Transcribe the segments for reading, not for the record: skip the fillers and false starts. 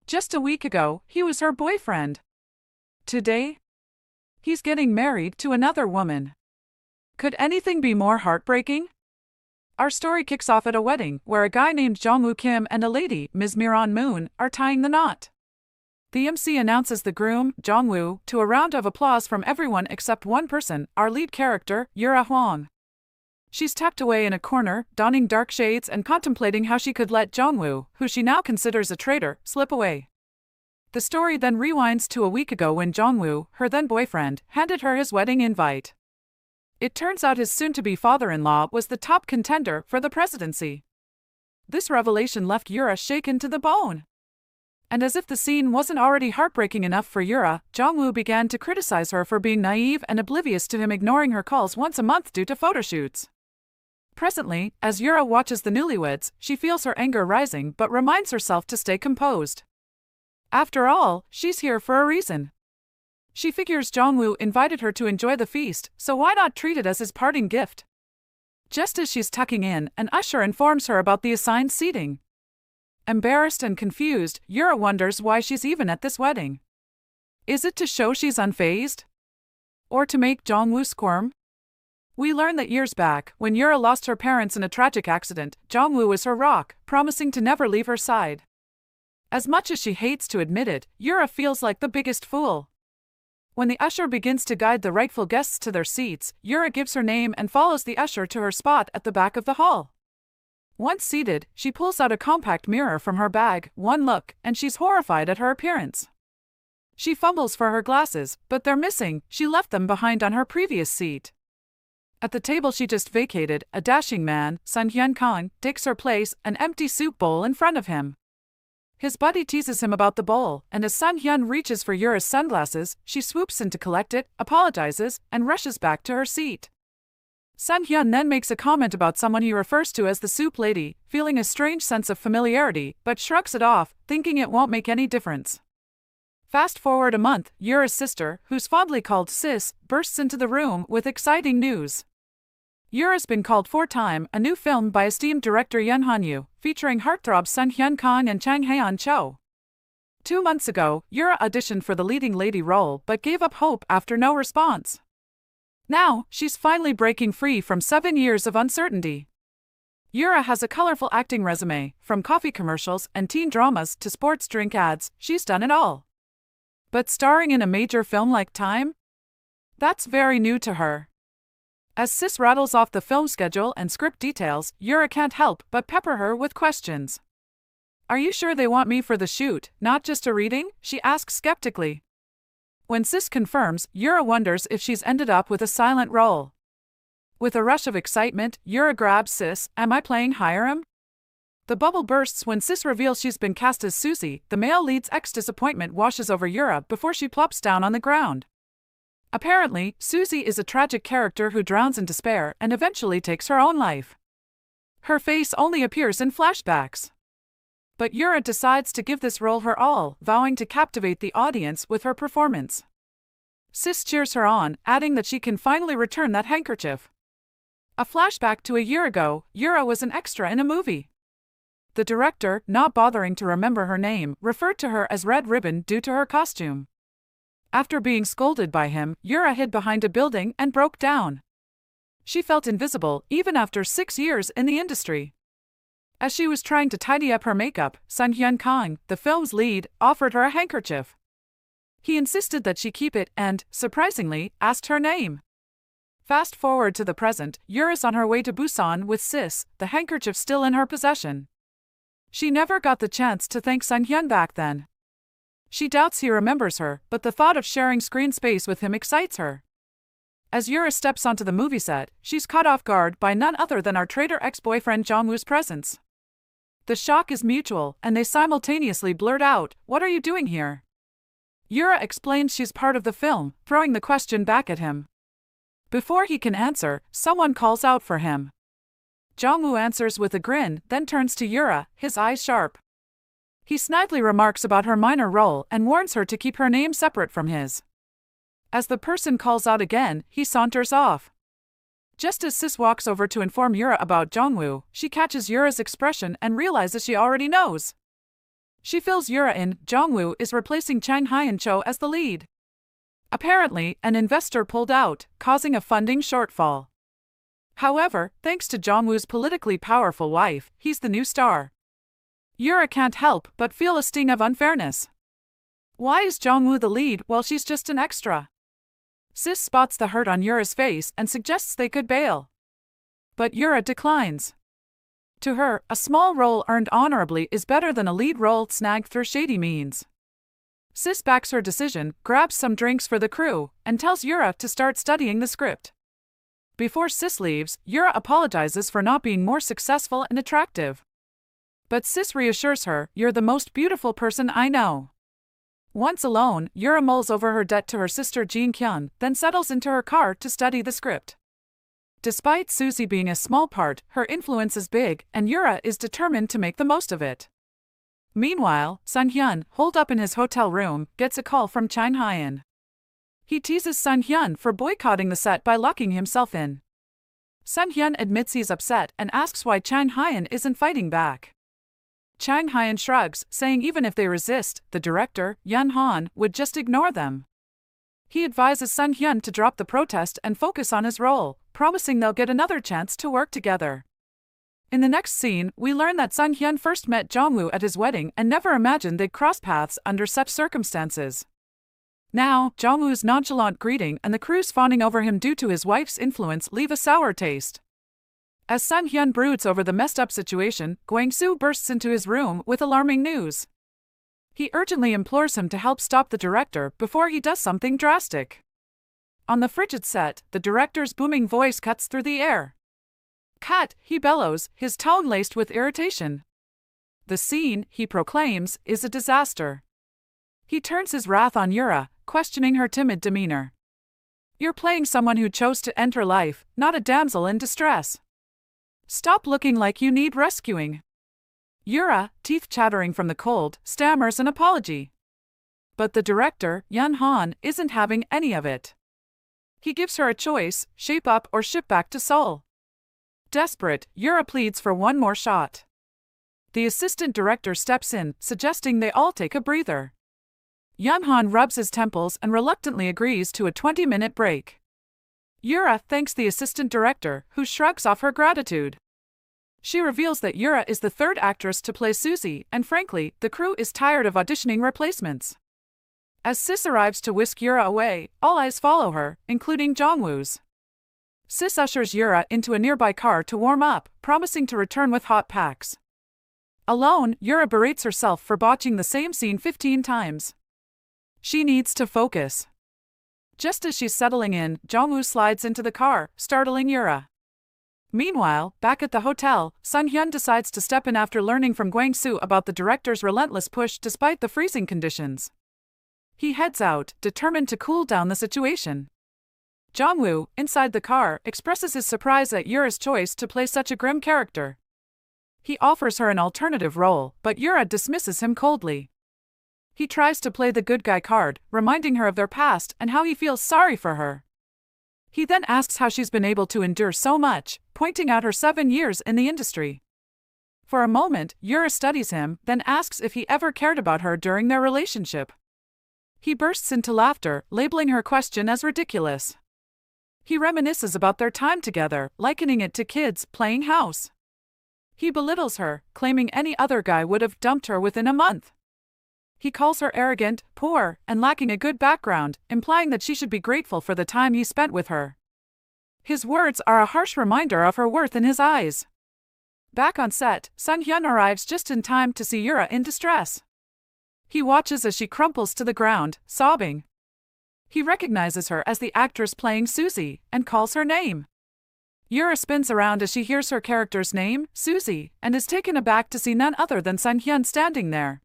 Just a week ago, he was her boyfriend. Today, he's getting married to another woman. Could anything be more heartbreaking? Our story kicks off at a wedding, where a guy named Jongwoo Kim and a lady, Ms. Miran Moon, are tying the knot. The MC announces the groom, Jongwoo, to a round of applause from everyone except one person, our lead character, Yura Hwang. She's tucked away in a corner, donning dark shades and contemplating how she could let Jongwoo, who she now considers a traitor, slip away. The story then rewinds to a week ago when Jongwoo, her then-boyfriend, handed her his wedding invite. It turns out his soon-to-be father-in-law was the top contender for the presidency. This revelation left Yura shaken to the bone. And as if the scene wasn't already heartbreaking enough for Yura, Jongwoo began to criticize her for being naive and oblivious to him ignoring her calls once a month due to photoshoots. Presently, as Yura watches the newlyweds, she feels her anger rising but reminds herself to stay composed. After all, she's here for a reason. She figures Jongwoo invited her to enjoy the feast, so why not treat it as his parting gift? Just as she's tucking in, an usher informs her about the assigned seating. Embarrassed and confused, Yura wonders why she's even at this wedding. Is it to show she's unfazed? Or to make Jongwoo squirm? We learn that years back, when Yura lost her parents in a tragic accident, Jongwoo was her rock, promising to never leave her side. As much as she hates to admit it, Yura feels like the biggest fool. When the usher begins to guide the rightful guests to their seats, Yura gives her name and follows the usher to her spot at the back of the hall. Once seated, she pulls out a compact mirror from her bag, one look, and she's horrified at her appearance. She fumbles for her glasses, but they're missing, she left them behind on her previous seat. At the table she just vacated, a dashing man, Sun Hyun Kang, takes her place, an empty soup bowl in front of him. His buddy teases him about the bowl, and as Sun Hyun reaches for Yura's sunglasses, she swoops in to collect it, apologizes, and rushes back to her seat. Sun Hyun then makes a comment about someone he refers to as the soup lady, feeling a strange sense of familiarity, but shrugs it off, thinking it won't make any difference. Fast forward a month, Yura's sister, who's fondly called Sis, bursts into the room with exciting news. Yura's been called for Time, a new film by esteemed director Yoon Han-yu, featuring heartthrobs Sun Hyun Kang and Chang Haeon Cho. 2 months ago, Yura auditioned for the leading lady role but gave up hope after no response. Now, she's finally breaking free from 7 years of uncertainty. Yura has a colorful acting resume, from coffee commercials and teen dramas to sports drink ads, she's done it all. But starring in a major film like Time? That's very new to her. As Sis rattles off the film schedule and script details, Yura can't help but pepper her with questions. Are you sure they want me for the shoot, not just a reading? She asks skeptically. When Sis confirms, Yura wonders if she's ended up with a silent role. With a rush of excitement, Yura grabs Sis, am I playing Hiram? The bubble bursts when Sis reveals she's been cast as Susie, the male lead's ex-disappointment washes over Yura before she plops down on the ground. Apparently, Susie is a tragic character who drowns in despair and eventually takes her own life. Her face only appears in flashbacks. But Yura decides to give this role her all, vowing to captivate the audience with her performance. Sis cheers her on, adding that she can finally return that handkerchief. A flashback to a year ago, Yura was an extra in a movie. The director, not bothering to remember her name, referred to her as Red Ribbon due to her costume. After being scolded by him, Yura hid behind a building and broke down. She felt invisible, even after 6 years in the industry. As she was trying to tidy up her makeup, Sun Hyun Kang, the film's lead, offered her a handkerchief. He insisted that she keep it and, surprisingly, asked her name. Fast forward to the present, Yura's on her way to Busan with Sis, the handkerchief still in her possession. She never got the chance to thank Sun Hyun back then. She doubts he remembers her, but the thought of sharing screen space with him excites her. As Yura steps onto the movie set, she's caught off guard by none other than our traitor ex-boyfriend Jongwoo's presence. The shock is mutual, and they simultaneously blurt out, "What are you doing here?" Yura explains she's part of the film, throwing the question back at him. Before he can answer, someone calls out for him. Jongwoo answers with a grin, then turns to Yura, his eyes sharp. He snidely remarks about her minor role and warns her to keep her name separate from his. As the person calls out again, he saunters off. Just as Sis walks over to inform Yura about Jongwoo, she catches Yura's expression and realizes she already knows. She fills Yura in. Jongwoo is replacing Chang Hyun-cho as the lead. Apparently, an investor pulled out, causing a funding shortfall. However, thanks to Jongwoo's politically powerful wife, he's the new star. Yura can't help but feel a sting of unfairness. Why is Jongwoo the lead while she's just an extra? Sis spots the hurt on Yura's face and suggests they could bail. But Yura declines. To her, a small role earned honorably is better than a lead role snagged through shady means. Sis backs her decision, grabs some drinks for the crew, and tells Yura to start studying the script. Before Sis leaves, Yura apologizes for not being more successful and attractive. But Sis reassures her, "You're the most beautiful person I know." Once alone, Yura mulls over her debt to her sister Jin Kyun, then settles into her car to study the script. Despite Susie being a small part, her influence is big, and Yura is determined to make the most of it. Meanwhile, Sun Hyun, holed up in his hotel room, gets a call from Chang Hyun. He teases Sun Hyun for boycotting the set by locking himself in. Sun Hyun admits he's upset and asks why Chang Hyun isn't fighting back. Chang Hyun shrugs, saying even if they resist, the director, Yun Han, would just ignore them. He advises Sun Hyun to drop the protest and focus on his role, promising they'll get another chance to work together. In the next scene, we learn that Sun Hyun first met Jongwoo at his wedding and never imagined they'd cross paths under such circumstances. Now, Jongwoo's nonchalant greeting and the crew's fawning over him due to his wife's influence leave a sour taste. As Sun Hyun broods over the messed-up situation, Gwang-soo bursts into his room with alarming news. He urgently implores him to help stop the director before he does something drastic. On the frigid set, the director's booming voice cuts through the air. "Cut," he bellows, his tone laced with irritation. The scene, he proclaims, is a disaster. He turns his wrath on Yura, questioning her timid demeanor. "You're playing someone who chose to enter life, not a damsel in distress. Stop looking like you need rescuing." Yura, teeth chattering from the cold, stammers an apology. But the director, Yun Han, isn't having any of it. He gives her a choice: shape up or ship back to Seoul. Desperate, Yura pleads for one more shot. The assistant director steps in, suggesting they all take a breather. Yun Han rubs his temples and reluctantly agrees to a 20-minute break. Yura thanks the assistant director, who shrugs off her gratitude. She reveals that Yura is the third actress to play Susie, and frankly, the crew is tired of auditioning replacements. As Sis arrives to whisk Yura away, all eyes follow her, including Jongwoo's. Sis ushers Yura into a nearby car to warm up, promising to return with hot packs. Alone, Yura berates herself for botching the same scene 15 times. She needs to focus. Just as she's settling in, Jongwoo slides into the car, startling Yura. Meanwhile, back at the hotel, Sun Hyun decides to step in after learning from Gwang-soo about the director's relentless push despite the freezing conditions. He heads out, determined to cool down the situation. Jongwoo, inside the car, expresses his surprise at Yura's choice to play such a grim character. He offers her an alternative role, but Yura dismisses him coldly. He tries to play the good guy card, reminding her of their past and how he feels sorry for her. He then asks how she's been able to endure so much, pointing out her 7 years in the industry. For a moment, Yura studies him, then asks if he ever cared about her during their relationship. He bursts into laughter, labeling her question as ridiculous. He reminisces about their time together, likening it to kids playing house. He belittles her, claiming any other guy would have dumped her within a month. He calls her arrogant, poor, and lacking a good background, implying that she should be grateful for the time he spent with her. His words are a harsh reminder of her worth in his eyes. Back on set, Sun Hyun arrives just in time to see Yura in distress. He watches as she crumples to the ground, sobbing. He recognizes her as the actress playing Susie, and calls her name. Yura spins around as she hears her character's name, Susie, and is taken aback to see none other than Sun Hyun standing there.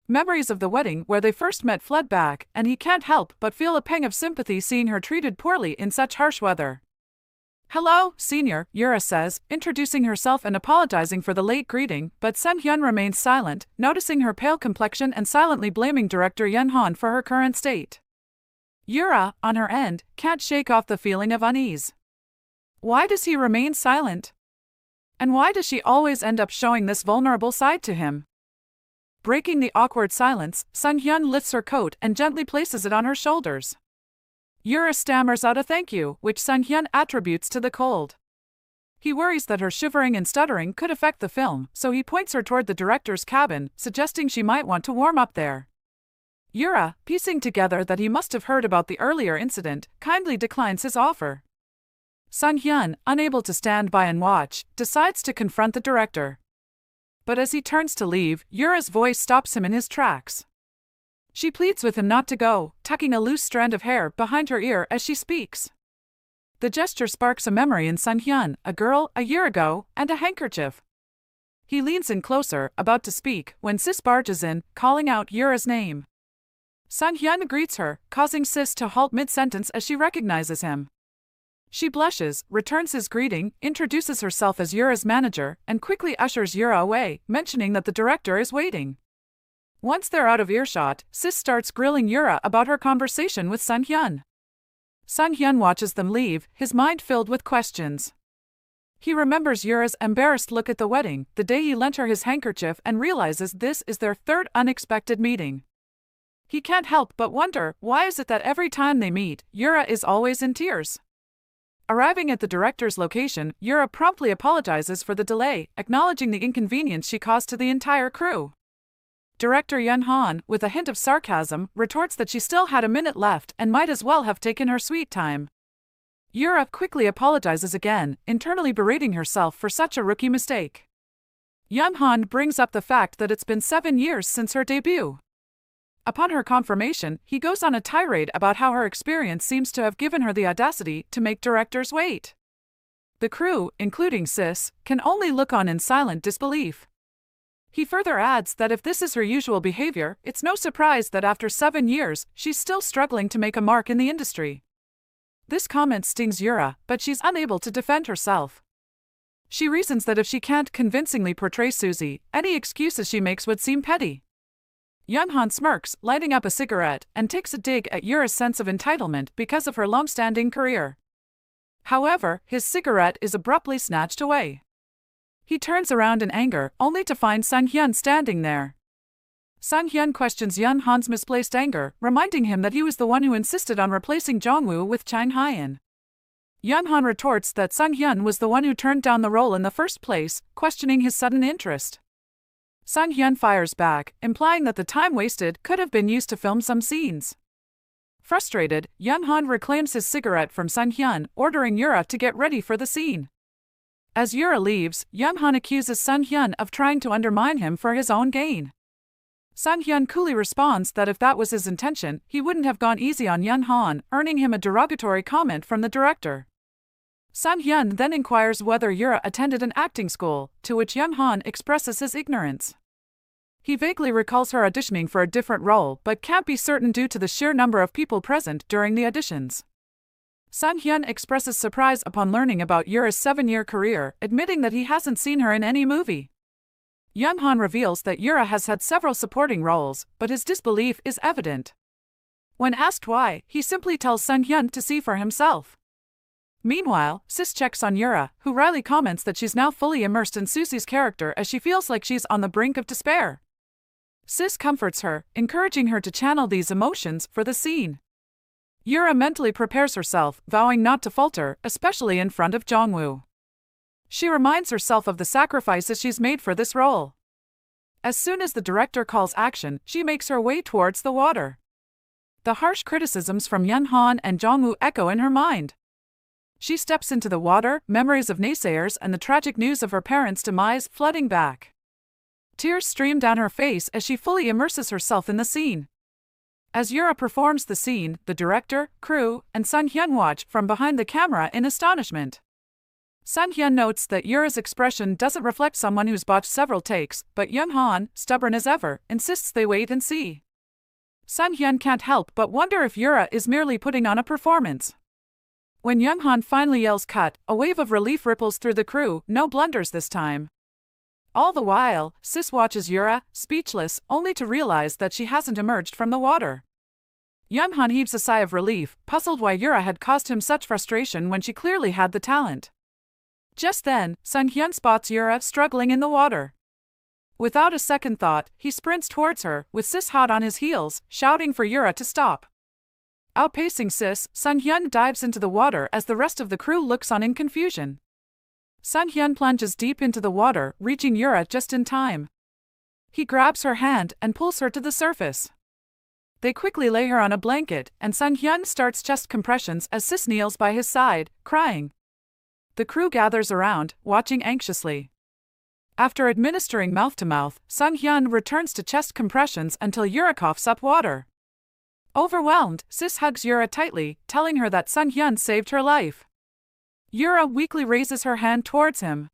Memories of the wedding where they first met flood back, and he can't help but feel a pang of sympathy seeing her treated poorly in such harsh weather. "Hello, senior," Yura says, introducing herself and apologizing for the late greeting, but Sun Hyun remains silent, noticing her pale complexion and silently blaming director Yun Han for her current state. Yura, on her end, can't shake off the feeling of unease. Why does he remain silent? And why does she always end up showing this vulnerable side to him? Breaking the awkward silence, Sun-hyun lifts her coat and gently places it on her shoulders. Yura stammers out a thank you, which Sun-hyun attributes to the cold. He worries that her shivering and stuttering could affect the film, so he points her toward the director's cabin, suggesting she might want to warm up there. Yura, piecing together that he must have heard about the earlier incident, kindly declines his offer. Sun-hyun, unable to stand by and watch, decides to confront the director. But as he turns to leave, Yura's voice stops him in his tracks. She pleads with him not to go, tucking a loose strand of hair behind her ear as she speaks. The gesture sparks a memory in Sun-hyun, a girl, a year ago, and a handkerchief. He leans in closer, about to speak, when Sis barges in, calling out Yura's name. Sun-hyun greets her, causing Sis to halt mid-sentence as she recognizes him. She blushes, returns his greeting, introduces herself as Yura's manager, and quickly ushers Yura away, mentioning that the director is waiting. Once they're out of earshot, Sis starts grilling Yura about her conversation with Sun-hyun. Sun-hyun watches them leave, his mind filled with questions. He remembers Yura's embarrassed look at the wedding, the day he lent her his handkerchief, and realizes this is their third unexpected meeting. He can't help but wonder, why is it that every time they meet, Yura is always in tears? Arriving at the director's location, Yura promptly apologizes for the delay, acknowledging the inconvenience she caused to the entire crew. Director Yun Han, with a hint of sarcasm, retorts that she still had a minute left and might as well have taken her sweet time. Yura quickly apologizes again, internally berating herself for such a rookie mistake. Yun Han brings up the fact that it's been 7 years since her debut. Upon her confirmation, he goes on a tirade about how her experience seems to have given her the audacity to make directors wait. The crew, including Sis, can only look on in silent disbelief. He further adds that if this is her usual behavior, it's no surprise that after 7 years, she's still struggling to make a mark in the industry. This comment stings Yura, but she's unable to defend herself. She reasons that if she can't convincingly portray Suzy, any excuses she makes would seem petty. Yun Han smirks, lighting up a cigarette, and takes a dig at Yura's sense of entitlement because of her long-standing career. However, his cigarette is abruptly snatched away. He turns around in anger, only to find Sun-hyun standing there. Sun-hyun questions Yun Han's misplaced anger, reminding him that he was the one who insisted on replacing Jongwoo with Chang Hyen. Yun Han retorts that Sun-hyun was the one who turned down the role in the first place, questioning his sudden interest. Sun-hyun fires back, implying that the time wasted could have been used to film some scenes. Frustrated, Yun Han reclaims his cigarette from Sun-hyun, ordering Yura to get ready for the scene. As Yura leaves, Yun Han accuses Sun-hyun of trying to undermine him for his own gain. Sun-hyun coolly responds that if that was his intention, he wouldn't have gone easy on Yun Han, earning him a derogatory comment from the director. Sun-hyun then inquires whether Yura attended an acting school, to which Yun Han expresses his ignorance. He vaguely recalls her auditioning for a different role but can't be certain due to the sheer number of people present during the auditions. Sun-hyun expresses surprise upon learning about Yura's 7-year career, admitting that he hasn't seen her in any movie. Yun Han reveals that Yura has had several supporting roles, but his disbelief is evident. When asked why, he simply tells Sun-hyun to see for himself. Meanwhile, Sis checks on Yura, who wryly comments that she's now fully immersed in Suzy's character as she feels like she's on the brink of despair. Sis comforts her, encouraging her to channel these emotions for the scene. Yura mentally prepares herself, vowing not to falter, especially in front of Jongwoo. She reminds herself of the sacrifices she's made for this role. As soon as the director calls action, she makes her way towards the water. The harsh criticisms from Yun Han and Jongwoo echo in her mind. She steps into the water, memories of naysayers and the tragic news of her parents' demise flooding back. Tears stream down her face as she fully immerses herself in the scene. As Yura performs the scene, the director, crew, and Sun-hyun watch from behind the camera in astonishment. Sun-hyun notes that Yura's expression doesn't reflect someone who's botched several takes, but Yun Han, stubborn as ever, insists they wait and see. Sun-hyun can't help but wonder if Yura is merely putting on a performance. When Yun Han finally yells cut, a wave of relief ripples through the crew, no blunders this time. All the while, Sis watches Yura, speechless, only to realize that she hasn't emerged from the water. Yun Han heaves a sigh of relief, puzzled why Yura had caused him such frustration when she clearly had the talent. Just then, Sun-hyun spots Yura struggling in the water. Without a second thought, he sprints towards her, with Sis hot on his heels, shouting for Yura to stop. Outpacing Sis, Sun Hyun dives into the water as the rest of the crew looks on in confusion. Sun Hyun plunges deep into the water, reaching Yura just in time. He grabs her hand and pulls her to the surface. They quickly lay her on a blanket, and Sun Hyun starts chest compressions as Sis kneels by his side, crying. The crew gathers around, watching anxiously. After administering mouth-to-mouth, Sun Hyun returns to chest compressions until Yura coughs up water. Overwhelmed, Sis hugs Yura tightly, telling her that Sun Hyun saved her life. Yura weakly raises her hand towards him.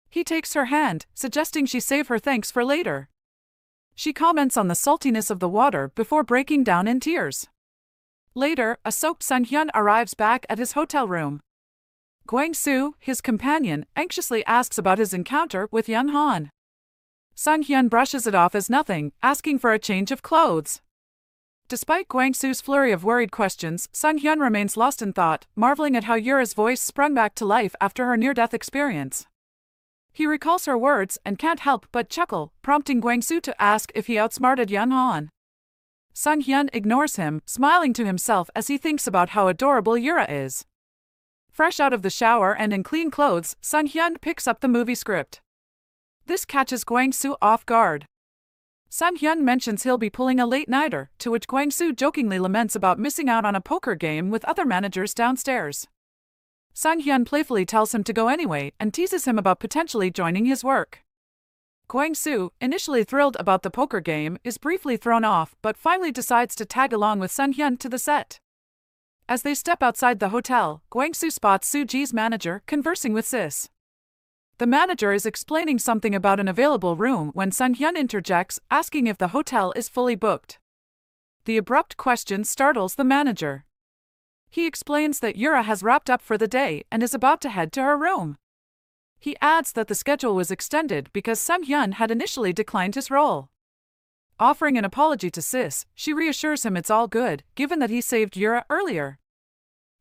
He takes her hand, suggesting she save her thanks for later. She comments on the saltiness of the water before breaking down in tears. Later, a soaked Sun Hyun arrives back at his hotel room. Gwang-soo, his companion, anxiously asks about his encounter with Yun Han. Sun Hyun brushes it off as nothing, asking for a change of clothes. Despite Gwang-soo's flurry of worried questions, Sun Hyun remains lost in thought, marveling at how Yura's voice sprung back to life after her near-death experience. He recalls her words and can't help but chuckle, prompting Gwang-soo to ask if he outsmarted Yun Han. Sun Hyun ignores him, smiling to himself as he thinks about how adorable Yura is. Fresh out of the shower and in clean clothes, Sun Hyun picks up the movie script. This catches Gwang-soo off guard. Sun Hyun mentions he'll be pulling a late-nighter, to which Gwang-soo jokingly laments about missing out on a poker game with other managers downstairs. Sun Hyun playfully tells him to go anyway and teases him about potentially joining his work. Gwang-soo, initially thrilled about the poker game, is briefly thrown off but finally decides to tag along with Sun Hyun to the set. As they step outside the hotel, Gwang-soo spots Soo-ji's manager conversing with Sis. The manager is explaining something about an available room when Sun Hyun interjects, asking if the hotel is fully booked. The abrupt question startles the manager. He explains that Yura has wrapped up for the day and is about to head to her room. He adds that the schedule was extended because Sun Hyun had initially declined his role. Offering an apology to Sis, she reassures him it's all good, given that he saved Yura earlier.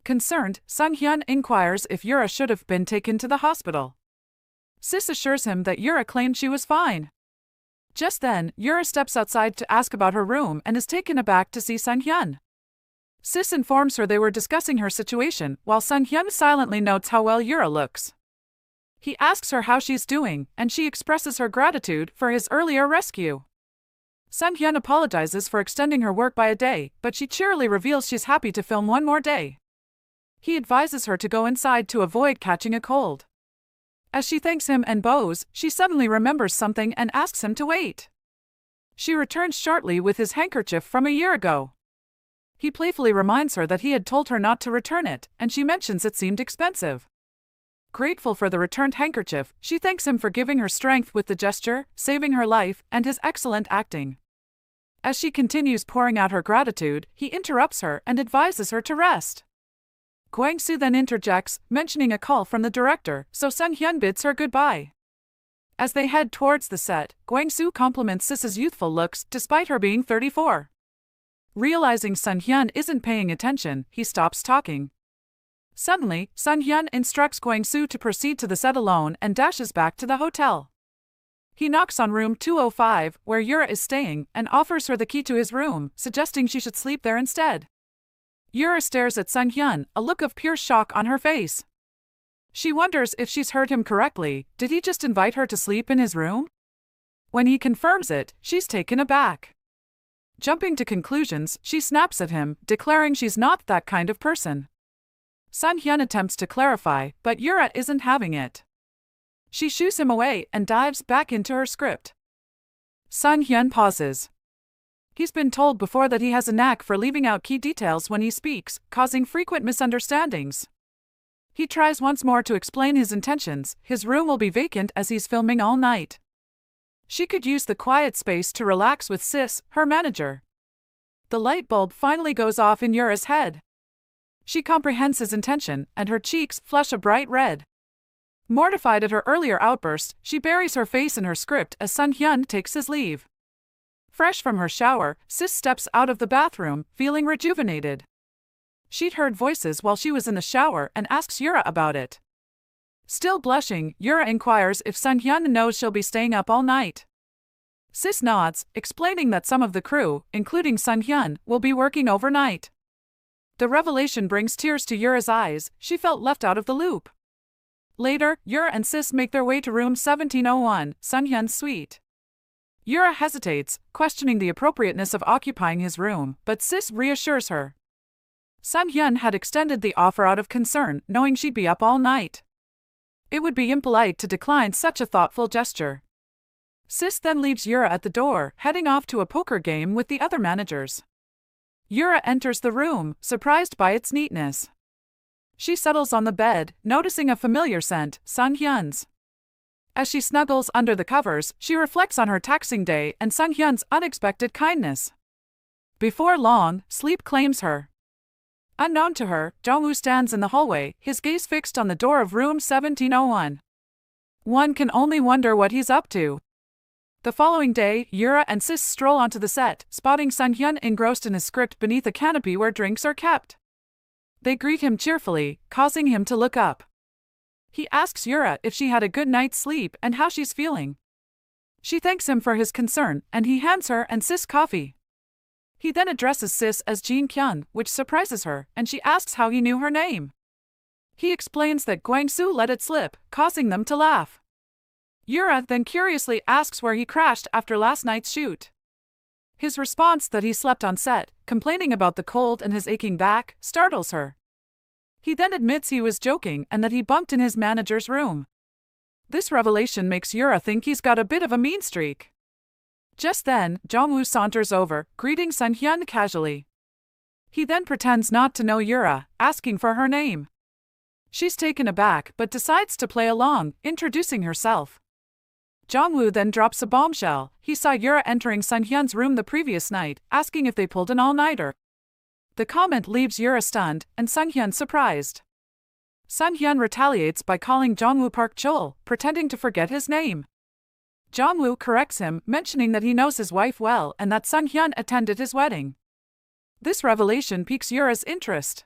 Concerned, Sun Hyun inquires if Yura should have been taken to the hospital. Sis assures him that Yura claimed she was fine. Just then, Yura steps outside to ask about her room and is taken aback to see Sun Hyun. Sis informs her they were discussing her situation, while Sun Hyun silently notes how well Yura looks. He asks her how she's doing, and she expresses her gratitude for his earlier rescue. Sun Hyun apologizes for extending her work by a day, but she cheerily reveals she's happy to film one more day. He advises her to go inside to avoid catching a cold. As she thanks him and bows, she suddenly remembers something and asks him to wait. She returns shortly with his handkerchief from a year ago. He playfully reminds her that he had told her not to return it, and she mentions it seemed expensive. Grateful for the returned handkerchief, she thanks him for giving her strength with the gesture, saving her life, and his excellent acting. As she continues pouring out her gratitude, he interrupts her and advises her to rest. Gwang-soo then interjects, mentioning a call from the director, so Sun Hyun bids her goodbye. As they head towards the set, Gwang-soo compliments Sis's youthful looks despite her being 34. Realizing Sun Hyun isn't paying attention, he stops talking. Suddenly, Sun Hyun instructs Gwang-soo to proceed to the set alone and dashes back to the hotel. He knocks on room 205, where Yura is staying, and offers her the key to his room, suggesting she should sleep there instead. Yura stares at Sun Hyun, a look of pure shock on her face. She wonders if she's heard him correctly. Did he just invite her to sleep in his room? When he confirms it, she's taken aback. Jumping to conclusions, she snaps at him, declaring she's not that kind of person. Sun Hyun attempts to clarify, but Yura isn't having it. She shoos him away and dives back into her script. Sun Hyun pauses. He's been told before that he has a knack for leaving out key details when he speaks, causing frequent misunderstandings. He tries once more to explain his intentions. His room will be vacant as he's filming all night. She could use the quiet space to relax with Sis, her manager. The light bulb finally goes off in Yura's head. She comprehends his intention, and her cheeks flush a bright red. Mortified at her earlier outburst, she buries her face in her script as Sun Hyun takes his leave. Fresh from her shower, Sis steps out of the bathroom, feeling rejuvenated. She'd heard voices while she was in the shower and asks Yura about it. Still blushing, Yura inquires if Sun Hyun knows she'll be staying up all night. Sis nods, explaining that some of the crew, including Sun Hyun, will be working overnight. The revelation brings tears to Yura's eyes. She felt left out of the loop. Later, Yura and Sis make their way to room 1701, Sun Hyun's suite. Yura hesitates, questioning the appropriateness of occupying his room, but Sis reassures her. Sun Hyun had extended the offer out of concern, knowing she'd be up all night. It would be impolite to decline such a thoughtful gesture. Sis then leaves Yura at the door, heading off to a poker game with the other managers. Yura enters the room, surprised by its neatness. She settles on the bed, noticing a familiar scent, Sun Hyun's. As she snuggles under the covers, she reflects on her taxing day and Sun Hyun's unexpected kindness. Before long, sleep claims her. Unknown to her, Jong-woo stands in the hallway, his gaze fixed on the door of room 1701. One can only wonder what he's up to. The following day, Yura and Sis stroll onto the set, spotting Sun Hyun engrossed in his script beneath a canopy where drinks are kept. They greet him cheerfully, causing him to look up. He asks Yura if she had a good night's sleep and how she's feeling. She thanks him for his concern, and he hands her and Sis coffee. He then addresses Sis as Jin Kyun, which surprises her, and she asks how he knew her name. He explains that Gwang-soo let it slip, causing them to laugh. Yura then curiously asks where he crashed after last night's shoot. His response that he slept on set, complaining about the cold and his aching back, startles her. He then admits he was joking and that he bunked in his manager's room. This revelation makes Yura think he's got a bit of a mean streak. Just then, Jong-woo saunters over, greeting Sun Hyun casually. He then pretends not to know Yura, asking for her name. She's taken aback but decides to play along, introducing herself. Jong-woo then drops a bombshell. He saw Yura entering Sun Hyun's room the previous night, asking if they pulled an all-nighter. The comment leaves Yura stunned, and Sun Hyun surprised. Sun Hyun retaliates by calling Jong-woo Park Chol, pretending to forget his name. Jong-woo corrects him, mentioning that he knows his wife well and that Sun Hyun attended his wedding. This revelation piques Yura's interest.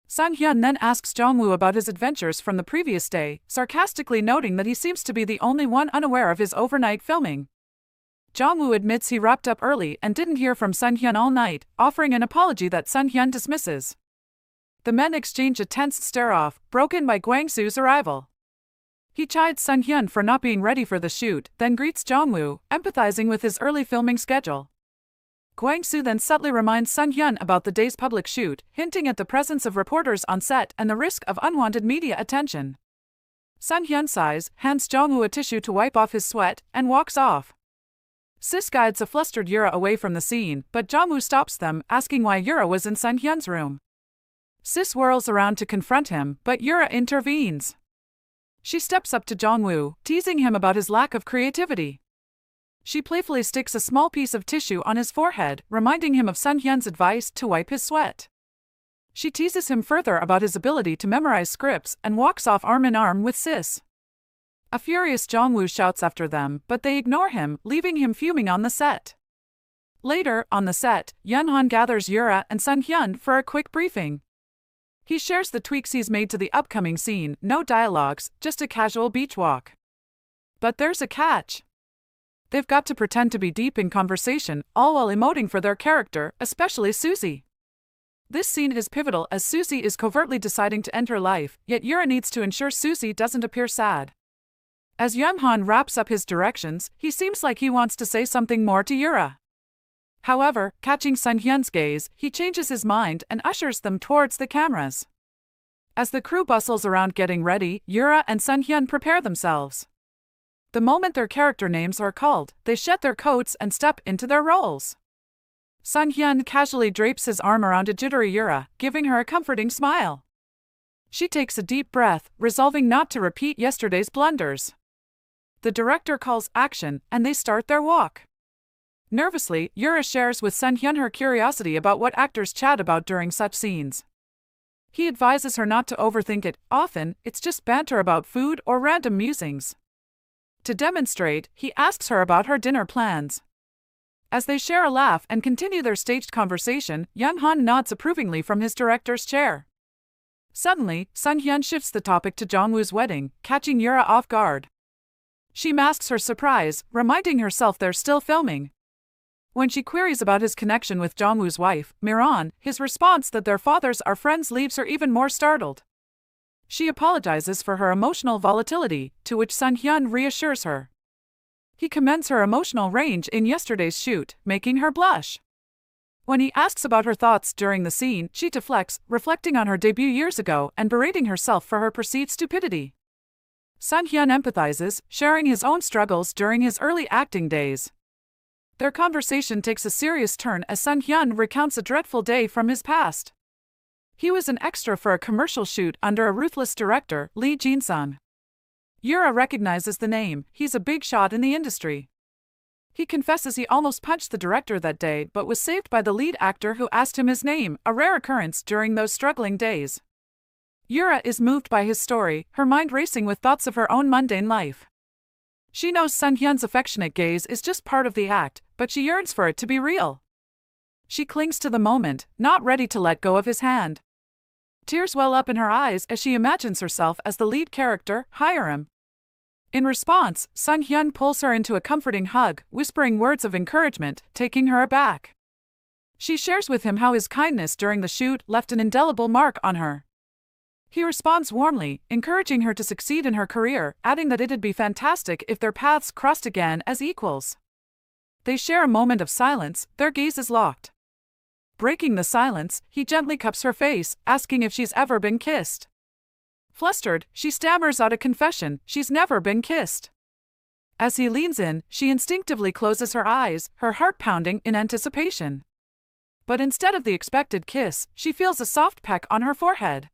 Sun Hyun then asks Jong-woo about his adventures from the previous day, sarcastically noting that he seems to be the only one unaware of his overnight filming. Jong-woo admits he wrapped up early and didn't hear from Sun Hyun all night, offering an apology that Sun Hyun dismisses. The men exchange a tense stare-off, broken by Gwang-soo's arrival. He chides Sun Hyun for not being ready for the shoot, then greets Jong-woo, empathizing with his early filming schedule. Gwang-soo then subtly reminds Sun Hyun about the day's public shoot, hinting at the presence of reporters on set and the risk of unwanted media attention. Sun Hyun sighs, hands Jong-woo a tissue to wipe off his sweat, and walks off. Sis guides a flustered Yura away from the scene, but Jong-woo stops them, asking why Yura was in Sun Hyun's room. Sis whirls around to confront him, but Yura intervenes. She steps up to Jong-woo, teasing him about his lack of creativity. She playfully sticks a small piece of tissue on his forehead, reminding him of Sun Hyun's advice to wipe his sweat. She teases him further about his ability to memorize scripts and walks off arm in arm with Sis. A furious Jong-woo shouts after them, but they ignore him, leaving him fuming on the set. Later, on the set, Yeonhan gathers Yura and Sun Hyun for a quick briefing. He shares the tweaks he's made to the upcoming scene, no dialogues, just a casual beach walk. But there's a catch. They've got to pretend to be deep in conversation, all while emoting for their character, especially Susie. This scene is pivotal as Susie is covertly deciding to end her life, yet Yura needs to ensure Susie doesn't appear sad. As Yeonhan wraps up his directions, he seems like he wants to say something more to Yura. However, catching Sun Hyun's gaze, he changes his mind and ushers them towards the cameras. As the crew bustles around getting ready, Yura and Sun Hyun prepare themselves. The moment their character names are called, they shed their coats and step into their roles. Sun Hyun casually drapes his arm around a jittery Yura, giving her a comforting smile. She takes a deep breath, resolving not to repeat yesterday's blunders. The director calls action, and they start their walk. Nervously, Yura shares with Sun Hyun her curiosity about what actors chat about during such scenes. He advises her not to overthink it, often, it's just banter about food or random musings. To demonstrate, he asks her about her dinner plans. As they share a laugh and continue their staged conversation, Yeonhan nods approvingly from his director's chair. Suddenly, Sun Hyun shifts the topic to Jong-woo's wedding, catching Yura off guard. She masks her surprise, reminding herself they're still filming. When she queries about his connection with Jongwoo's wife, Miran, his response that their fathers are friends leaves her even more startled. She apologizes for her emotional volatility, to which Sun Hyun reassures her. He commends her emotional range in yesterday's shoot, making her blush. When he asks about her thoughts during the scene, she deflects, reflecting on her debut years ago and berating herself for her perceived stupidity. Sun Hyun empathizes, sharing his own struggles during his early acting days. Their conversation takes a serious turn as Sun Hyun recounts a dreadful day from his past. He was an extra for a commercial shoot under a ruthless director, Lee Jin-sung. Yura recognizes the name, he's a big shot in the industry. He confesses he almost punched the director that day but was saved by the lead actor who asked him his name, a rare occurrence during those struggling days. Yura is moved by his story, her mind racing with thoughts of her own mundane life. She knows Sun Hyun's affectionate gaze is just part of the act, but she yearns for it to be real. She clings to the moment, not ready to let go of his hand. Tears well up in her eyes as she imagines herself as the lead character, Hiram. In response, Sun Hyun pulls her into a comforting hug, whispering words of encouragement, taking her aback. She shares with him how his kindness during the shoot left an indelible mark on her. He responds warmly, encouraging her to succeed in her career, adding that it'd be fantastic if their paths crossed again as equals. They share a moment of silence, their gazes locked. Breaking the silence, he gently cups her face, asking if she's ever been kissed. Flustered, she stammers out a confession, she's never been kissed. As he leans in, she instinctively closes her eyes, her heart pounding in anticipation. But instead of the expected kiss, she feels a soft peck on her forehead.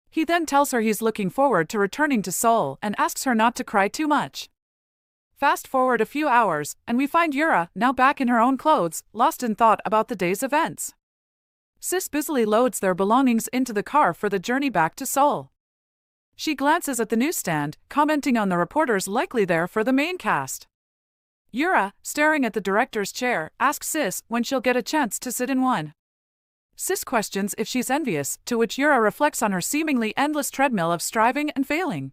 He then tells her he's looking forward to returning to Seoul and asks her not to cry too much. Fast forward a few hours, and we find Yura, now back in her own clothes, lost in thought about the day's events. Sis busily loads their belongings into the car for the journey back to Seoul. She glances at the newsstand, commenting on the reporters likely there for the main cast. Yura, staring at the director's chair, asks Sis when she'll get a chance to sit in one. Sis questions if she's envious, to which Yura reflects on her seemingly endless treadmill of striving and failing.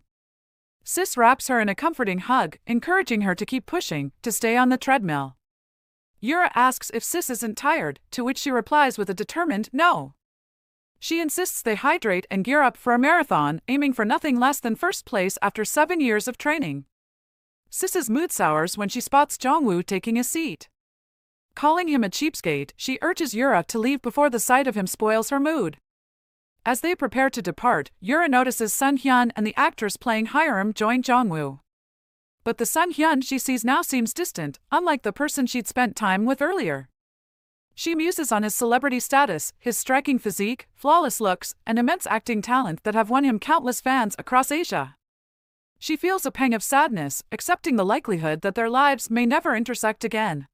Sis wraps her in a comforting hug, encouraging her to keep pushing, to stay on the treadmill. Yura asks if Sis isn't tired, to which she replies with a determined no. She insists they hydrate and gear up for a marathon, aiming for nothing less than first place after 7 years of training. Sis's mood sours when she spots Jongwoo taking a seat. Calling him a cheapskate, she urges Yura to leave before the sight of him spoils her mood. As they prepare to depart, Yura notices Sun Hyun and the actress playing Hiram join Jongwoo. But the Sun Hyun she sees now seems distant, unlike the person she'd spent time with earlier. She muses on his celebrity status, his striking physique, flawless looks, and immense acting talent that have won him countless fans across Asia. She feels a pang of sadness, accepting the likelihood that their lives may never intersect again.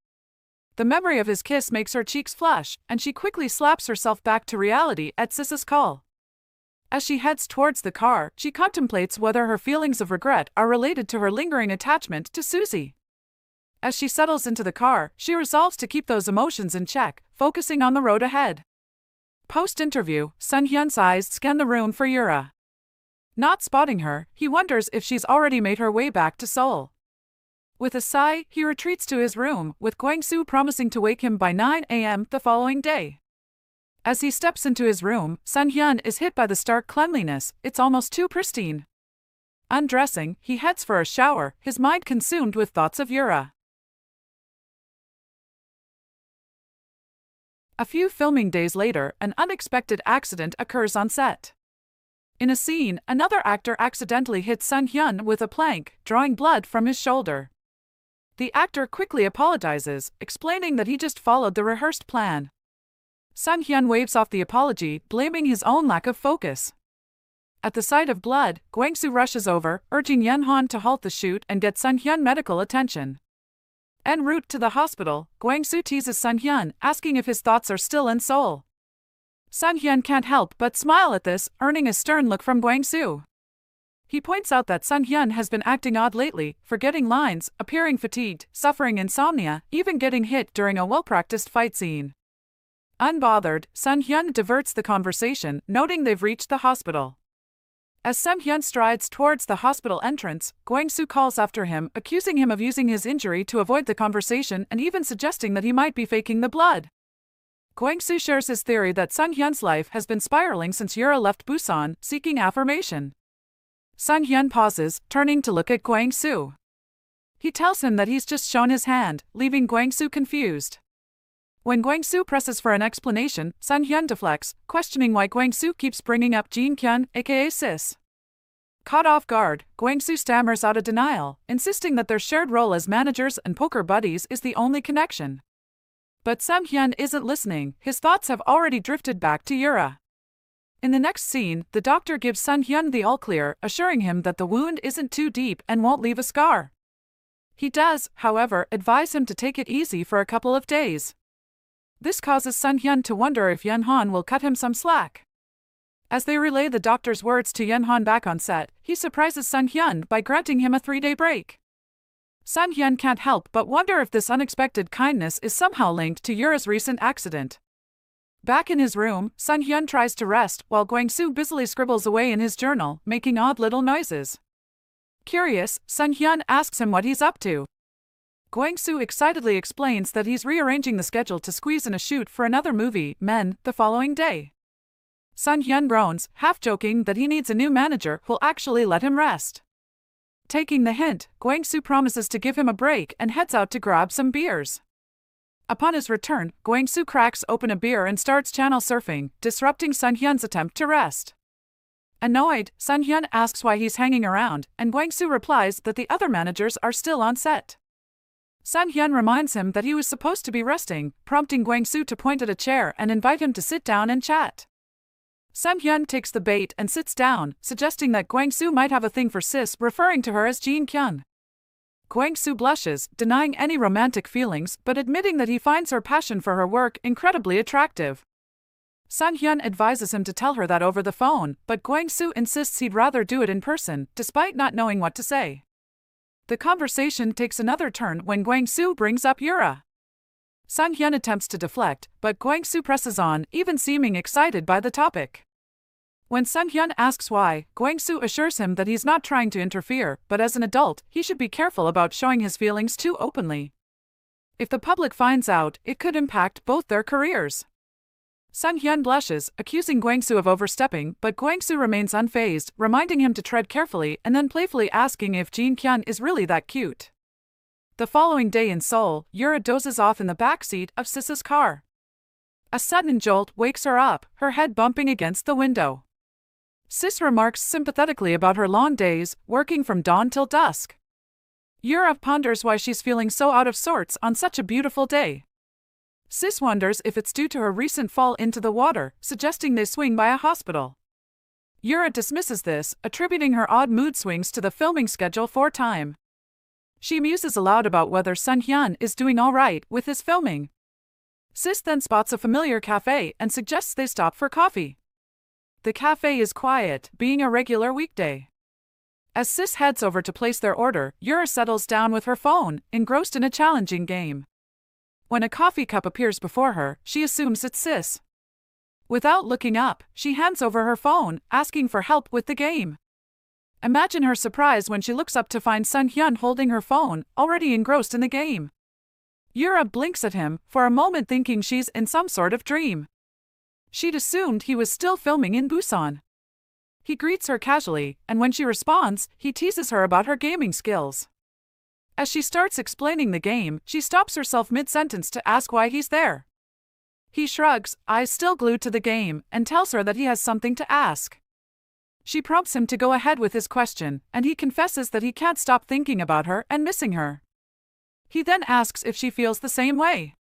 The memory of his kiss makes her cheeks flush, and she quickly slaps herself back to reality at Sis's call. As she heads towards the car, she contemplates whether her feelings of regret are related to her lingering attachment to Susie. As she settles into the car, she resolves to keep those emotions in check, focusing on the road ahead. Post-interview, Sun Hyun's eyes scan the room for Yura. Not spotting her, he wonders if she's already made her way back to Seoul. With a sigh, he retreats to his room, with Gwang-soo promising to wake him by 9 a.m. the following day. As he steps into his room, Sun Hyun is hit by the stark cleanliness, it's almost too pristine. Undressing, he heads for a shower, his mind consumed with thoughts of Yura. A few filming days later, an unexpected accident occurs on set. In a scene, another actor accidentally hits Sun Hyun with a plank, drawing blood from his shoulder. The actor quickly apologizes, explaining that he just followed the rehearsed plan. Sun Hyun waves off the apology, blaming his own lack of focus. At the sight of blood, Gwang-soo rushes over, urging Yeon-han to halt the shoot and get Sun Hyun medical attention. En route to the hospital, Gwang-soo teases Sun Hyun, asking if his thoughts are still in Seoul. Sun Hyun can't help but smile at this, earning a stern look from Gwang-soo. He points out that Sun Hyun has been acting odd lately, forgetting lines, appearing fatigued, suffering insomnia, even getting hit during a well-practiced fight scene. Unbothered, Sun Hyun diverts the conversation, noting they've reached the hospital. As Sang-hyun strides towards the hospital entrance, Kwang-soo calls after him, accusing him of using his injury to avoid the conversation and even suggesting that he might be faking the blood. Kwang-soo shares his theory that Sang-hyun's life has been spiraling since Yura left Busan, seeking affirmation. Sang-hyun pauses, turning to look at Kwang-soo. He tells him that he's just shown his hand, leaving Kwang-soo confused. When Kwang-soo presses for an explanation, Sang-hyun deflects, questioning why Kwang-soo keeps bringing up Jin-kyun, aka Sis. Caught off guard, Kwang-soo stammers out a denial, insisting that their shared role as managers and poker buddies is the only connection. But Sang-hyun isn't listening, his thoughts have already drifted back to Yura. In the next scene, the doctor gives Sang-hyun the all-clear, assuring him that the wound isn't too deep and won't leave a scar. He does, however, advise him to take it easy for a couple of days. This causes Sang-hyun to wonder if Yeon-han will cut him some slack. As they relay the doctor's words to Yeon-han back on set, he surprises Sang-hyun by granting him a 3-day break. Sang-hyun can't help but wonder if this unexpected kindness is somehow linked to Yura's recent accident. Back in his room, Sang-hyun tries to rest while Kwang-soo busily scribbles away in his journal, making odd little noises. Curious, Sang-hyun asks him what he's up to. Kwang-soo excitedly explains that he's rearranging the schedule to squeeze in a shoot for another movie, Men, the following day. Sang-hyun groans, half-joking that he needs a new manager who'll actually let him rest. Taking the hint, Kwang-soo promises to give him a break and heads out to grab some beers. Upon his return, Kwang-soo cracks open a beer and starts channel surfing, disrupting Sang-hyun's attempt to rest. Annoyed, Sang-hyun asks why he's hanging around, and Kwang-soo replies that the other managers are still on set. Sang-hyun reminds him that he was supposed to be resting, prompting Kwang-soo to point at a chair and invite him to sit down and chat. Sang-hyun takes the bait and sits down, suggesting that Kwang-soo might have a thing for Sis, referring to her as Jin-kyun. Kwang-soo blushes, denying any romantic feelings but admitting that he finds her passion for her work incredibly attractive. Sang-hyun advises him to tell her that over the phone, but Kwang-soo insists he'd rather do it in person, despite not knowing what to say. The conversation takes another turn when Kwang-soo brings up Yura. Sang-hyun attempts to deflect, but Kwang-soo presses on, even seeming excited by the topic. When Sang-hyun asks why, Kwang-soo assures him that he's not trying to interfere, but as an adult, he should be careful about showing his feelings too openly. If the public finds out, it could impact both their careers. Sang-hyun blushes, accusing Kwang-soo of overstepping, but Kwang-soo remains unfazed, reminding him to tread carefully and then playfully asking if Jin-kyun is really that cute. The following day in Seoul, Yura dozes off in the backseat of Sis's car. A sudden jolt wakes her up, her head bumping against the window. Sis remarks sympathetically about her long days, working from dawn till dusk. Yura ponders why she's feeling so out of sorts on such a beautiful day. Sis wonders if it's due to her recent fall into the water, suggesting they swing by a hospital. Yura dismisses this, attributing her odd mood swings to the filming schedule for time. She muses aloud about whether Sang-hyun is doing all right with his filming. Sis then spots a familiar cafe and suggests they stop for coffee. The cafe is quiet, being a regular weekday. As Sis heads over to place their order, Yura settles down with her phone, engrossed in a challenging game. When a coffee cup appears before her, she assumes it's Sis. Without looking up, she hands over her phone, asking for help with the game. Imagine her surprise when she looks up to find Sang-hyun holding her phone, already engrossed in the game. Yura blinks at him, for a moment thinking she's in some sort of dream. She'd assumed he was still filming in Busan. He greets her casually, and when she responds, he teases her about her gaming skills. As she starts explaining the game, she stops herself mid-sentence to ask why he's there. He shrugs, eyes still glued to the game, and tells her that he has something to ask. She prompts him to go ahead with his question, and he confesses that he can't stop thinking about her and missing her. He then asks if she feels the same way.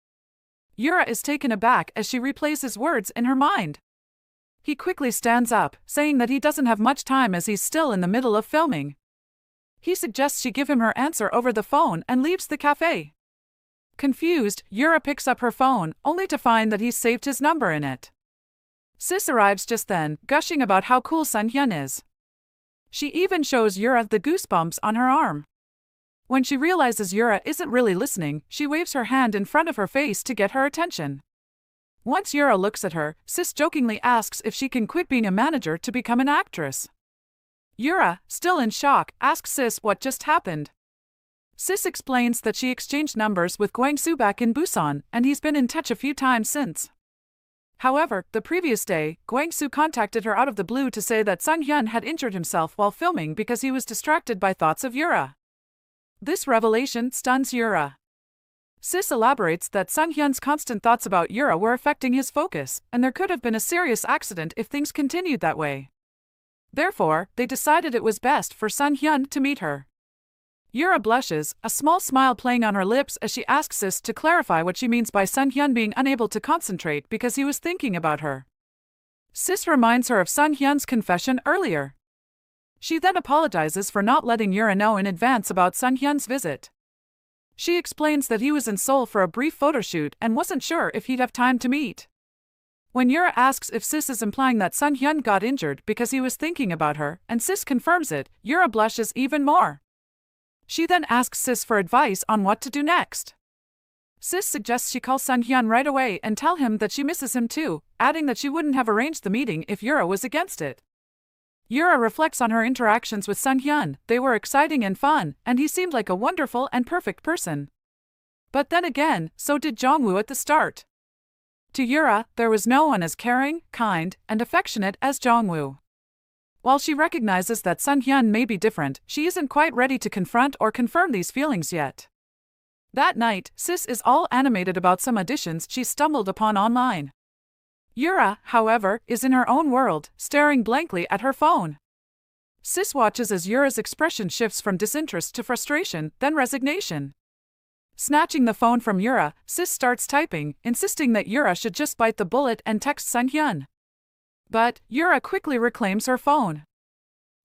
Yura is taken aback as she replays his words in her mind. He quickly stands up, saying that he doesn't have much time as he's still in the middle of filming. He suggests she give him her answer over the phone and leaves the cafe. Confused, Yura picks up her phone, only to find that he's saved his number in it. Sis arrives just then, gushing about how cool Sang-hyun is. She even shows Yura the goosebumps on her arm. When she realizes Yura isn't really listening, she waves her hand in front of her face to get her attention. Once Yura looks at her, Sis jokingly asks if she can quit being a manager to become an actress. Yura, still in shock, asks Sis what just happened. Sis explains that she exchanged numbers with Gwang-soo back in Busan, and he's been in touch a few times since. However, the previous day, Gwang-soo contacted her out of the blue to say that Sung-hyun had injured himself while filming because he was distracted by thoughts of Yura. This revelation stuns Yura. Sis elaborates that Sung-hyun's constant thoughts about Yura were affecting his focus, and there could have been a serious accident if things continued that way. Therefore, they decided it was best for Sung-hyun to meet her. Yura blushes, a small smile playing on her lips as she asks Sis to clarify what she means by Sung-hyun being unable to concentrate because he was thinking about her. Sis reminds her of Sung-hyun's confession earlier. She then apologizes for not letting Yura know in advance about Sung-hyun's visit. She explains that he was in Seoul for a brief photoshoot and wasn't sure if he'd have time to meet. When Yura asks if Sis is implying that Sung-hyun got injured because he was thinking about her, and Sis confirms it, Yura blushes even more. She then asks Sis for advice on what to do next. Sis suggests she call Sung-hyun right away and tell him that she misses him too, adding that she wouldn't have arranged the meeting if Yura was against it. Yura reflects on her interactions with Sung-hyun. They were exciting and fun, and he seemed like a wonderful and perfect person. But then again, so did Jongwoo at the start. To Yura, there was no one as caring, kind, and affectionate as Jongwoo. While she recognizes that Sung-hyun may be different, she isn't quite ready to confront or confirm these feelings yet. That night, Sis is all animated about some auditions she stumbled upon online. Yura, however, is in her own world, staring blankly at her phone. Sis watches as Yura's expression shifts from disinterest to frustration, then resignation. Snatching the phone from Yura, Sis starts typing, insisting that Yura should just bite the bullet and text Sung-hyun. But Yura quickly reclaims her phone.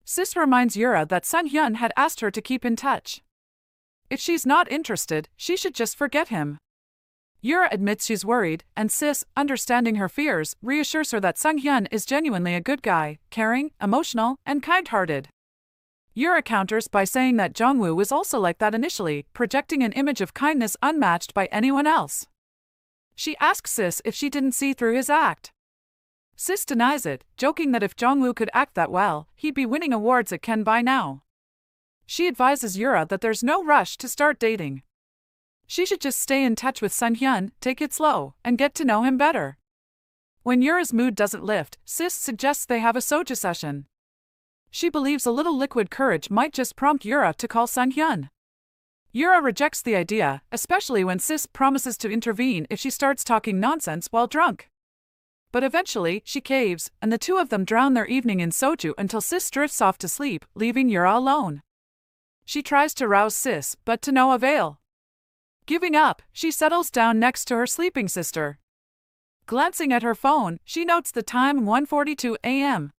Sis reminds Yura that Sung-hyun had asked her to keep in touch. If she's not interested, she should just forget him. Yura admits she's worried, and Sis, understanding her fears, reassures her that Sung-hyun is genuinely a good guy, caring, emotional, and kind-hearted. Yura counters by saying that Jongwoo was also like that initially, projecting an image of kindness unmatched by anyone else. She asks Sis if she didn't see through his act. Sis denies it, joking that if Jongwoo could act that well, he'd be winning awards at Cannes by now. She advises Yura that there's no rush to start dating. She should just stay in touch with Sung-hyun, take it slow, and get to know him better. When Yura's mood doesn't lift, Sis suggests they have a soju session. She believes a little liquid courage might just prompt Yura to call Sung-hyun. Yura rejects the idea, especially when Sis promises to intervene if she starts talking nonsense while drunk. But eventually, she caves, and the two of them drown their evening in soju until Sis drifts off to sleep, leaving Yura alone. She tries to rouse Sis, but to no avail. Giving up, she settles down next to her sleeping sister. Glancing at her phone, she notes the time 1:42 a.m.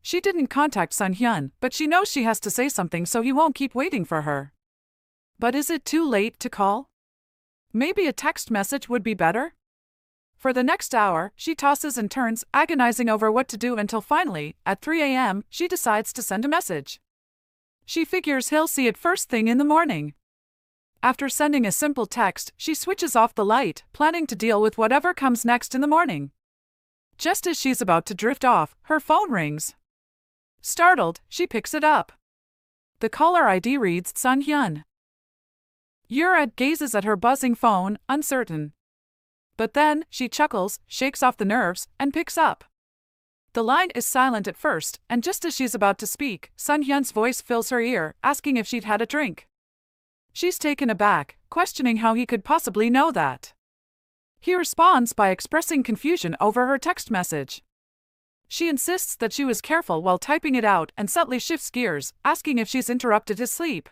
She didn't contact Sung-hyun, but she knows she has to say something so he won't keep waiting for her. But is it too late to call? Maybe a text message would be better? For the next hour, she tosses and turns, agonizing over what to do until finally, at 3 a.m., she decides to send a message. She figures he'll see it first thing in the morning. After sending a simple text, she switches off the light, planning to deal with whatever comes next in the morning. Just as she's about to drift off, her phone rings. Startled, she picks it up. The caller ID reads Sung-hyun. Yura gazes at her buzzing phone, uncertain. But then, she chuckles, shakes off the nerves, and picks up. The line is silent at first, and just as she's about to speak, Sung-hyun's voice fills her ear, asking if she'd had a drink. She's taken aback, questioning how he could possibly know that. He responds by expressing confusion over her text message. She insists that she was careful while typing it out and subtly shifts gears, asking if she's interrupted his sleep.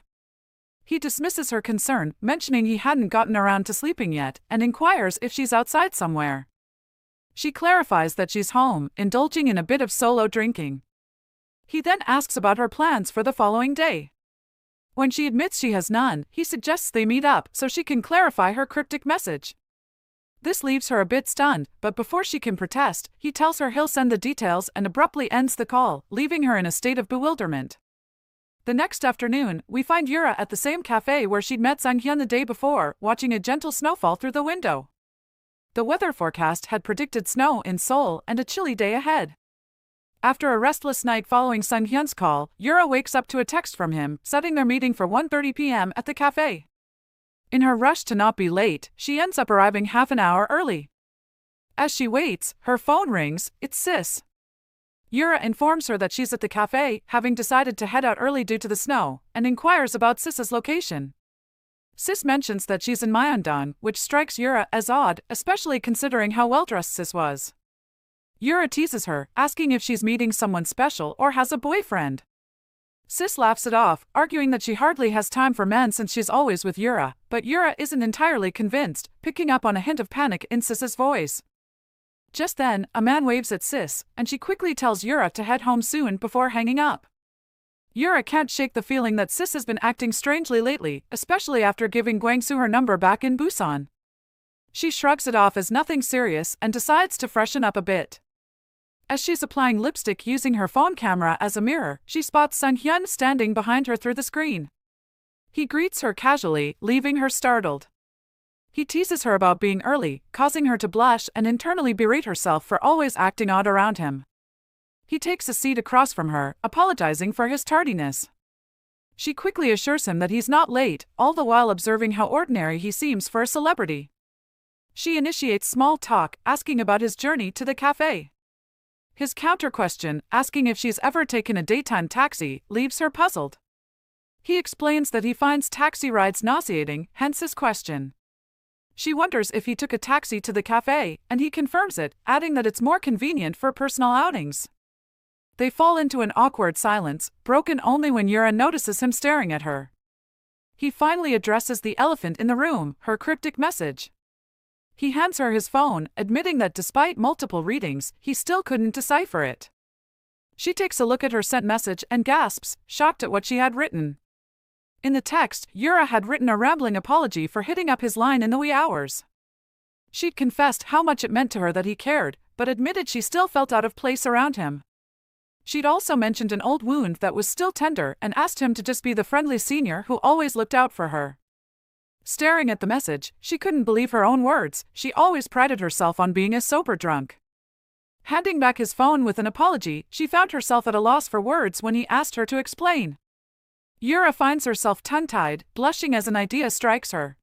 He dismisses her concern, mentioning he hadn't gotten around to sleeping yet, and inquires if she's outside somewhere. She clarifies that she's home, indulging in a bit of solo drinking. He then asks about her plans for the following day. When she admits she has none, he suggests they meet up so she can clarify her cryptic message. This leaves her a bit stunned, but before she can protest, he tells her he'll send the details and abruptly ends the call, leaving her in a state of bewilderment. The next afternoon, we find Yura at the same cafe where she'd met Sung-hyun the day before, watching a gentle snowfall through the window. The weather forecast had predicted snow in Seoul and a chilly day ahead. After a restless night following Sun Hyun's call, Yura wakes up to a text from him, setting their meeting for 1:30 p.m. at the cafe. In her rush to not be late, she ends up arriving half an hour early. As she waits, her phone rings. It's Sis. Yura informs her that she's at the cafe, having decided to head out early due to the snow, and inquires about Sis's location. Sis mentions that she's in Myeongdong, which strikes Yura as odd, especially considering how well-dressed Sis was. Yura teases her, asking if she's meeting someone special or has a boyfriend. Sis laughs it off, arguing that she hardly has time for men since she's always with Yura, but Yura isn't entirely convinced, picking up on a hint of panic in Sis's voice. Just then, a man waves at Sis, and she quickly tells Yura to head home soon before hanging up. Yura can't shake the feeling that Sis has been acting strangely lately, especially after giving Gwangsu her number back in Busan. She shrugs it off as nothing serious and decides to freshen up a bit. As she's applying lipstick using her phone camera as a mirror, she spots Sun Hyun standing behind her through the screen. He greets her casually, leaving her startled. He teases her about being early, causing her to blush and internally berate herself for always acting odd around him. He takes a seat across from her, apologizing for his tardiness. She quickly assures him that he's not late, all the while observing how ordinary he seems for a celebrity. She initiates small talk, asking about his journey to the cafe. His counter-question, asking if she's ever taken a daytime taxi, leaves her puzzled. He explains that he finds taxi rides nauseating, hence his question. She wonders if he took a taxi to the cafe, and he confirms it, adding that it's more convenient for personal outings. They fall into an awkward silence, broken only when Yura notices him staring at her. He finally addresses the elephant in the room, her cryptic message. He hands her his phone, admitting that despite multiple readings, he still couldn't decipher it. She takes a look at her sent message and gasps, shocked at what she had written. In the text, Yura had written a rambling apology for hitting up his line in the wee hours. She'd confessed how much it meant to her that he cared, but admitted she still felt out of place around him. She'd also mentioned an old wound that was still tender and asked him to just be the friendly senior who always looked out for her. Staring at the message, she couldn't believe her own words. She always prided herself on being a sober drunk. Handing back his phone with an apology, she found herself at a loss for words when he asked her to explain. Yura finds herself tongue-tied, blushing as an idea strikes her.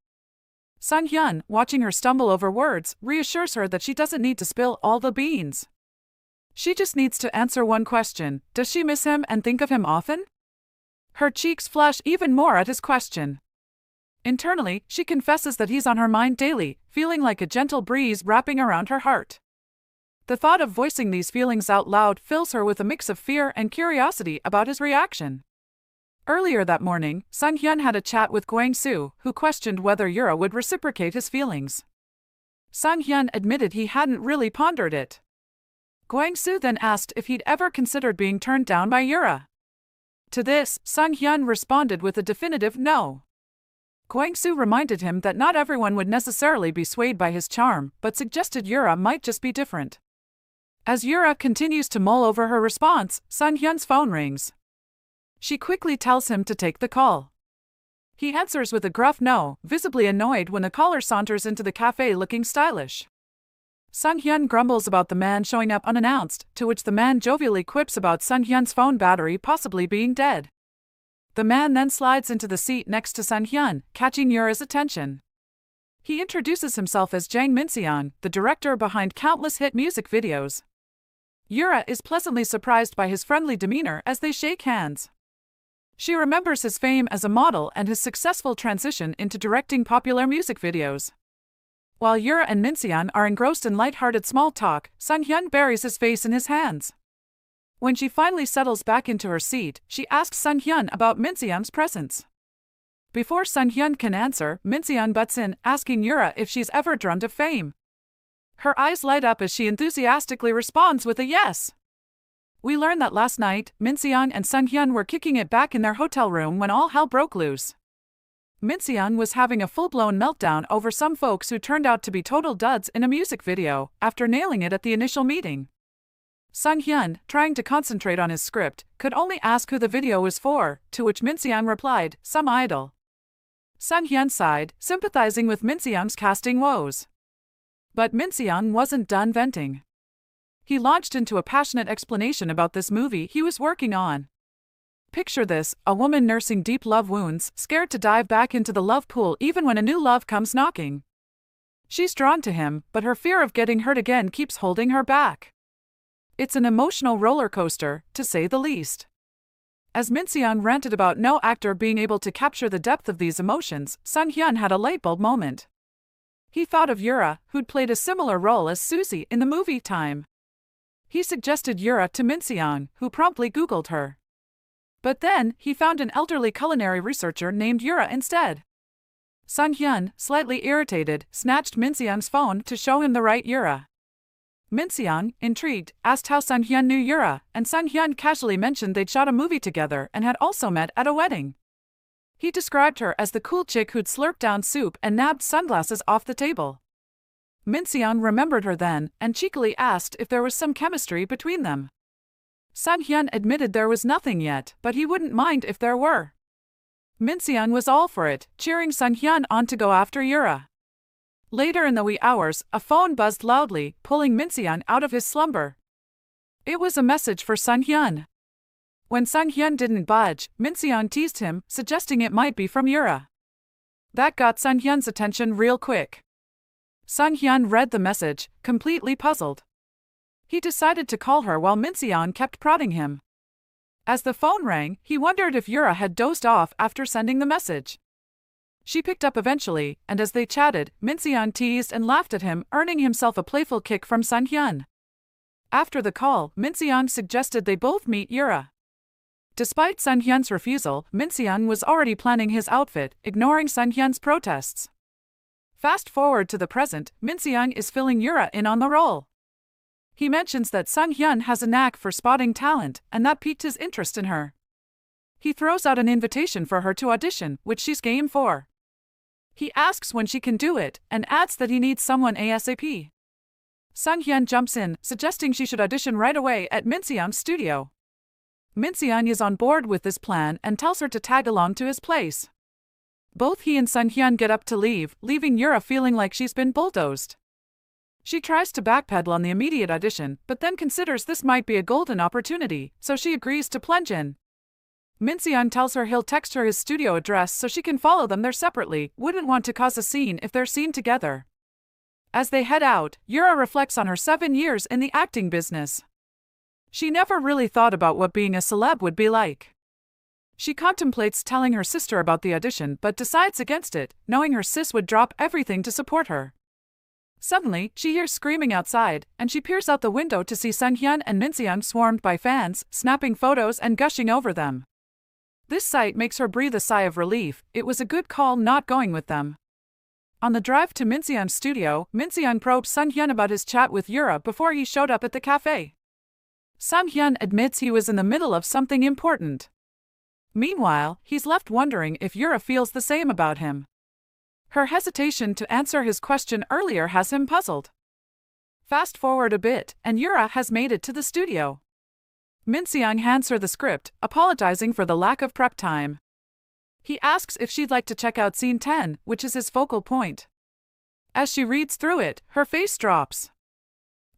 Sun Hyun, watching her stumble over words, reassures her that she doesn't need to spill all the beans. She just needs to answer one question: does she miss him and think of him often? Her cheeks flush even more at his question. Internally, she confesses that he's on her mind daily, feeling like a gentle breeze wrapping around her heart. The thought of voicing these feelings out loud fills her with a mix of fear and curiosity about his reaction. Earlier that morning, Sun Hyun had a chat with Gwangsu, who questioned whether Yura would reciprocate his feelings. Sun Hyun admitted he hadn't really pondered it. Gwangsu then asked if he'd ever considered being turned down by Yura. To this, Sun Hyun responded with a definitive no. Gwangsu reminded him that not everyone would necessarily be swayed by his charm, but suggested Yura might just be different. As Yura continues to mull over her response, Sun Hyun's phone rings. She quickly tells him to take the call. He answers with a gruff no, visibly annoyed when the caller saunters into the cafe looking stylish. Sun Hyun grumbles about the man showing up unannounced, to which the man jovially quips about Sun Hyun's phone battery possibly being dead. The man then slides into the seat next to Sun Hyun, catching Yura's attention. He introduces himself as Jang Min-seon, the director behind countless hit music videos. Yura is pleasantly surprised by his friendly demeanor as they shake hands. She remembers his fame as a model and his successful transition into directing popular music videos. While Yura and Min-seon are engrossed in light-hearted small talk, Sun Hyun buries his face in his hands. When she finally settles back into her seat, she asks Sun Hyun about Min-seon's presence. Before Sun Hyun can answer, Min-seon butts in, asking Yura if she's ever dreamt of fame. Her eyes light up as she enthusiastically responds with a yes. We learn that last night, Min-seon and Sun Hyun were kicking it back in their hotel room when all hell broke loose. Min-seon was having a full-blown meltdown over some folks who turned out to be total duds in a music video, after nailing it at the initial meeting. Sun Hyun, trying to concentrate on his script, could only ask who the video was for, to which Min-seon replied, some idol. Sun Hyun sighed, sympathizing with Min-seon's casting woes. But Min-seon wasn't done venting. He launched into a passionate explanation about this movie he was working on. Picture this, a woman nursing deep love wounds, scared to dive back into the love pool even when a new love comes knocking. She's drawn to him, but her fear of getting hurt again keeps holding her back. It's an emotional roller coaster, to say the least. As Min Se-young ranted about no actor being able to capture the depth of these emotions, Sun Hyun had a lightbulb moment. He thought of Yura, who'd played a similar role as Susie in the movie Time. He suggested Yura to Min Se-young, who promptly Googled her. But then, he found an elderly culinary researcher named Yura instead. Sun Hyun, slightly irritated, snatched Min Se-young's phone to show him the right Yura. Min Se-young, intrigued, asked how Sun Hyun knew Yura, and Sun Hyun casually mentioned they'd shot a movie together and had also met at a wedding. He described her as the cool chick who'd slurped down soup and nabbed sunglasses off the table. Min Se-young remembered her then, and cheekily asked if there was some chemistry between them. Sun Hyun admitted there was nothing yet, but he wouldn't mind if there were. Min Se-young was all for it, cheering Sun Hyun on to go after Yura. Later in the wee hours, a phone buzzed loudly, pulling Min Se-young out of his slumber. It was a message for Sun Hyun. When Sun Hyun didn't budge, Min Se-young teased him, suggesting it might be from Yura. That got Sun Hyun's attention real quick. Sun Hyun read the message, completely puzzled. He decided to call her while Min Se-young kept prodding him. As the phone rang, he wondered if Yura had dozed off after sending the message. She picked up eventually, and as they chatted, Min Se-young teased and laughed at him, earning himself a playful kick from Sun Hyun. After the call, Min Se-young suggested they both meet Yura. Despite Sun Hyun's refusal, Min Se-young was already planning his outfit, ignoring Sun Hyun's protests. Fast forward to the present, Min Se-young is filling Yura in on the role. He mentions that Sun Hyun has a knack for spotting talent, and that piqued his interest in her. He throws out an invitation for her to audition, which she's game for. He asks when she can do it, and adds that he needs someone ASAP. Sun Hyun jumps in, suggesting she should audition right away at Min Se-young's studio. Min Se-young is on board with this plan and tells her to tag along to his place. Both he and Sun Hyun get up to leave, leaving Yura feeling like she's been bulldozed. She tries to backpedal on the immediate audition, but then considers this might be a golden opportunity, so she agrees to plunge in. Min Se-young tells her he'll text her his studio address so she can follow them there separately, wouldn't want to cause a scene if they're seen together. As they head out, Yura reflects on her 7 years in the acting business. She never really thought about what being a celeb would be like. She contemplates telling her sister about the audition but decides against it, knowing her sis would drop everything to support her. Suddenly, she hears screaming outside, and she peers out the window to see Sun Hyun and Min Se-young swarmed by fans, snapping photos and gushing over them. This sight makes her breathe a sigh of relief. It was a good call not going with them. On the drive to Min Se-young's studio, Min Se-young probed Sun Hyun about his chat with Yura before he showed up at the cafe. Sun Hyun admits he was in the middle of something important. Meanwhile, he's left wondering if Yura feels the same about him. Her hesitation to answer his question earlier has him puzzled. Fast forward a bit, and Yura has made it to the studio. Min Se-young hands her the script, apologizing for the lack of prep time. He asks if she'd like to check out scene 10, which is his focal point. As she reads through it, her face drops.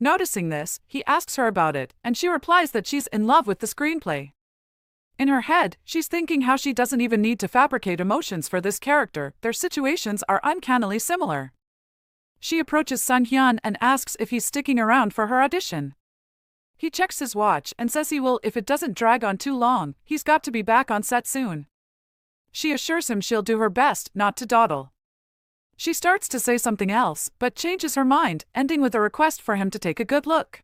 Noticing this, he asks her about it, and she replies that she's in love with the screenplay. In her head, she's thinking how she doesn't even need to fabricate emotions for this character, their situations are uncannily similar. She approaches Sun Hyun and asks if he's sticking around for her audition. He checks his watch and says he will if it doesn't drag on too long, he's got to be back on set soon. She assures him she'll do her best not to dawdle. She starts to say something else, but changes her mind, ending with a request for him to take a good look.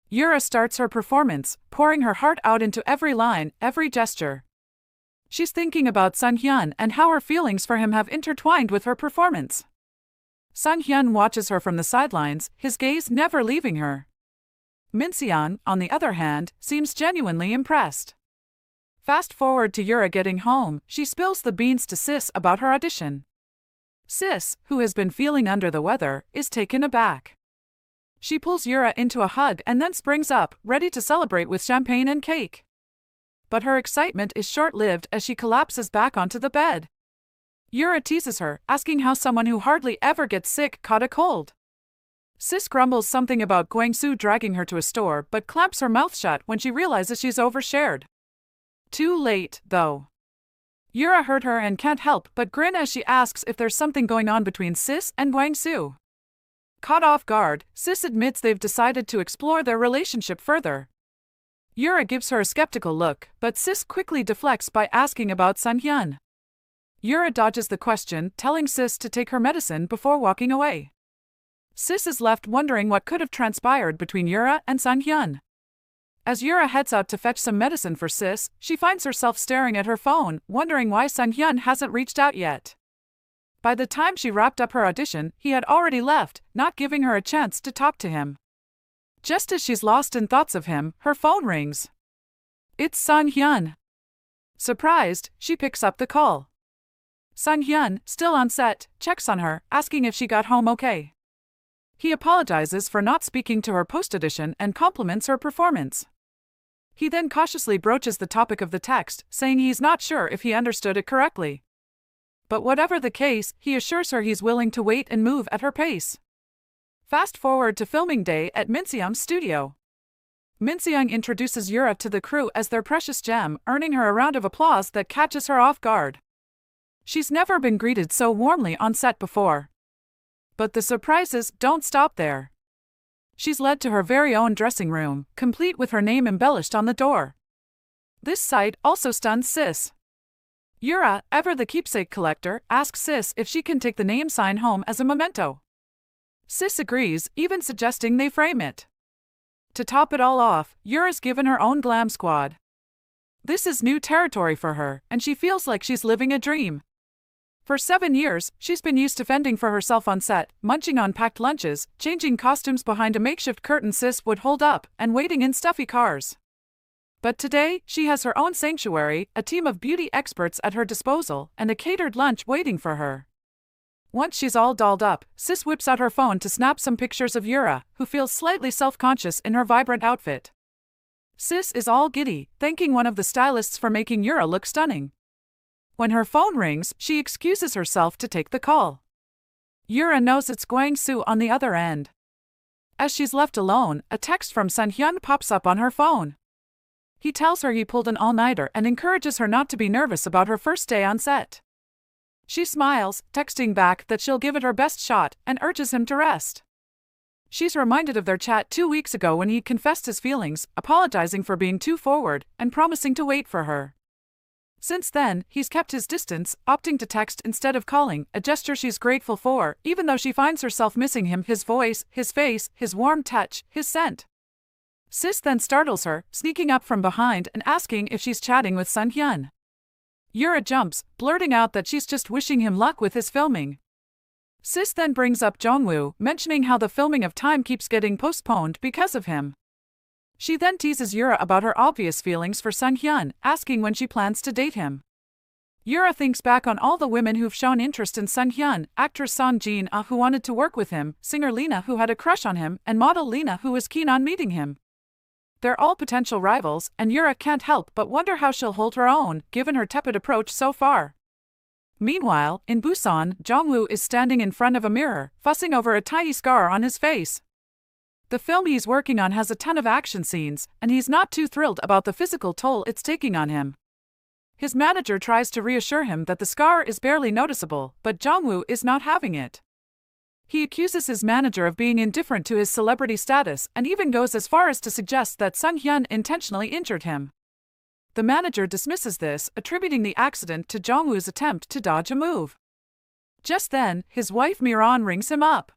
Yura starts her performance, pouring her heart out into every line, every gesture. She's thinking about Sun Hyun and how her feelings for him have intertwined with her performance. Sun Hyun watches her from the sidelines, his gaze never leaving her. Min Se-young, on the other hand, seems genuinely impressed. Fast forward to Yura getting home, she spills the beans to Sis about her audition. Sis, who has been feeling under the weather, is taken aback. She pulls Yura into a hug and then springs up, ready to celebrate with champagne and cake. But her excitement is short-lived as she collapses back onto the bed. Yura teases her, asking how someone who hardly ever gets sick caught a cold. Sis grumbles something about Gwang-soo dragging her to a store but clamps her mouth shut when she realizes she's overshared. Too late, though. Yura heard her and can't help but grin as she asks if there's something going on between Sis and Gwang-soo. Caught off guard, Sis admits they've decided to explore their relationship further. Yura gives her a skeptical look, but Sis quickly deflects by asking about Sun-hyun. Yura dodges the question, telling Sis to take her medicine before walking away. Sis is left wondering what could have transpired between Yura and Sun-hyun. As Yura heads out to fetch some medicine for Sis, she finds herself staring at her phone, wondering why Sun-hyun hasn't reached out yet. By the time she wrapped up her audition, he had already left, not giving her a chance to talk to him. Just as she's lost in thoughts of him, her phone rings. It's Sun-hyun. Surprised, she picks up the call. Sun-hyun, still on set, checks on her, asking if she got home okay. He apologizes for not speaking to her post-audition and compliments her performance. He then cautiously broaches the topic of the text, saying he's not sure if he understood it correctly. But whatever the case, he assures her he's willing to wait and move at her pace. Fast forward to filming day at Minseong's studio. Minseong introduces Yura to the crew as their precious gem, earning her a round of applause that catches her off guard. She's never been greeted so warmly on set before. But the surprises don't stop there. She's led to her very own dressing room, complete with her name embellished on the door. This sight also stuns Sis. Yura, ever the keepsake collector, asks Sis if she can take the name sign home as a memento. Sis agrees, even suggesting they frame it. To top it all off, Yura's given her own glam squad. This is new territory for her, and she feels like she's living a dream. For 7 years, she's been used to fending for herself on set, munching on packed lunches, changing costumes behind a makeshift curtain Sis would hold up, and waiting in stuffy cars. But today, she has her own sanctuary, a team of beauty experts at her disposal, and a catered lunch waiting for her. Once she's all dolled up, Sis whips out her phone to snap some pictures of Yura, who feels slightly self-conscious in her vibrant outfit. Sis is all giddy, thanking one of the stylists for making Yura look stunning. When her phone rings, she excuses herself to take the call. Yura knows it's Gwang-soo on the other end. As she's left alone, a text from Sun-hyun pops up on her phone. He tells her he pulled an all-nighter and encourages her not to be nervous about her first day on set. She smiles, texting back that she'll give it her best shot, and urges him to rest. She's reminded of their chat 2 weeks ago when he confessed his feelings, apologizing for being too forward, and promising to wait for her. Since then, he's kept his distance, opting to text instead of calling, a gesture she's grateful for, even though she finds herself missing him, his voice, his face, his warm touch, his scent. Sis then startles her, sneaking up from behind and asking if she's chatting with Sun-hyun. Yura jumps, blurting out that she's just wishing him luck with his filming. Sis then brings up Jongwoo, mentioning how the filming of Time keeps getting postponed because of him. She then teases Yura about her obvious feelings for Sun-hyun, asking when she plans to date him. Yura thinks back on all the women who've shown interest in Sun-hyun, actress Son Jin-ah who wanted to work with him, singer Lena who had a crush on him, and model Lena who was keen on meeting him. They're all potential rivals, and Yura can't help but wonder how she'll hold her own, given her tepid approach so far. Meanwhile, in Busan, Jongwoo is standing in front of a mirror, fussing over a tiny scar on his face. The film he's working on has a ton of action scenes, and he's not too thrilled about the physical toll it's taking on him. His manager tries to reassure him that the scar is barely noticeable, but Jongwoo is not having it. He accuses his manager of being indifferent to his celebrity status and even goes as far as to suggest that Sun-hyun intentionally injured him. The manager dismisses this, attributing the accident to Jongwoo's attempt to dodge a move. Just then, his wife Miran rings him up.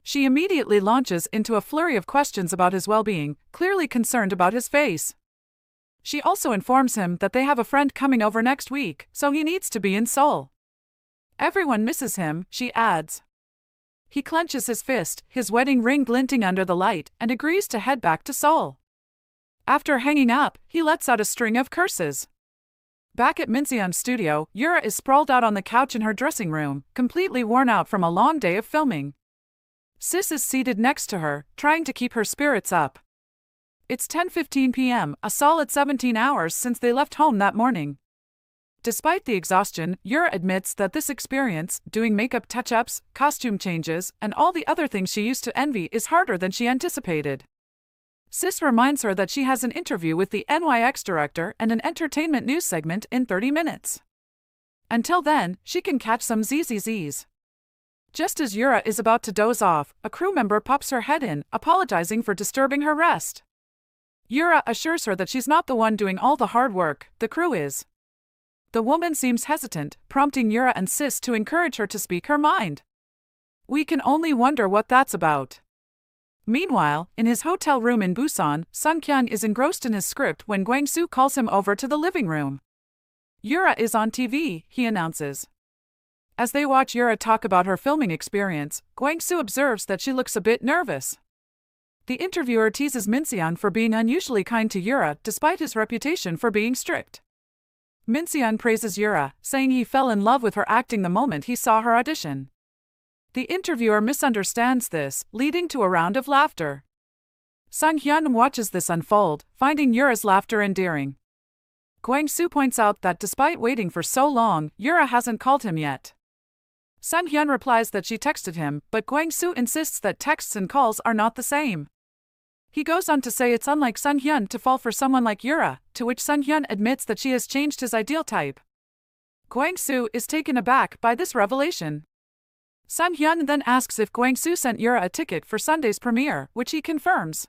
She immediately launches into a flurry of questions about his well-being, clearly concerned about his face. She also informs him that they have a friend coming over next week, so he needs to be in Seoul. Everyone misses him, she adds. He clenches his fist, his wedding ring glinting under the light, and agrees to head back to Seoul. After hanging up, he lets out a string of curses. Back at Minseon's studio, Yura is sprawled out on the couch in her dressing room, completely worn out from a long day of filming. Sis is seated next to her, trying to keep her spirits up. It's 10:15 p.m., a solid 17 hours since they left home that morning. Despite the exhaustion, Yura admits that this experience, doing makeup touch-ups, costume changes, and all the other things she used to envy, is harder than she anticipated. Sis reminds her that she has an interview with the NYX director and an entertainment news segment in 30 minutes. Until then, she can catch some ZZZs. Just as Yura is about to doze off, a crew member pops her head in, apologizing for disturbing her rest. Yura assures her that she's not the one doing all the hard work, the crew is. The woman seems hesitant, prompting Yura and Sis to encourage her to speak her mind. We can only wonder what that's about. Meanwhile, in his hotel room in Busan, Sung-hyun is engrossed in his script when Gwang-soo calls him over to the living room. Yura is on TV, he announces. As they watch Yura talk about her filming experience, Gwang-soo observes that she looks a bit nervous. The interviewer teases Min-seon for being unusually kind to Yura despite his reputation for being strict. Min-seon praises Yura, saying he fell in love with her acting the moment he saw her audition. The interviewer misunderstands this, leading to a round of laughter. Sung-hyun watches this unfold, finding Yura's laughter endearing. Gwang-soo points out that despite waiting for so long, Yura hasn't called him yet. Sung-hyun replies that she texted him, but Gwang-soo insists that texts and calls are not the same. He goes on to say it's unlike Sung-hyun to fall for someone like Yura, to which Sung-hyun admits that she has changed his ideal type. Gwang-soo is taken aback by this revelation. Sung-hyun then asks if Gwang-soo sent Yura a ticket for Sunday's premiere, which he confirms.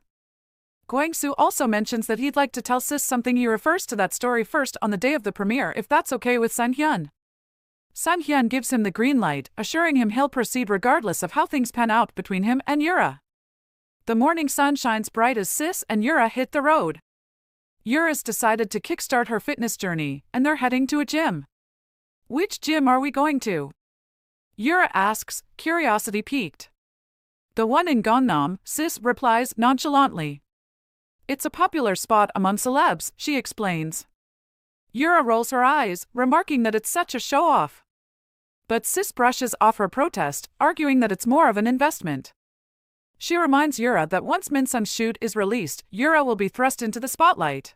Gwang-soo also mentions that he'd like to tell Sis something. He refers to that story first on the day of the premiere if that's okay with Sung-hyun. Sung-hyun gives him the green light, assuring him he'll proceed regardless of how things pan out between him and Yura. The morning sun shines bright as Sis and Yura hit the road. Yura's decided to kickstart her fitness journey, and they're heading to a gym. Which gym are we going to? Yura asks, curiosity piqued. The one in Gangnam, Sis replies nonchalantly. It's a popular spot among celebs, she explains. Yura rolls her eyes, remarking that it's such a show-off. But Sis brushes off her protest, arguing that it's more of an investment. She reminds Yura that once Min-sung's shoot is released, Yura will be thrust into the spotlight.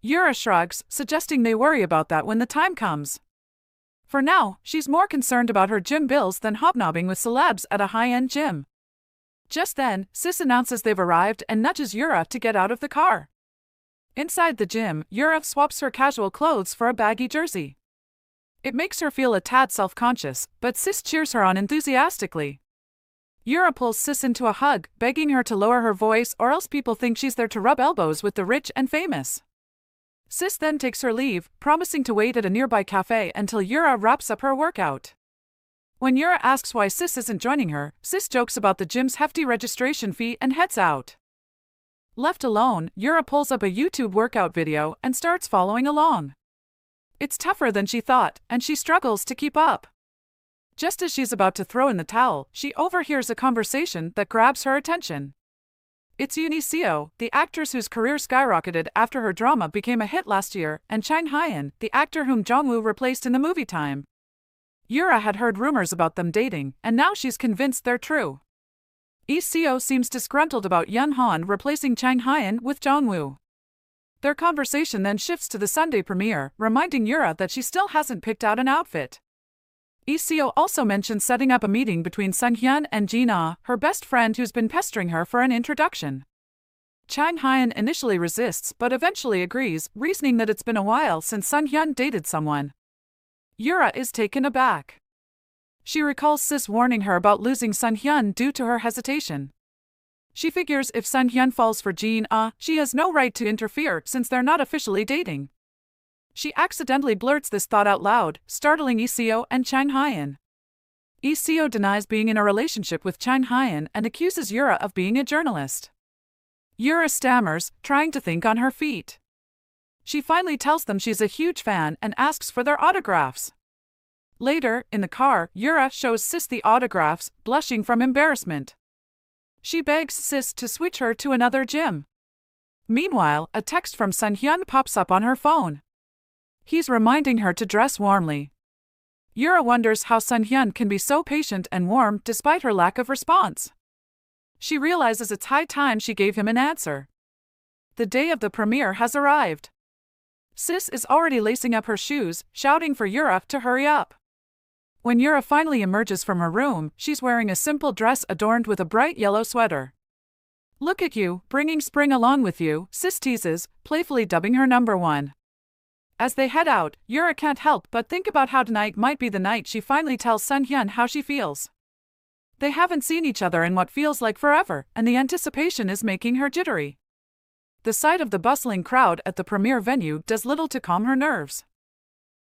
Yura shrugs, suggesting they worry about that when the time comes. For now, she's more concerned about her gym bills than hobnobbing with celebs at a high-end gym. Just then, Sis announces they've arrived and nudges Yura to get out of the car. Inside the gym, Yura swaps her casual clothes for a baggy jersey. It makes her feel a tad self-conscious, but Sis cheers her on enthusiastically. Yura pulls Sis into a hug, begging her to lower her voice or else people think she's there to rub elbows with the rich and famous. Sis then takes her leave, promising to wait at a nearby cafe until Yura wraps up her workout. When Yura asks why Sis isn't joining her, Sis jokes about the gym's hefty registration fee and heads out. Left alone, Yura pulls up a YouTube workout video and starts following along. It's tougher than she thought, and she struggles to keep up. Just as she's about to throw in the towel, she overhears a conversation that grabs her attention. It's Yoon Seo, the actress whose career skyrocketed after her drama became a hit last year, and Chang Hyun, the actor whom Jong-woo replaced in the movie Time. Yura had heard rumors about them dating, and now she's convinced they're true. Seo seems disgruntled about Yoon Han replacing Chang Hyun with Jong-woo. Their conversation then shifts to the Sunday premiere, reminding Yura that she still hasn't picked out an outfit. Seo also mentions setting up a meeting between Sung-hyun and Jin-ah, her best friend who's been pestering her for an introduction. Chang Hyun initially resists but eventually agrees, reasoning that it's been a while since Sung-hyun dated someone. Yura is taken aback. She recalls Sis warning her about losing Sung-hyun due to her hesitation. She figures if Sung-hyun falls for Jin-ah, she has no right to interfere since they're not officially dating. She accidentally blurts this thought out loud, startling Seo and Chang Hyun. Seo denies being in a relationship with Chang Hyun and accuses Yura of being a journalist. Yura stammers, trying to think on her feet. She finally tells them she's a huge fan and asks for their autographs. Later, in the car, Yura shows Sis the autographs, blushing from embarrassment. She begs Sis to switch her to another gym. Meanwhile, a text from Sung-hyun pops up on her phone. He's reminding her to dress warmly. Yura wonders how Sung-hyun can be so patient and warm despite her lack of response. She realizes it's high time she gave him an answer. The day of the premiere has arrived. Sis is already lacing up her shoes, shouting for Yura to hurry up. When Yura finally emerges from her room, she's wearing a simple dress adorned with a bright yellow sweater. "Look at you, bringing spring along with you," Sis teases, playfully dubbing her number one. As they head out, Yura can't help but think about how tonight might be the night she finally tells Sun Hyun how she feels. They haven't seen each other in what feels like forever, and the anticipation is making her jittery. The sight of the bustling crowd at the premiere venue does little to calm her nerves.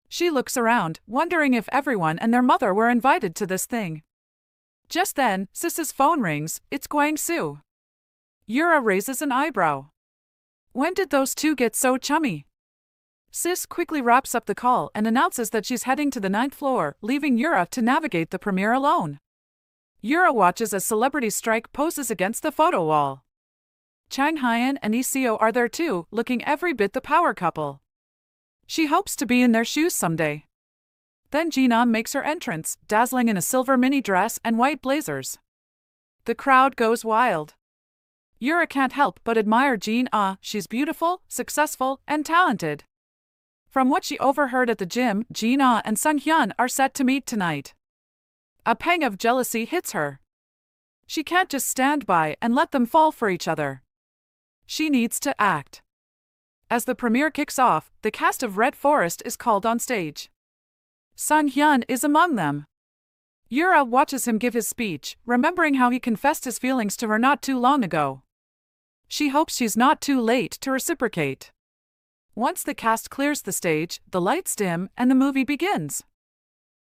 She looks around, wondering if everyone and their mother were invited to this thing. Just then, Sis's phone rings. It's Gwang-soo. Yura raises an eyebrow. When did those two get so chummy? Sis quickly wraps up the call and announces that she's heading to the 9th floor, leaving Yura to navigate the premiere alone. Yura watches as celebrity strike poses against the photo wall. Chang Hyun and Lee Seo are there too, looking every bit the power couple. She hopes to be in their shoes someday. Then Jina makes her entrance, dazzling in a silver mini dress and white blazers. The crowd goes wild. Yura can't help but admire Jina. She's beautiful, successful, and talented. From what she overheard at the gym, Jina and Sun Hyun are set to meet tonight. A pang of jealousy hits her. She can't just stand by and let them fall for each other. She needs to act. As the premiere kicks off, the cast of Red Forest is called on stage. Sun Hyun is among them. Yura watches him give his speech, remembering how he confessed his feelings to her not too long ago. She hopes she's not too late to reciprocate. Once the cast clears the stage, the lights dim and the movie begins.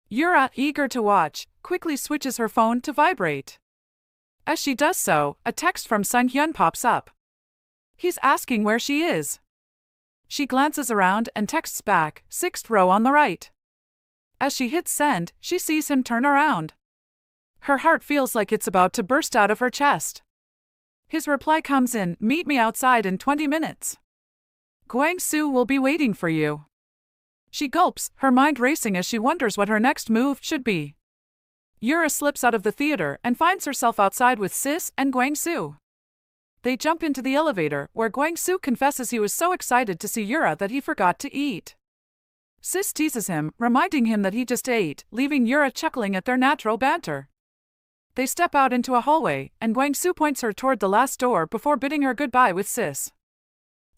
Yura, eager to watch, quickly switches her phone to vibrate. As she does so, a text from Sun Hyun pops up. He's asking where she is. She glances around and texts back, 6th row on the right. As she hits send, she sees him turn around. Her heart feels like it's about to burst out of her chest. His reply comes in, "Meet me outside in 20 minutes. Gwang-soo will be waiting for you." She gulps, her mind racing as she wonders what her next move should be. Yura slips out of the theater and finds herself outside with Sis and Gwang-soo. They jump into the elevator, where Gwang-soo confesses he was so excited to see Yura that he forgot to eat. Sis teases him, reminding him that he just ate, leaving Yura chuckling at their natural banter. They step out into a hallway, and Gwang-soo points her toward the last door before bidding her goodbye with Sis.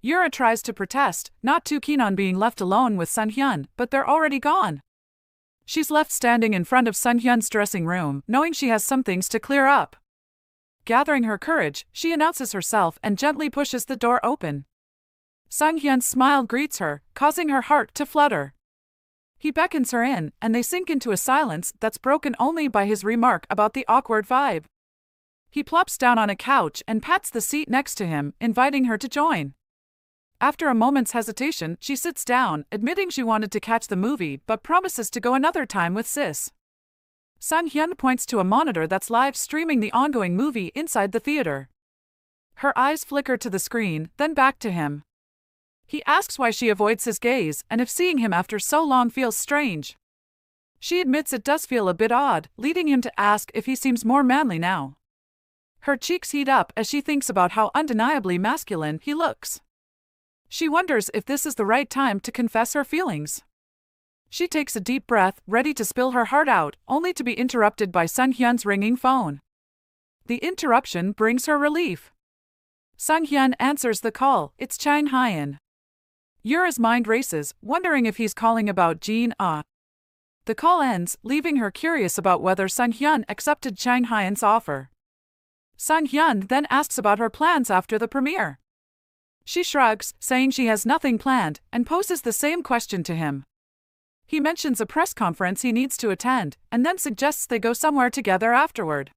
Yura tries to protest, not too keen on being left alone with Sun Hyun, but they're already gone. She's left standing in front of Sun Hyun's dressing room, knowing she has some things to clear up. Gathering her courage, she announces herself and gently pushes the door open. Sun Hyun's smile greets her, causing her heart to flutter. He beckons her in, and they sink into a silence that's broken only by his remark about the awkward vibe. He plops down on a couch and pats the seat next to him, inviting her to join. After a moment's hesitation, she sits down, admitting she wanted to catch the movie but promises to go another time with Sis. Sun Hyun points to a monitor that's live streaming the ongoing movie inside the theater. Her eyes flicker to the screen, then back to him. He asks why she avoids his gaze and if seeing him after so long feels strange. She admits it does feel a bit odd, leading him to ask if he seems more manly now. Her cheeks heat up as she thinks about how undeniably masculine he looks. She wonders if this is the right time to confess her feelings. She takes a deep breath, ready to spill her heart out, only to be interrupted by Sun Hyun's ringing phone. The interruption brings her relief. Sun Hyun answers the call. It's Chang Hyun. Yura's mind races, wondering if he's calling about Jin-ah. The call ends, leaving her curious about whether Sun Hyun accepted Chang Hyun's offer. Sun Hyun then asks about her plans after the premiere. She shrugs, saying she has nothing planned, and poses the same question to him. He mentions a press conference he needs to attend, and then suggests they go somewhere together afterward.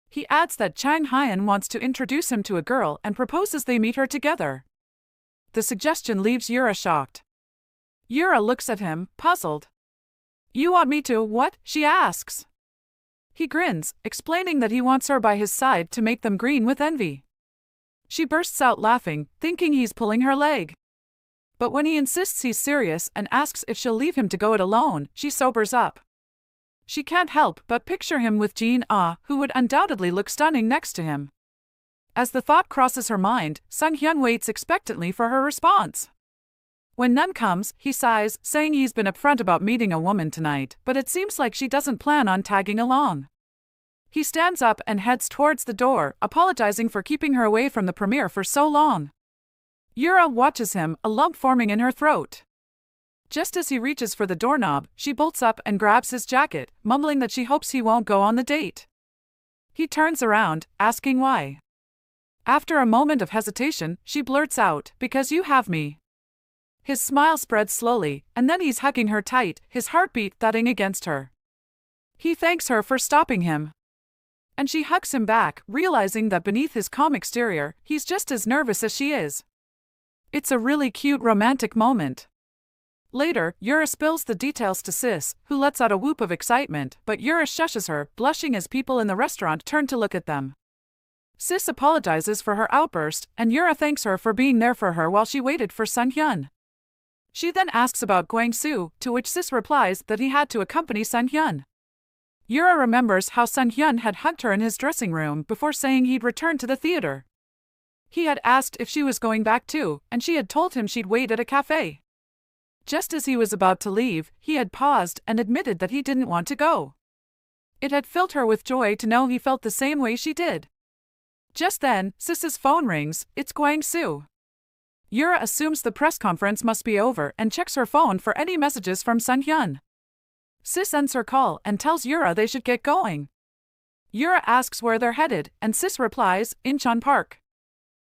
He adds that Chang Hyun wants to introduce him to a girl and proposes they meet her together. The suggestion leaves Yura shocked. Yura looks at him, puzzled. "You want me to what?" she asks. He grins, explaining that he wants her by his side to make them green with envy. She bursts out laughing, thinking he's pulling her leg. But when he insists he's serious and asks if she'll leave him to go it alone, she sobers up. She can't help but picture him with Jin-ah, who would undoubtedly look stunning next to him. As the thought crosses her mind, Sun Hyun waits expectantly for her response. When none comes, he sighs, saying he's been upfront about meeting a woman tonight, but it seems like she doesn't plan on tagging along. He stands up and heads towards the door, apologizing for keeping her away from the premiere for so long. Yura watches him, a lump forming in her throat. Just as he reaches for the doorknob, she bolts up and grabs his jacket, mumbling that she hopes he won't go on the date. He turns around, asking why. After a moment of hesitation, she blurts out, "Because you have me." His smile spreads slowly, and then he's hugging her tight, his heartbeat thudding against her. He thanks her for stopping him. And she hugs him back, realizing that beneath his calm exterior, he's just as nervous as she is. It's a really cute romantic moment. Later, Yura spills the details to Sis, who lets out a whoop of excitement, but Yura shushes her, blushing as people in the restaurant turn to look at them. Sis apologizes for her outburst, and Yura thanks her for being there for her while she waited for Sun-hyun. She then asks about Gwang-soo, to which Sis replies that he had to accompany Sun-hyun. Yura remembers how Sun-hyun had hugged her in his dressing room before saying he'd return to the theater. He had asked if she was going back too, and she had told him she'd wait at a cafe. Just as he was about to leave, he had paused and admitted that he didn't want to go. It had filled her with joy to know he felt the same way she did. Just then, Sis's phone rings. It's Gwang-soo. Yura assumes the press conference must be over and checks her phone for any messages from Sun-hyun. Sis ends her call and tells Yura they should get going. Yura asks where they're headed, and Sis replies, Incheon Park.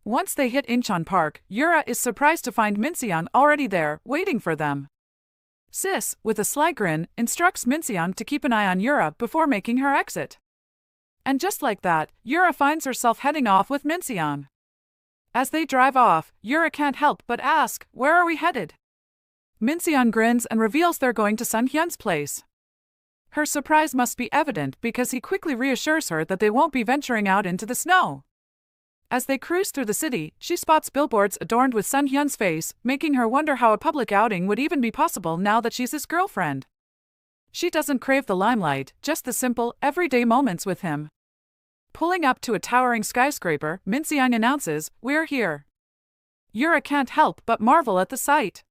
Once they hit Incheon Park, Yura is surprised to find Min-seong already there, waiting for them. Sis, with a sly grin, instructs Min-seong to keep an eye on Yura before making her exit. And just like that, Yura finds herself heading off with Min-seong. As they drive off, Yura can't help but ask, "Where are we headed?" Min-seong grins and reveals they're going to Sun-hyun's place. Her surprise must be evident because he quickly reassures her that they won't be venturing out into the snow. As they cruise through the city, she spots billboards adorned with Sun-hyun's face, making her wonder how a public outing would even be possible now that she's his girlfriend. She doesn't crave the limelight, just the simple, everyday moments with him. Pulling up to a towering skyscraper, Min-seong announces, "We're here." Yura can't help but marvel at the sight.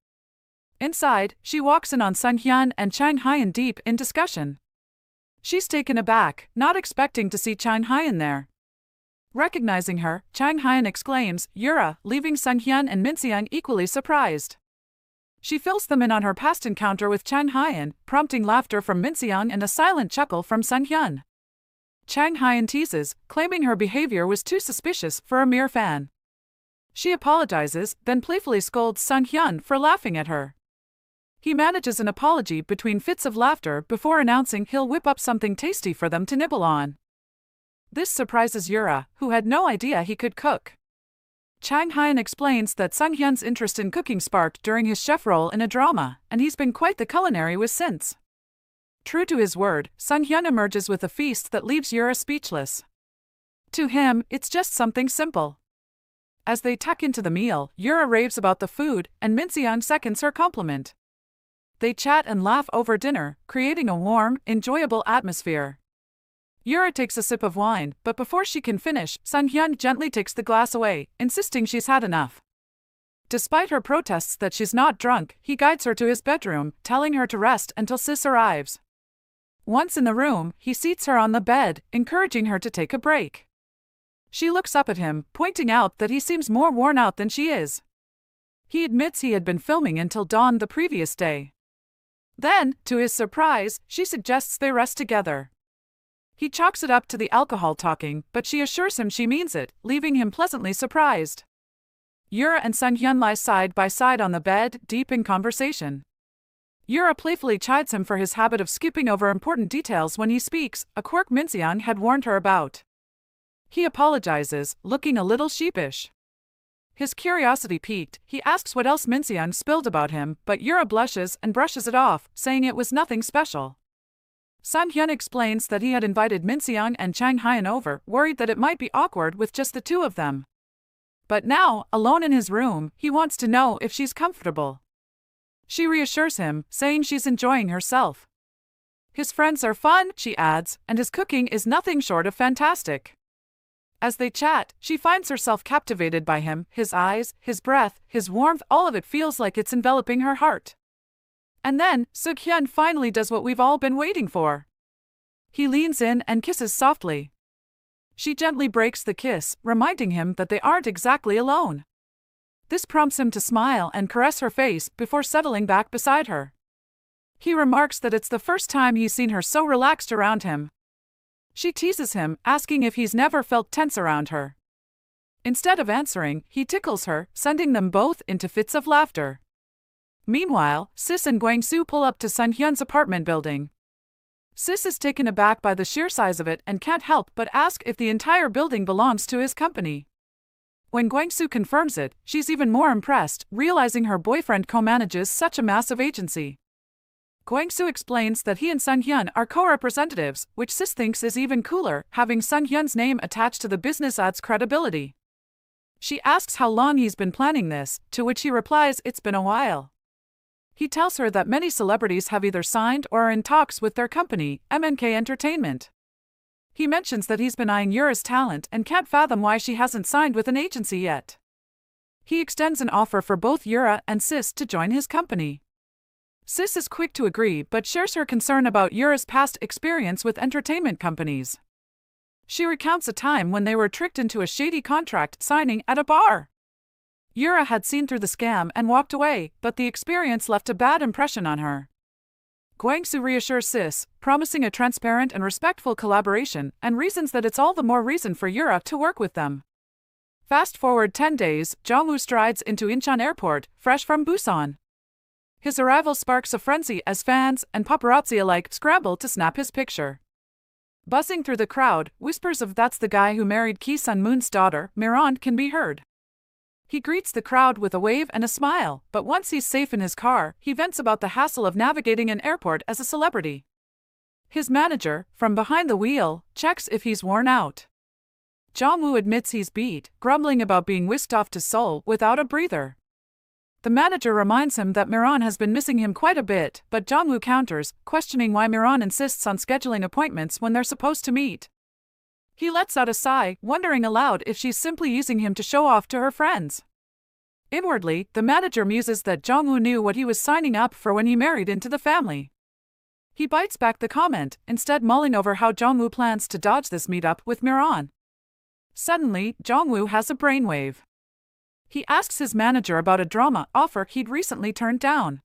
Inside, she walks in on Sun-hyun and Chang-hyun deep in discussion. She's taken aback, not expecting to see Chang-hyun there. Recognizing her, Chang-hyun exclaims, "Yura," leaving Sun-hyun and Min-seong equally surprised. She fills them in on her past encounter with Chang-hyun, prompting laughter from Min-seong and a silent chuckle from Sun-hyun. Chang-hyun teases, claiming her behavior was too suspicious for a mere fan. She apologizes, then playfully scolds Sun-hyun for laughing at her. He manages an apology between fits of laughter before announcing he'll whip up something tasty for them to nibble on. This surprises Yura, who had no idea he could cook. Chang-hyun explains that Sun-hyun's interest in cooking sparked during his chef role in a drama, and he's been quite the culinary whiz since. True to his word, Sun-hyun emerges with a feast that leaves Yura speechless. To him, it's just something simple. As they tuck into the meal, Yura raves about the food, and Min-seong seconds her compliment. They chat and laugh over dinner, creating a warm, enjoyable atmosphere. Yura takes a sip of wine, but before she can finish, Sun-hyun gently takes the glass away, insisting she's had enough. Despite her protests that she's not drunk, he guides her to his bedroom, telling her to rest until Sis arrives. Once in the room, he seats her on the bed, encouraging her to take a break. She looks up at him, pointing out that he seems more worn out than she is. He admits he had been filming until dawn the previous day. Then, to his surprise, she suggests they rest together. He chalks it up to the alcohol talking, but she assures him she means it, leaving him pleasantly surprised. Yura and Sun-hyun lie side by side on the bed, deep in conversation. Yura playfully chides him for his habit of skipping over important details when he speaks, a quirk Min-seong had warned her about. He apologizes, looking a little sheepish. His curiosity piqued, he asks what else Min-seong spilled about him, but Yura blushes and brushes it off, saying it was nothing special. Sun-hyun explains that he had invited Min-seong and Chang-hyun over, worried that it might be awkward with just the two of them. But now, alone in his room, he wants to know if she's comfortable. She reassures him, saying she's enjoying herself. His friends are fun, she adds, and his cooking is nothing short of fantastic. As they chat, she finds herself captivated by him, his eyes, his breath, his warmth, all of it feels like it's enveloping her heart. And then, Suk-hyun finally does what we've all been waiting for. He leans in and kisses softly. She gently breaks the kiss, reminding him that they aren't exactly alone. This prompts him to smile and caress her face before settling back beside her. He remarks that it's the first time he's seen her so relaxed around him. She teases him, asking if he's never felt tense around her. Instead of answering, he tickles her, sending them both into fits of laughter. Meanwhile, Sis and Gwang-soo pull up to Sun-hyun's apartment building. Sis is taken aback by the sheer size of it and can't help but ask if the entire building belongs to his company. When Gwang-soo confirms it, she's even more impressed, realizing her boyfriend co-manages such a massive agency. Gwang-soo explains that he and Sun-hyun are co-representatives, which Sis thinks is even cooler, having Sun-hyun's name attached to the business adds credibility. She asks how long he's been planning this, to which he replies it's been a while. He tells her that many celebrities have either signed or are in talks with their company, MNK Entertainment. He mentions that he's been eyeing Yura's talent and can't fathom why she hasn't signed with an agency yet. He extends an offer for both Yura and Sis to join his company. Sis is quick to agree but shares her concern about Yura's past experience with entertainment companies. She recounts a time when they were tricked into a shady contract signing at a bar. Yura had seen through the scam and walked away, but the experience left a bad impression on her. Gwang-soo reassures Sis, promising a transparent and respectful collaboration, and reasons that it's all the more reason for Yura to work with them. Fast forward 10 days, Jong-woo strides into Incheon Airport, fresh from Busan. His arrival sparks a frenzy as fans and paparazzi alike scramble to snap his picture. Buzzing through the crowd, whispers of "that's the guy who married Ki Sun-moon's daughter," Miran, can be heard. He greets the crowd with a wave and a smile, but once he's safe in his car, he vents about the hassle of navigating an airport as a celebrity. His manager, from behind the wheel, checks if he's worn out. Jong-woo admits he's beat, grumbling about being whisked off to Seoul without a breather. The manager reminds him that Miran has been missing him quite a bit, but Jong-woo counters, questioning why Miran insists on scheduling appointments when they're supposed to meet. He lets out a sigh, wondering aloud if she's simply using him to show off to her friends. Inwardly, the manager muses that Jong-woo knew what he was signing up for when he married into the family. He bites back the comment, instead mulling over how Jong-woo plans to dodge this meetup with Miran. Suddenly, Jong-woo has a brainwave. He asks his manager about a drama offer he'd recently turned down.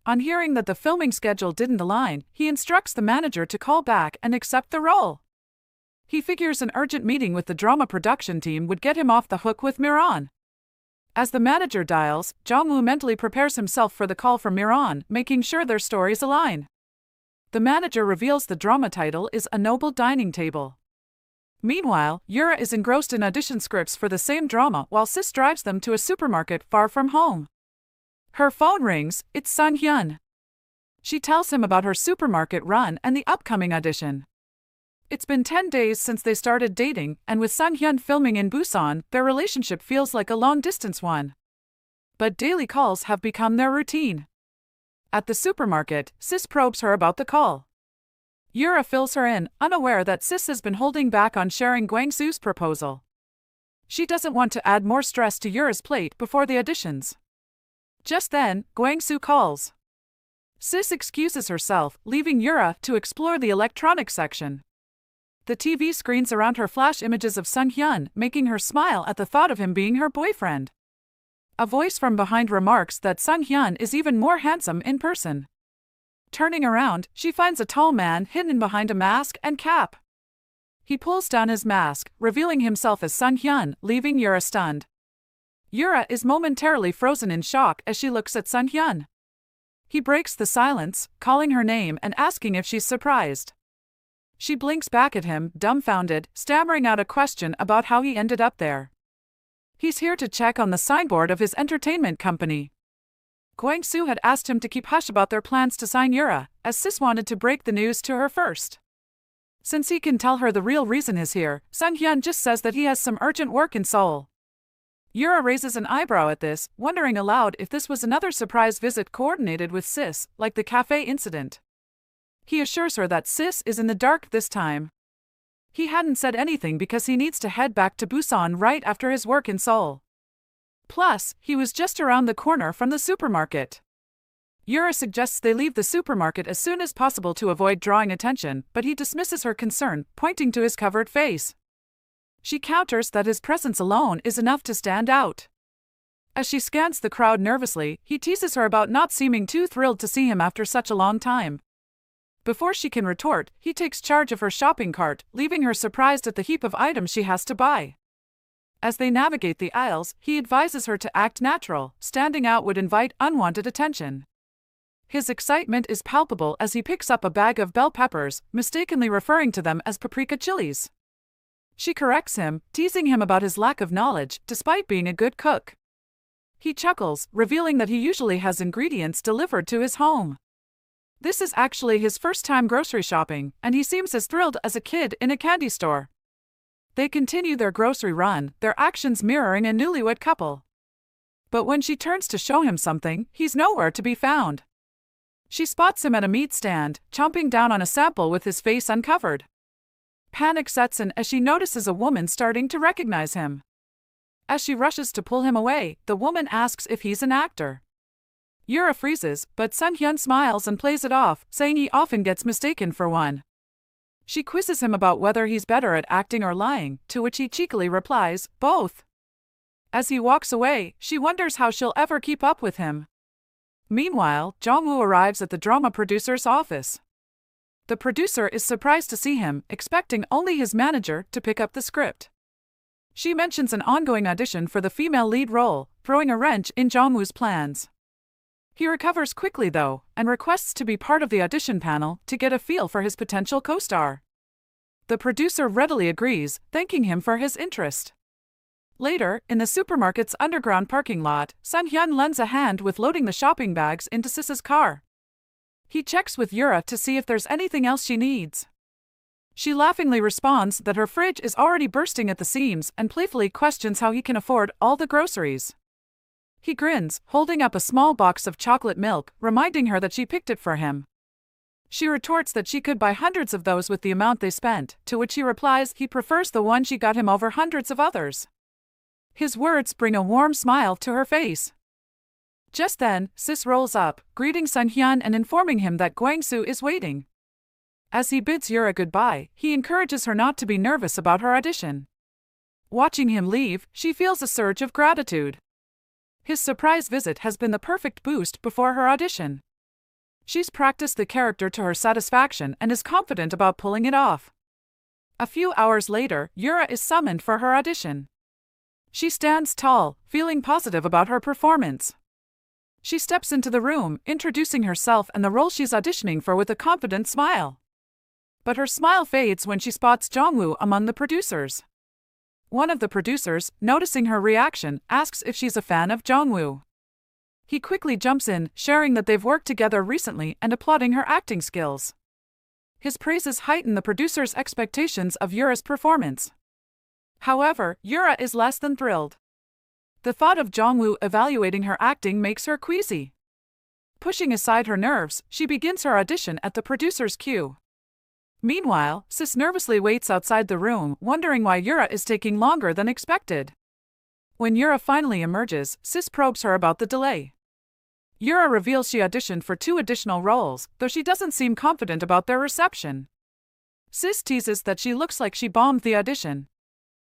On hearing that the filming schedule didn't align, he instructs the manager to call back and accept the role. He figures an urgent meeting with the drama production team would get him off the hook with Miran. As the manager dials, Jong-woo mentally prepares himself for the call from Miran, making sure their stories align. The manager reveals the drama title is A Noble Dining Table. Meanwhile, Yura is engrossed in audition scripts for the same drama while Sis drives them to a supermarket far from home. Her phone rings, it's Sun-hyun. She tells him about her supermarket run and the upcoming audition. It's been 10 days since they started dating, and with Sun-hyun filming in Busan, their relationship feels like a long-distance one. But daily calls have become their routine. At the supermarket, Sis probes her about the call. Yura fills her in, unaware that Sis has been holding back on sharing Gwang-soo's proposal. She doesn't want to add more stress to Yura's plate before the auditions. Just then, Gwang-soo calls. Sis excuses herself, leaving Yura to explore the electronics section. The TV screens around her flash images of Sun-hyun, making her smile at the thought of him being her boyfriend. A voice from behind remarks that Sun-hyun is even more handsome in person. Turning around, she finds a tall man hidden behind a mask and cap. He pulls down his mask, revealing himself as Sun-hyun, leaving Yura stunned. Yura is momentarily frozen in shock as she looks at Sun-hyun. He breaks the silence, calling her name and asking if she's surprised. She blinks back at him, dumbfounded, stammering out a question about how he ended up there. He's here to check on the signboard of his entertainment company. Gwang-soo had asked him to keep hush about their plans to sign Yura, as Sis wanted to break the news to her first. Since he can tell her the real reason he's here, Sun-hyun just says that he has some urgent work in Seoul. Yura raises an eyebrow at this, wondering aloud if this was another surprise visit coordinated with Sis, like the cafe incident. He assures her that Sis is in the dark this time. He hadn't said anything because he needs to head back to Busan right after his work in Seoul. Plus, he was just around the corner from the supermarket. Yura suggests they leave the supermarket as soon as possible to avoid drawing attention, but he dismisses her concern, pointing to his covered face. She counters that his presence alone is enough to stand out. As she scans the crowd nervously, he teases her about not seeming too thrilled to see him after such a long time. Before she can retort, he takes charge of her shopping cart, leaving her surprised at the heap of items she has to buy. As they navigate the aisles, he advises her to act natural. Standing out would invite unwanted attention. His excitement is palpable as he picks up a bag of bell peppers, mistakenly referring to them as paprika chilies. She corrects him, teasing him about his lack of knowledge, despite being a good cook. He chuckles, revealing that he usually has ingredients delivered to his home. This is actually his first time grocery shopping, and he seems as thrilled as a kid in a candy store. They continue their grocery run, their actions mirroring a newlywed couple. But when she turns to show him something, he's nowhere to be found. She spots him at a meat stand, chomping down on a sample with his face uncovered. Panic sets in as she notices a woman starting to recognize him. As she rushes to pull him away, the woman asks if he's an actor. Yura freezes, but Sun-hyun smiles and plays it off, saying he often gets mistaken for one. She quizzes him about whether he's better at acting or lying, to which he cheekily replies, both. As he walks away, she wonders how she'll ever keep up with him. Meanwhile, Jong-woo arrives at the drama producer's office. The producer is surprised to see him, expecting only his manager to pick up the script. She mentions an ongoing audition for the female lead role, throwing a wrench in Jong-woo's plans. He recovers quickly though, and requests to be part of the audition panel to get a feel for his potential co-star. The producer readily agrees, thanking him for his interest. Later, in the supermarket's underground parking lot, Sun-hyun lends a hand with loading the shopping bags into Sis's car. He checks with Yura to see if there's anything else she needs. She laughingly responds that her fridge is already bursting at the seams and playfully questions how he can afford all the groceries. He grins, holding up a small box of chocolate milk, reminding her that she picked it for him. She retorts that she could buy hundreds of those with the amount they spent, to which he replies he prefers the one she got him over hundreds of others. His words bring a warm smile to her face. Just then, Sis rolls up, greeting Sun-hyun and informing him that Gwang-soo is waiting. As he bids Yura goodbye, he encourages her not to be nervous about her audition. Watching him leave, she feels a surge of gratitude. His surprise visit has been the perfect boost before her audition. She's practiced the character to her satisfaction and is confident about pulling it off. A few hours later, Yura is summoned for her audition. She stands tall, feeling positive about her performance. She steps into the room, introducing herself and the role she's auditioning for with a confident smile. But her smile fades when she spots Jong-woo among the producers. One of the producers, noticing her reaction, asks if she's a fan of Jong-woo. He quickly jumps in, sharing that they've worked together recently and applauding her acting skills. His praises heighten the producer's expectations of Yura's performance. However, Yura is less than thrilled. The thought of Jong-woo evaluating her acting makes her queasy. Pushing aside her nerves, she begins her audition at the producer's cue. Meanwhile, Sis nervously waits outside the room, wondering why Yura is taking longer than expected. When Yura finally emerges, Sis probes her about the delay. Yura reveals she auditioned for 2 additional roles, though she doesn't seem confident about their reception. Sis teases that she looks like she bombed the audition.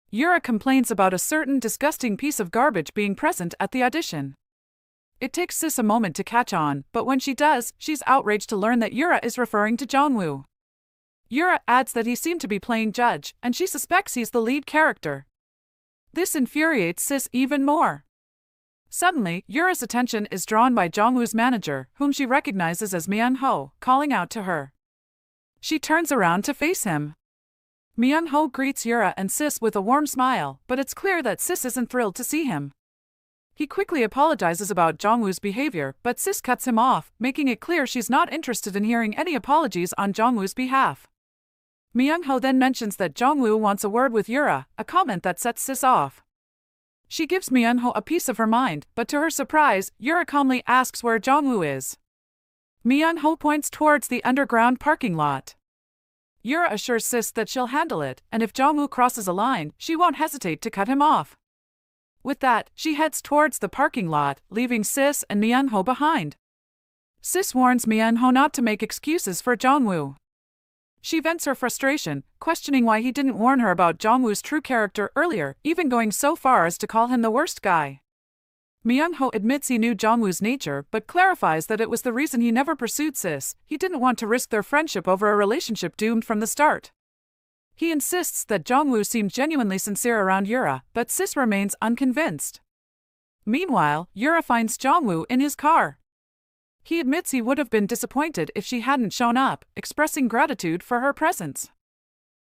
Yura complains about a certain disgusting piece of garbage being present at the audition. It takes Sis a moment to catch on, but when she does, she's outraged to learn that Yura is referring to Jong-woo. Yura adds that he seemed to be playing judge, and she suspects he's the lead character. This infuriates Sis even more. Suddenly, Yura's attention is drawn by Jong-woo's manager, whom she recognizes as Myung-ho, calling out to her. She turns around to face him. Myung-ho greets Yura and Sis with a warm smile, but it's clear that Sis isn't thrilled to see him. He quickly apologizes about Jong-woo's behavior, but Sis cuts him off, making it clear she's not interested in hearing any apologies on Jong-woo's behalf. Myung-ho then mentions that Jong-woo wants a word with Yura, a comment that sets Sis off. She gives Myung-ho a piece of her mind, but to her surprise, Yura calmly asks where Jong-woo is. Myung-ho points towards the underground parking lot. Yura assures Sis that she'll handle it, and if Jongwoo crosses a line, she won't hesitate to cut him off. With that, she heads towards the parking lot, leaving Sis and Myung-ho behind. Sis warns Myung-ho not to make excuses for Jongwoo. She vents her frustration, questioning why he didn't warn her about Jongwoo's true character earlier, even going so far as to call him the worst guy. Myung-ho admits he knew Jongwoo's nature but clarifies that it was the reason he never pursued Sis. He didn't want to risk their friendship over a relationship doomed from the start. He insists that Jongwoo seemed genuinely sincere around Yura, but Sis remains unconvinced. Meanwhile, Yura finds Jongwoo in his car. He admits he would have been disappointed if she hadn't shown up, expressing gratitude for her presence.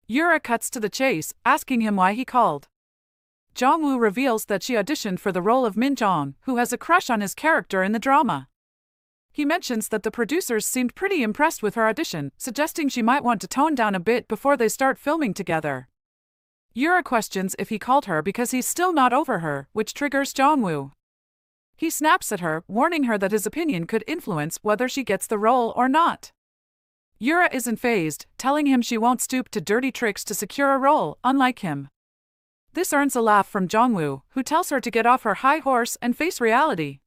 Yura cuts to the chase, asking him why he called. Jongwoo reveals that she auditioned for the role of Min Jong, who has a crush on his character in the drama. He mentions that the producers seemed pretty impressed with her audition, suggesting she might want to tone down a bit before they start filming together. Yura questions if he called her because he's still not over her, which triggers Jongwoo. He snaps at her, warning her that his opinion could influence whether she gets the role or not. Yura isn't fazed, telling him she won't stoop to dirty tricks to secure a role, unlike him. This earns a laugh from Jongwoo, who tells her to get off her high horse and face reality.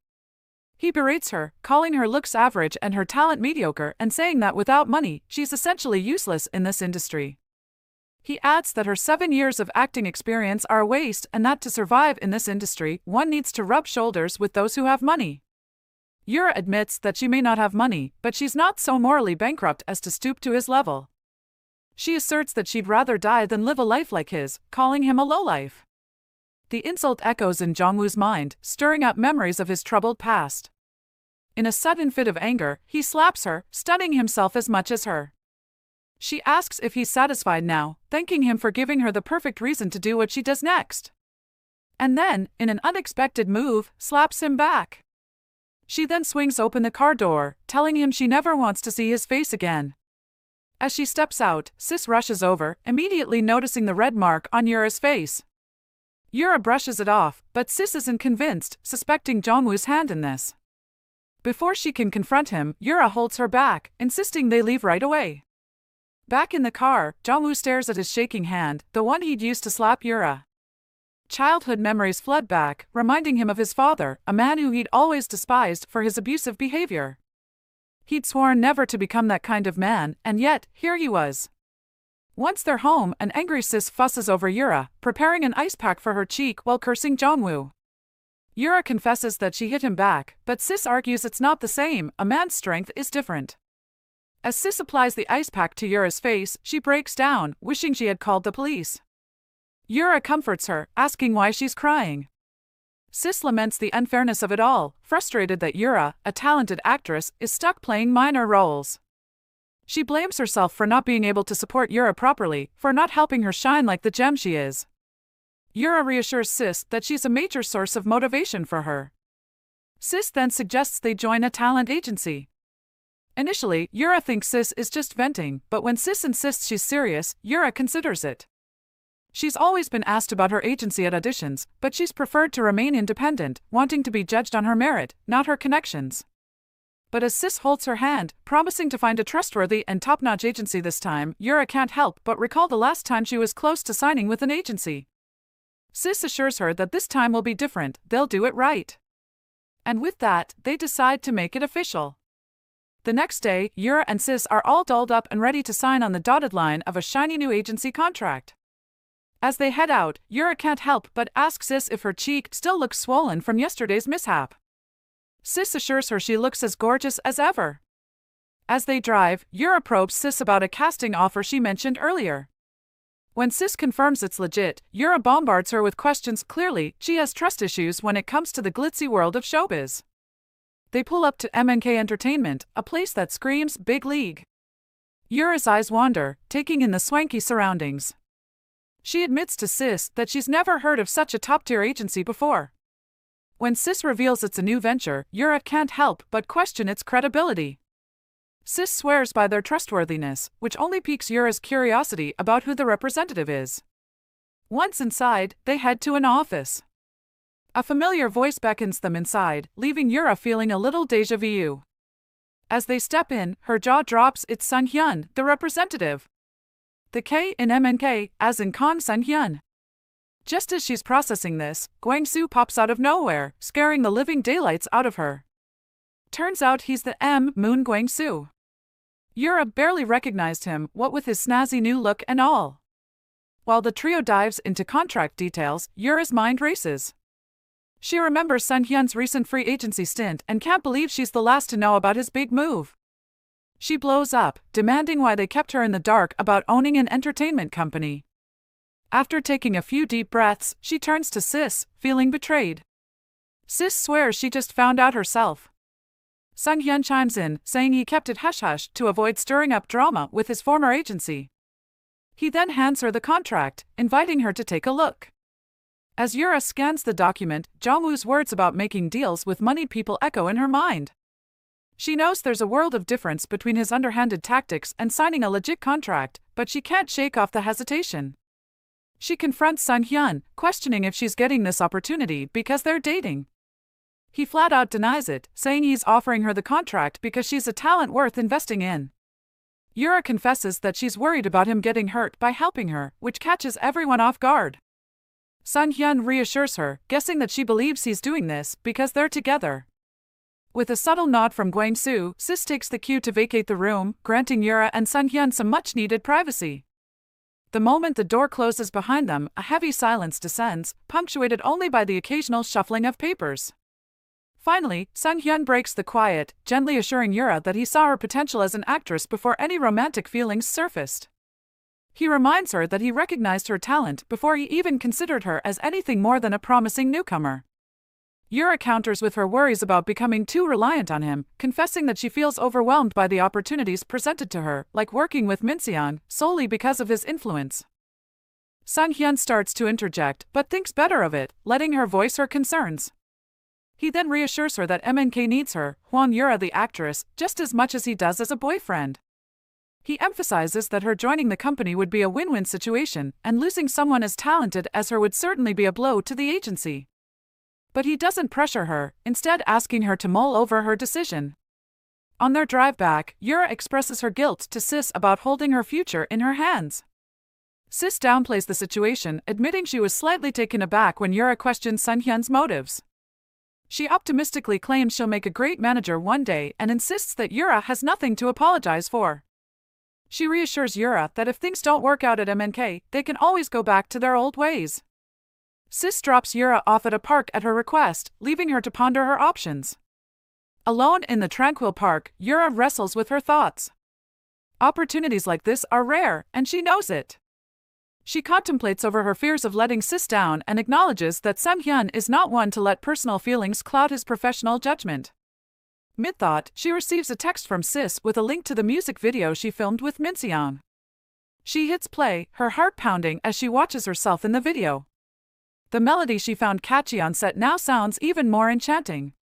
He berates her, calling her looks average and her talent mediocre and saying that without money, she's essentially useless in this industry. He adds that her 7 years of acting experience are a waste and that to survive in this industry, one needs to rub shoulders with those who have money. Yura admits that she may not have money, but she's not so morally bankrupt as to stoop to his level. She asserts that she'd rather die than live a life like his, calling him a lowlife. The insult echoes in Jongwoo's mind, stirring up memories of his troubled past. In a sudden fit of anger, he slaps her, stunning himself as much as her. She asks if he's satisfied now, thanking him for giving her the perfect reason to do what she does next. And then, in an unexpected move, slaps him back. She then swings open the car door, telling him she never wants to see his face again. As she steps out, Sis rushes over, immediately noticing the red mark on Yura's face. Yura brushes it off, but Sis isn't convinced, suspecting Jongwoo's hand in this. Before she can confront him, Yura holds her back, insisting they leave right away. Back in the car, Jongwoo stares at his shaking hand, the one he'd used to slap Yura. Childhood memories flood back, reminding him of his father, a man who he'd always despised for his abusive behavior. He'd sworn never to become that kind of man, and yet, here he was. Once they're home, an angry Sis fusses over Yura, preparing an ice pack for her cheek while cursing Jongwoo. Yura confesses that she hit him back, but Sis argues it's not the same, a man's strength is different. As Sis applies the ice pack to Yura's face, she breaks down, wishing she had called the police. Yura comforts her, asking why she's crying. Sis laments the unfairness of it all, frustrated that Yura, a talented actress, is stuck playing minor roles. She blames herself for not being able to support Yura properly, for not helping her shine like the gem she is. Yura reassures Sis that she's a major source of motivation for her. Sis then suggests they join a talent agency. Initially, Yura thinks Sis is just venting, but when Sis insists she's serious, Yura considers it. She's always been asked about her agency at auditions, but she's preferred to remain independent, wanting to be judged on her merit, not her connections. But as Sis holds her hand, promising to find a trustworthy and top-notch agency this time, Yura can't help but recall the last time she was close to signing with an agency. Sis assures her that this time will be different, they'll do it right. And with that, they decide to make it official. The next day, Yura and Sis are all dolled up and ready to sign on the dotted line of a shiny new agency contract. As they head out, Yura can't help but ask Sis if her cheek still looks swollen from yesterday's mishap. Sis assures her she looks as gorgeous as ever. As they drive, Yura probes Sis about a casting offer she mentioned earlier. When Sis confirms it's legit, Yura bombards her with questions. Clearly, she has trust issues when it comes to the glitzy world of showbiz. They pull up to MNK Entertainment, a place that screams big league. Yura's eyes wander, taking in the swanky surroundings. She admits to Sis that she's never heard of such a top-tier agency before. When Sis reveals it's a new venture, Yura can't help but question its credibility. Sis swears by their trustworthiness, which only piques Yura's curiosity about who the representative is. Once inside, they head to an office. A familiar voice beckons them inside, leaving Yura feeling a little déjà vu. As they step in, her jaw drops. It's Sun Hyun, the representative. the K in MNK, as in Kang Sun-hyun. Just as she's processing this, Gwang-soo pops out of nowhere, scaring the living daylights out of her. Turns out he's the Moon Gwang-soo. Yura barely recognized him, what with his snazzy new look and all. While the trio dives into contract details, Yura's mind races. She remembers Sun-hyun's recent free agency stint and can't believe she's the last to know about his big move. She blows up, demanding why they kept her in the dark about owning an entertainment company. After taking a few deep breaths, she turns to Sis, feeling betrayed. Sis swears she just found out herself. Sun-hyun chimes in, saying he kept it hush-hush to avoid stirring up drama with his former agency. He then hands her the contract, inviting her to take a look. As Yura scans the document, Jongwoo's words about making deals with moneyed people echo in her mind. She knows there's a world of difference between his underhanded tactics and signing a legit contract, but she can't shake off the hesitation. She confronts Sun-hyun, questioning if she's getting this opportunity because they're dating. He flat out denies it, saying he's offering her the contract because she's a talent worth investing in. Yura confesses that she's worried about him getting hurt by helping her, which catches everyone off guard. Sun-hyun reassures her, guessing that she believes he's doing this because they're together. With a subtle nod from Gwang-soo, Sis takes the cue to vacate the room, granting Yura and Sun-hyun some much-needed privacy. The moment the door closes behind them, a heavy silence descends, punctuated only by the occasional shuffling of papers. Finally, Sun-hyun breaks the quiet, gently assuring Yura that he saw her potential as an actress before any romantic feelings surfaced. He reminds her that he recognized her talent before he even considered her as anything more than a promising newcomer. Yura counters with her worries about becoming too reliant on him, confessing that she feels overwhelmed by the opportunities presented to her, like working with Min-seon, solely because of his influence. Sun-hyun starts to interject, but thinks better of it, letting her voice her concerns. He then reassures her that MNK needs her, Hwang Yura the actress, just as much as he does as a boyfriend. He emphasizes that her joining the company would be a win-win situation, and losing someone as talented as her would certainly be a blow to the agency. But he doesn't pressure her, instead asking her to mull over her decision. On their drive back, Yura expresses her guilt to Sis about holding her future in her hands. Sis downplays the situation, admitting she was slightly taken aback when Yura questions Sun-hyun's motives. She optimistically claims she'll make a great manager one day and insists that Yura has nothing to apologize for. She reassures Yura that if things don't work out at MNK, they can always go back to their old ways. Sis drops Yura off at a park at her request, leaving her to ponder her options. Alone in the tranquil park, Yura wrestles with her thoughts. Opportunities like this are rare, and she knows it. She contemplates over her fears of letting Sis down and acknowledges that Sun-hyun is not one to let personal feelings cloud his professional judgment. Mid-thought, she receives a text from Sis with a link to the music video she filmed with Min-seon. She hits play, her heart pounding as she watches herself in the video. The melody she found catchy on set now sounds even more enchanting.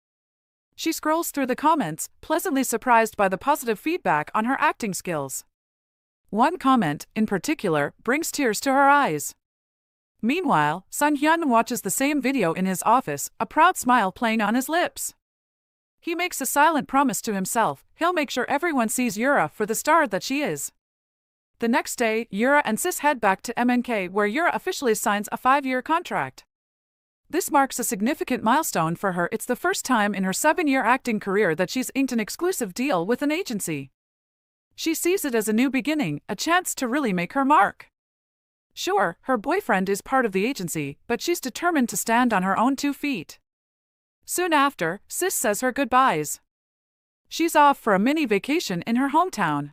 She scrolls through the comments, pleasantly surprised by the positive feedback on her acting skills. One comment, in particular, brings tears to her eyes. Meanwhile, Sun-hyun watches the same video in his office, a proud smile playing on his lips. He makes a silent promise to himself, he'll make sure everyone sees Yura for the star that she is. The next day, Yura and Sis head back to MNK where Yura officially signs a 5-year contract. This marks a significant milestone for her. It's the first time in her 7-year acting career that she's inked an exclusive deal with an agency. She sees it as a new beginning, a chance to really make her mark. Sure, her boyfriend is part of the agency, but she's determined to stand on her own 2 feet. Soon after, Sis says her goodbyes. She's off for a mini vacation in her hometown.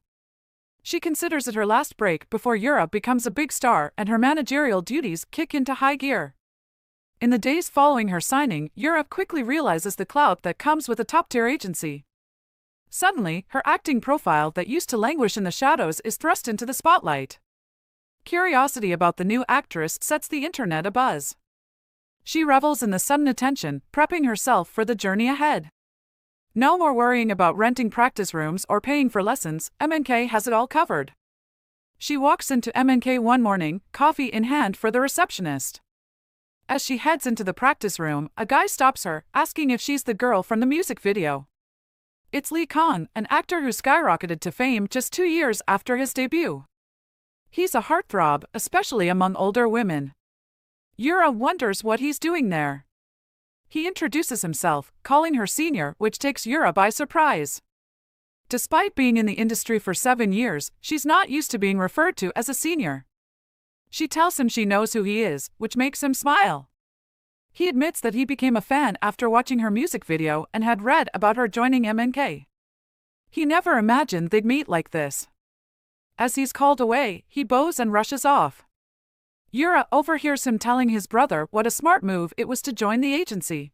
She considers it her last break before Yura becomes a big star and her managerial duties kick into high gear. In the days following her signing, Yura quickly realizes the clout that comes with a top-tier agency. Suddenly, her acting profile that used to languish in the shadows is thrust into the spotlight. Curiosity about the new actress sets the internet abuzz. She revels in the sudden attention, prepping herself for the journey ahead. No more worrying about renting practice rooms or paying for lessons, MNK has it all covered. She walks into MNK one morning, coffee in hand for the receptionist. As she heads into the practice room, a guy stops her, asking if she's the girl from the music video. It's Lee Kang, an actor who skyrocketed to fame just 2 years after his debut. He's a heartthrob, especially among older women. Yura wonders what he's doing there. He introduces himself, calling her senior, which takes Yura by surprise. Despite being in the industry for 7 years, she's not used to being referred to as a senior. She tells him she knows who he is, which makes him smile. He admits that he became a fan after watching her music video and had read about her joining MNK. He never imagined they'd meet like this. As he's called away, he bows and rushes off. Yura overhears him telling his brother what a smart move it was to join the agency.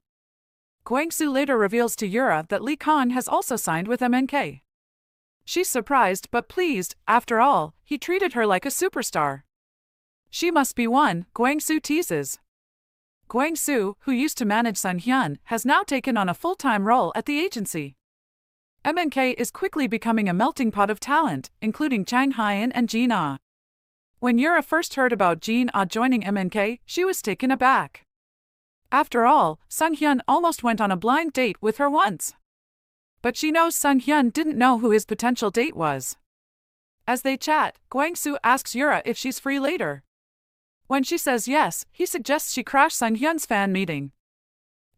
Gwang-soo later reveals to Yura that Lee Khan has also signed with MNK. She's surprised but pleased. After all, he treated her like a superstar. She must be one, Gwang-soo teases. Gwang-soo, who used to manage Sun Hyun, has now taken on a full-time role at the agency. MNK is quickly becoming a melting pot of talent, including Chang Hyun and Jin Ah. When Yura first heard about Jin Ah joining MNK, she was taken aback. After all, Sun Hyun almost went on a blind date with her once. But she knows Sun Hyun didn't know who his potential date was. As they chat, Gwang-soo asks Yura if she's free later. When she says yes, he suggests she crash Sun Hyun's fan meeting.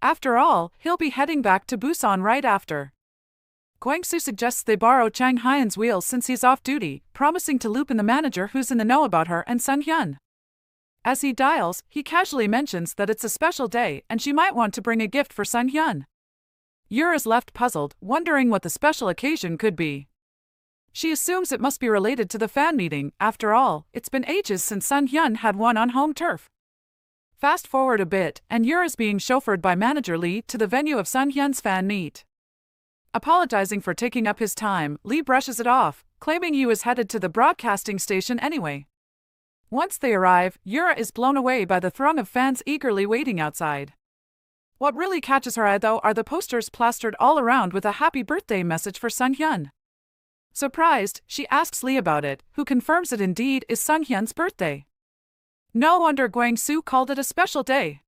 After all, he'll be heading back to Busan right after. Gwang-soo suggests they borrow Chang Hyun's wheels since he's off duty, promising to loop in the manager who's in the know about her and Sun Hyun. As he dials, he casually mentions that it's a special day and she might want to bring a gift for Sun Hyun. Yura's left puzzled, wondering what the special occasion could be. She assumes it must be related to the fan meeting. After all, it's been ages since Sun Hyun had one on home turf. Fast forward a bit, and Yura's being chauffeured by manager Lee to the venue of Sun Hyun's fan meet. Apologizing for taking up his time, Lee brushes it off, claiming he was headed to the broadcasting station anyway. Once they arrive, Yura is blown away by the throng of fans eagerly waiting outside. What really catches her eye though are the posters plastered all around with a happy birthday message for Sun Hyun. Surprised, she asks Lee about it, who confirms it indeed is Sun Hyun's birthday. No wonder Gwang-soo called it a special day.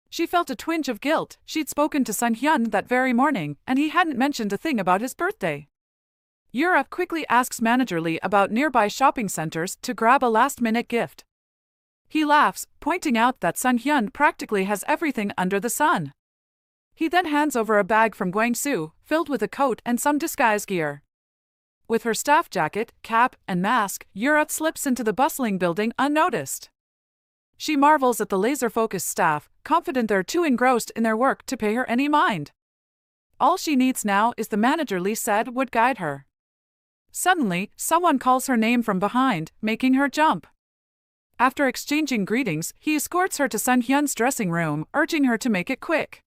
She felt a twinge of guilt. She'd spoken to Sun Hyun that very morning, and he hadn't mentioned a thing about his birthday. Yura quickly asks manager Lee about nearby shopping centers to grab a last-minute gift. He laughs, pointing out that Sun Hyun practically has everything under the sun. He then hands over a bag from Gwang-soo, filled with a coat and some disguise gear. With her staff jacket, cap, and mask, Yura slips into the bustling building unnoticed. She marvels at the laser-focused staff, confident they're too engrossed in their work to pay her any mind. All she needs now is the manager Lee said would guide her. Suddenly, someone calls her name from behind, making her jump. After exchanging greetings, he escorts her to Sun Hyun's dressing room, urging her to make it quick.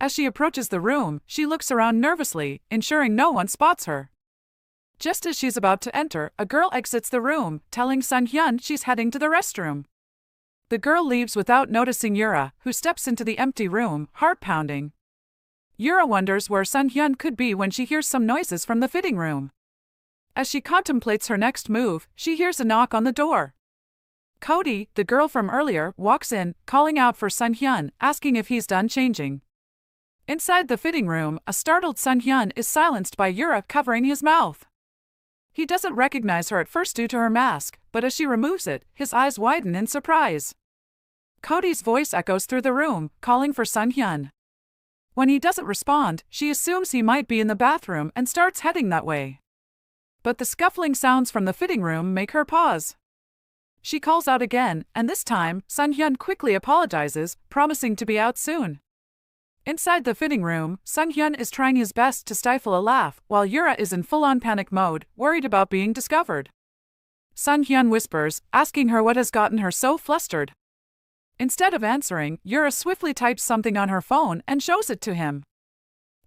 As she approaches the room, she looks around nervously, ensuring no one spots her. Just as she's about to enter, a girl exits the room, telling Sun Hyun she's heading to the restroom. The girl leaves without noticing Yura, who steps into the empty room, heart pounding. Yura wonders where Sun Hyun could be when she hears some noises from the fitting room. As she contemplates her next move, she hears a knock on the door. Cody, the girl from earlier, walks in, calling out for Sun Hyun, asking if he's done changing. Inside the fitting room, a startled Sun Hyun is silenced by Yura covering his mouth. He doesn't recognize her at first due to her mask, but as she removes it, his eyes widen in surprise. Cody's voice echoes through the room, calling for Sun Hyun. When he doesn't respond, she assumes he might be in the bathroom and starts heading that way. But the scuffling sounds from the fitting room make her pause. She calls out again, and this time, Sun Hyun quickly apologizes, promising to be out soon. Inside the fitting room, Sun Hyun is trying his best to stifle a laugh, while Yura is in full-on panic mode, worried about being discovered. Sun Hyun whispers, asking her what has gotten her so flustered. Instead of answering, Yura swiftly types something on her phone and shows it to him.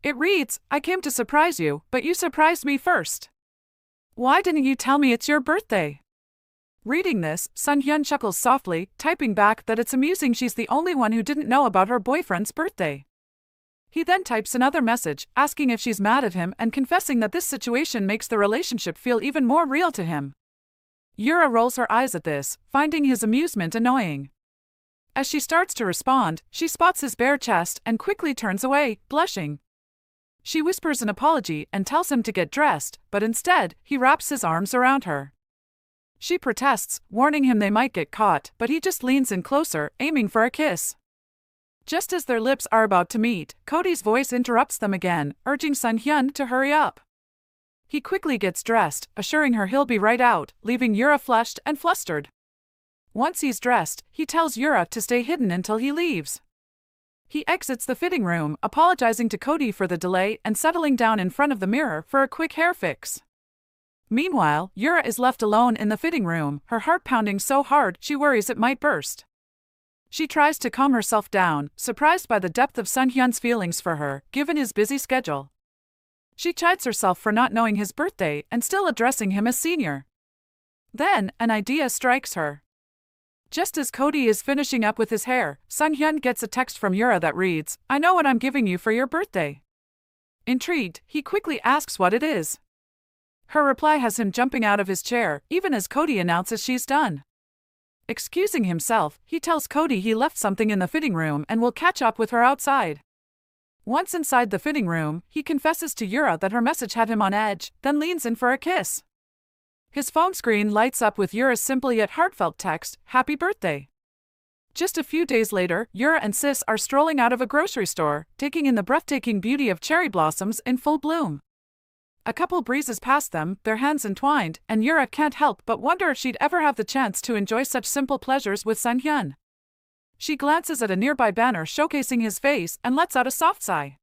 It reads, "I came to surprise you, but you surprised me first. Why didn't you tell me it's your birthday?" Reading this, Sun Hyun chuckles softly, typing back that it's amusing she's the only one who didn't know about her boyfriend's birthday. He then types another message, asking if she's mad at him and confessing that this situation makes the relationship feel even more real to him. Yura rolls her eyes at this, finding his amusement annoying. As she starts to respond, she spots his bare chest and quickly turns away, blushing. She whispers an apology and tells him to get dressed, but instead, he wraps his arms around her. She protests, warning him they might get caught, but he just leans in closer, aiming for a kiss. Just as their lips are about to meet, Cody's voice interrupts them again, urging Sun Hyun to hurry up. He quickly gets dressed, assuring her he'll be right out, leaving Yura flushed and flustered. Once he's dressed, he tells Yura to stay hidden until he leaves. He exits the fitting room, apologizing to Cody for the delay and settling down in front of the mirror for a quick hair fix. Meanwhile, Yura is left alone in the fitting room, her heart pounding so hard she worries it might burst. She tries to calm herself down, surprised by the depth of Sun Hyun's feelings for her, given his busy schedule. She chides herself for not knowing his birthday and still addressing him as senior. Then, an idea strikes her. Just as Cody is finishing up with his hair, Sun Hyun gets a text from Yura that reads, "I know what I'm giving you for your birthday." Intrigued, he quickly asks what it is. Her reply has him jumping out of his chair, even as Cody announces she's done. Excusing himself, he tells Cody he left something in the fitting room and will catch up with her outside. Once inside the fitting room, he confesses to Yura that her message had him on edge, then leans in for a kiss. His phone screen lights up with Yura's simple yet heartfelt text, "Happy birthday." Just a few days later, Yura and Sis are strolling out of a grocery store, taking in the breathtaking beauty of cherry blossoms in full bloom. A couple breezes past them, their hands entwined, and Yura can't help but wonder if she'd ever have the chance to enjoy such simple pleasures with Sun Hyun. She glances at a nearby banner showcasing his face and lets out a soft sigh.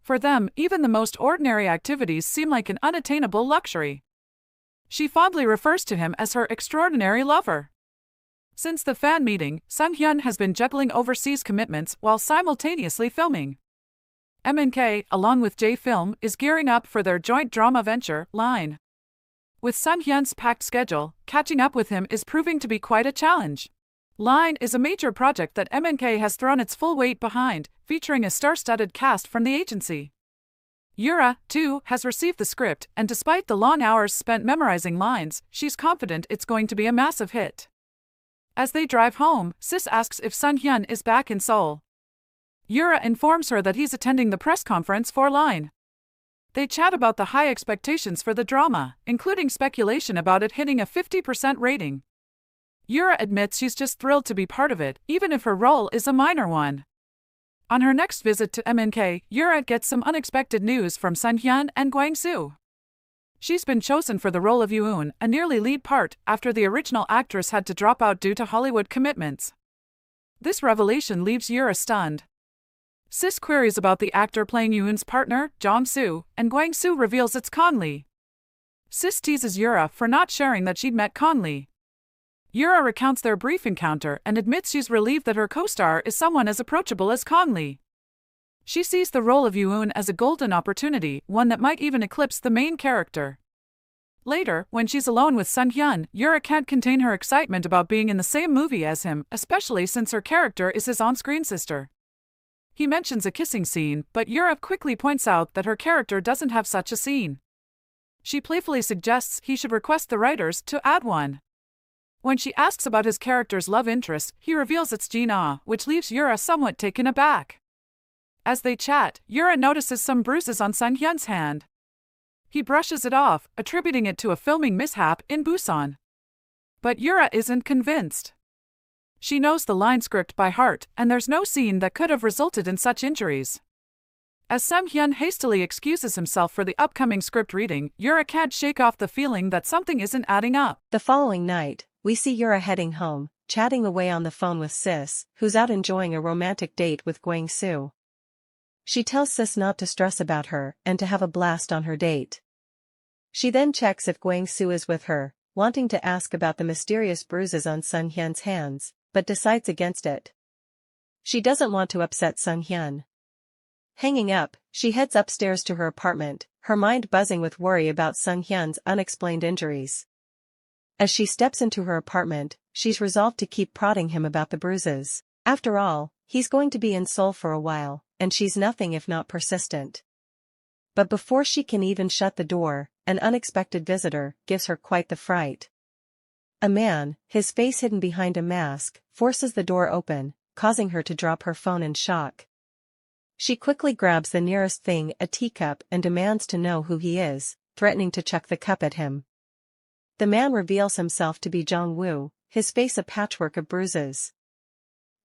For them, even the most ordinary activities seem like an unattainable luxury. She fondly refers to him as her extraordinary lover. Since the fan meeting, Sun Hyun has been juggling overseas commitments while simultaneously filming. MNK, along with J-Film, is gearing up for their joint drama venture, Line. With Sun Hyun's packed schedule, catching up with him is proving to be quite a challenge. Line is a major project that MNK has thrown its full weight behind, featuring a star-studded cast from the agency. Yura, too, has received the script, and despite the long hours spent memorizing lines, she's confident it's going to be a massive hit. As they drive home, Sis asks if Sun Hyun is back in Seoul. Yura informs her that he's attending the press conference for Line. They chat about the high expectations for the drama, including speculation about it hitting a 50% rating. Yura admits she's just thrilled to be part of it, even if her role is a minor one. On her next visit to MNK, Yura gets some unexpected news from Sun Hyun and Gwang-soo. She's been chosen for the role of Yoon, a nearly lead part, after the original actress had to drop out due to Hollywood commitments. This revelation leaves Yura stunned. Sis queries about the actor playing Yoon's partner, Jong-soo, and Gwang-soo reveals it's Conley. Sis teases Yura for not sharing that she'd met Conley. Yura recounts their brief encounter and admits she's relieved that her co-star is someone as approachable as Conley. She sees the role of Yoon as a golden opportunity, one that might even eclipse the main character. Later, when she's alone with Sun Hyun, Yura can't contain her excitement about being in the same movie as him, especially since her character is his on-screen sister. He mentions a kissing scene, but Yura quickly points out that her character doesn't have such a scene. She playfully suggests he should request the writers to add one. When she asks about his character's love interest, he reveals it's Jin-ah, which leaves Yura somewhat taken aback. As they chat, Yura notices some bruises on Sun Hyun's hand. He brushes it off, attributing it to a filming mishap in Busan. But Yura isn't convinced. She knows the line script by heart, and there's no scene that could have resulted in such injuries. As Sun Hyun hastily excuses himself for the upcoming script reading, Yura can't shake off the feeling that something isn't adding up. The following night, we see Yura heading home, chatting away on the phone with Sis, who's out enjoying a romantic date with Gwang-soo. She tells Sis not to stress about her and to have a blast on her date. She then checks if Gwang-soo is with her, wanting to ask about the mysterious bruises on Sun Hyun's hands, but decides against it. She doesn't want to upset Sun Hyun. Hanging up, she heads upstairs to her apartment, her mind buzzing with worry about Sun Hyun's unexplained injuries. As she steps into her apartment, she's resolved to keep prodding him about the bruises. After all, he's going to be in Seoul for a while, and she's nothing if not persistent. But before she can even shut the door, an unexpected visitor gives her quite the fright. A man, his face hidden behind a mask, forces the door open, causing her to drop her phone in shock. She quickly grabs the nearest thing, a teacup, and demands to know who he is, threatening to chuck the cup at him. The man reveals himself to be Jong-woo, his face a patchwork of bruises.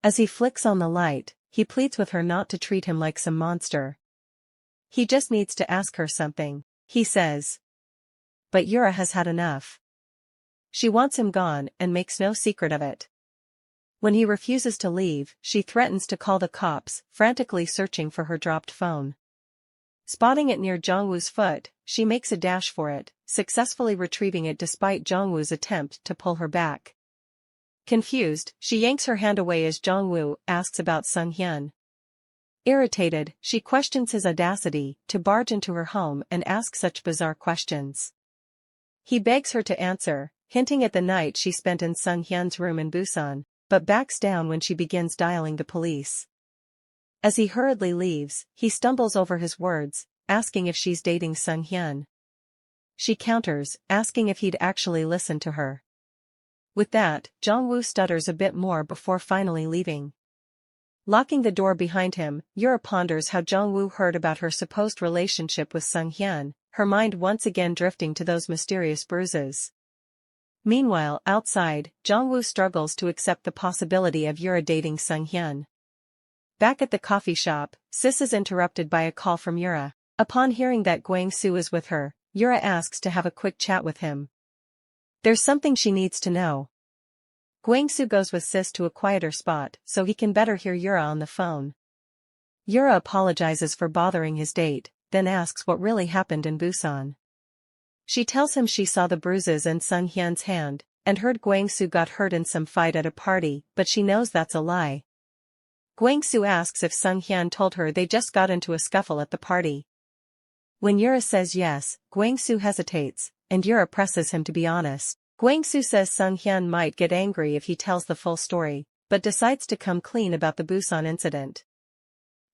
As he flicks on the light, he pleads with her not to treat him like some monster. He just needs to ask her something, he says. But Yura has had enough. She wants him gone and makes no secret of it. When he refuses to leave, she threatens to call the cops, frantically searching for her dropped phone. Spotting it near Jong-woo's foot, she makes a dash for it, successfully retrieving it despite Jong-woo's attempt to pull her back. Confused, she yanks her hand away as Jong-woo asks about Sung-hyun. Irritated, she questions his audacity to barge into her home and ask such bizarre questions. He begs her to answer, hinting at the night she spent in Sung-hyun's room in Busan, but backs down when she begins dialing the police. As he hurriedly leaves, he stumbles over his words, asking if she's dating Sung-hyun. She counters, asking if he'd actually listen to her. With that, Jong-woo stutters a bit more before finally leaving. Locking the door behind him, Yura ponders how Jong-woo heard about her supposed relationship with Sung-hyun, her mind once again drifting to those mysterious bruises. Meanwhile, outside, Jong-woo struggles to accept the possibility of Yura dating Sung-hyun. Back at the coffee shop, Sis is interrupted by a call from Yura. Upon hearing that Gwang-soo is with her, Yura asks to have a quick chat with him. There's something she needs to know. Gwang-soo goes with Sis to a quieter spot so he can better hear Yura on the phone. Yura apologizes for bothering his date, then asks what really happened in Busan. She tells him she saw the bruises in Sung-hyun's hand, and heard Gwang-soo got hurt in some fight at a party, but she knows that's a lie. Gwang-soo asks if Sung-hyun told her they just got into a scuffle at the party. When Yura says yes, Gwang-soo hesitates, and Yura presses him to be honest. Gwang-soo says Sung-hyun might get angry if he tells the full story, but decides to come clean about the Busan incident.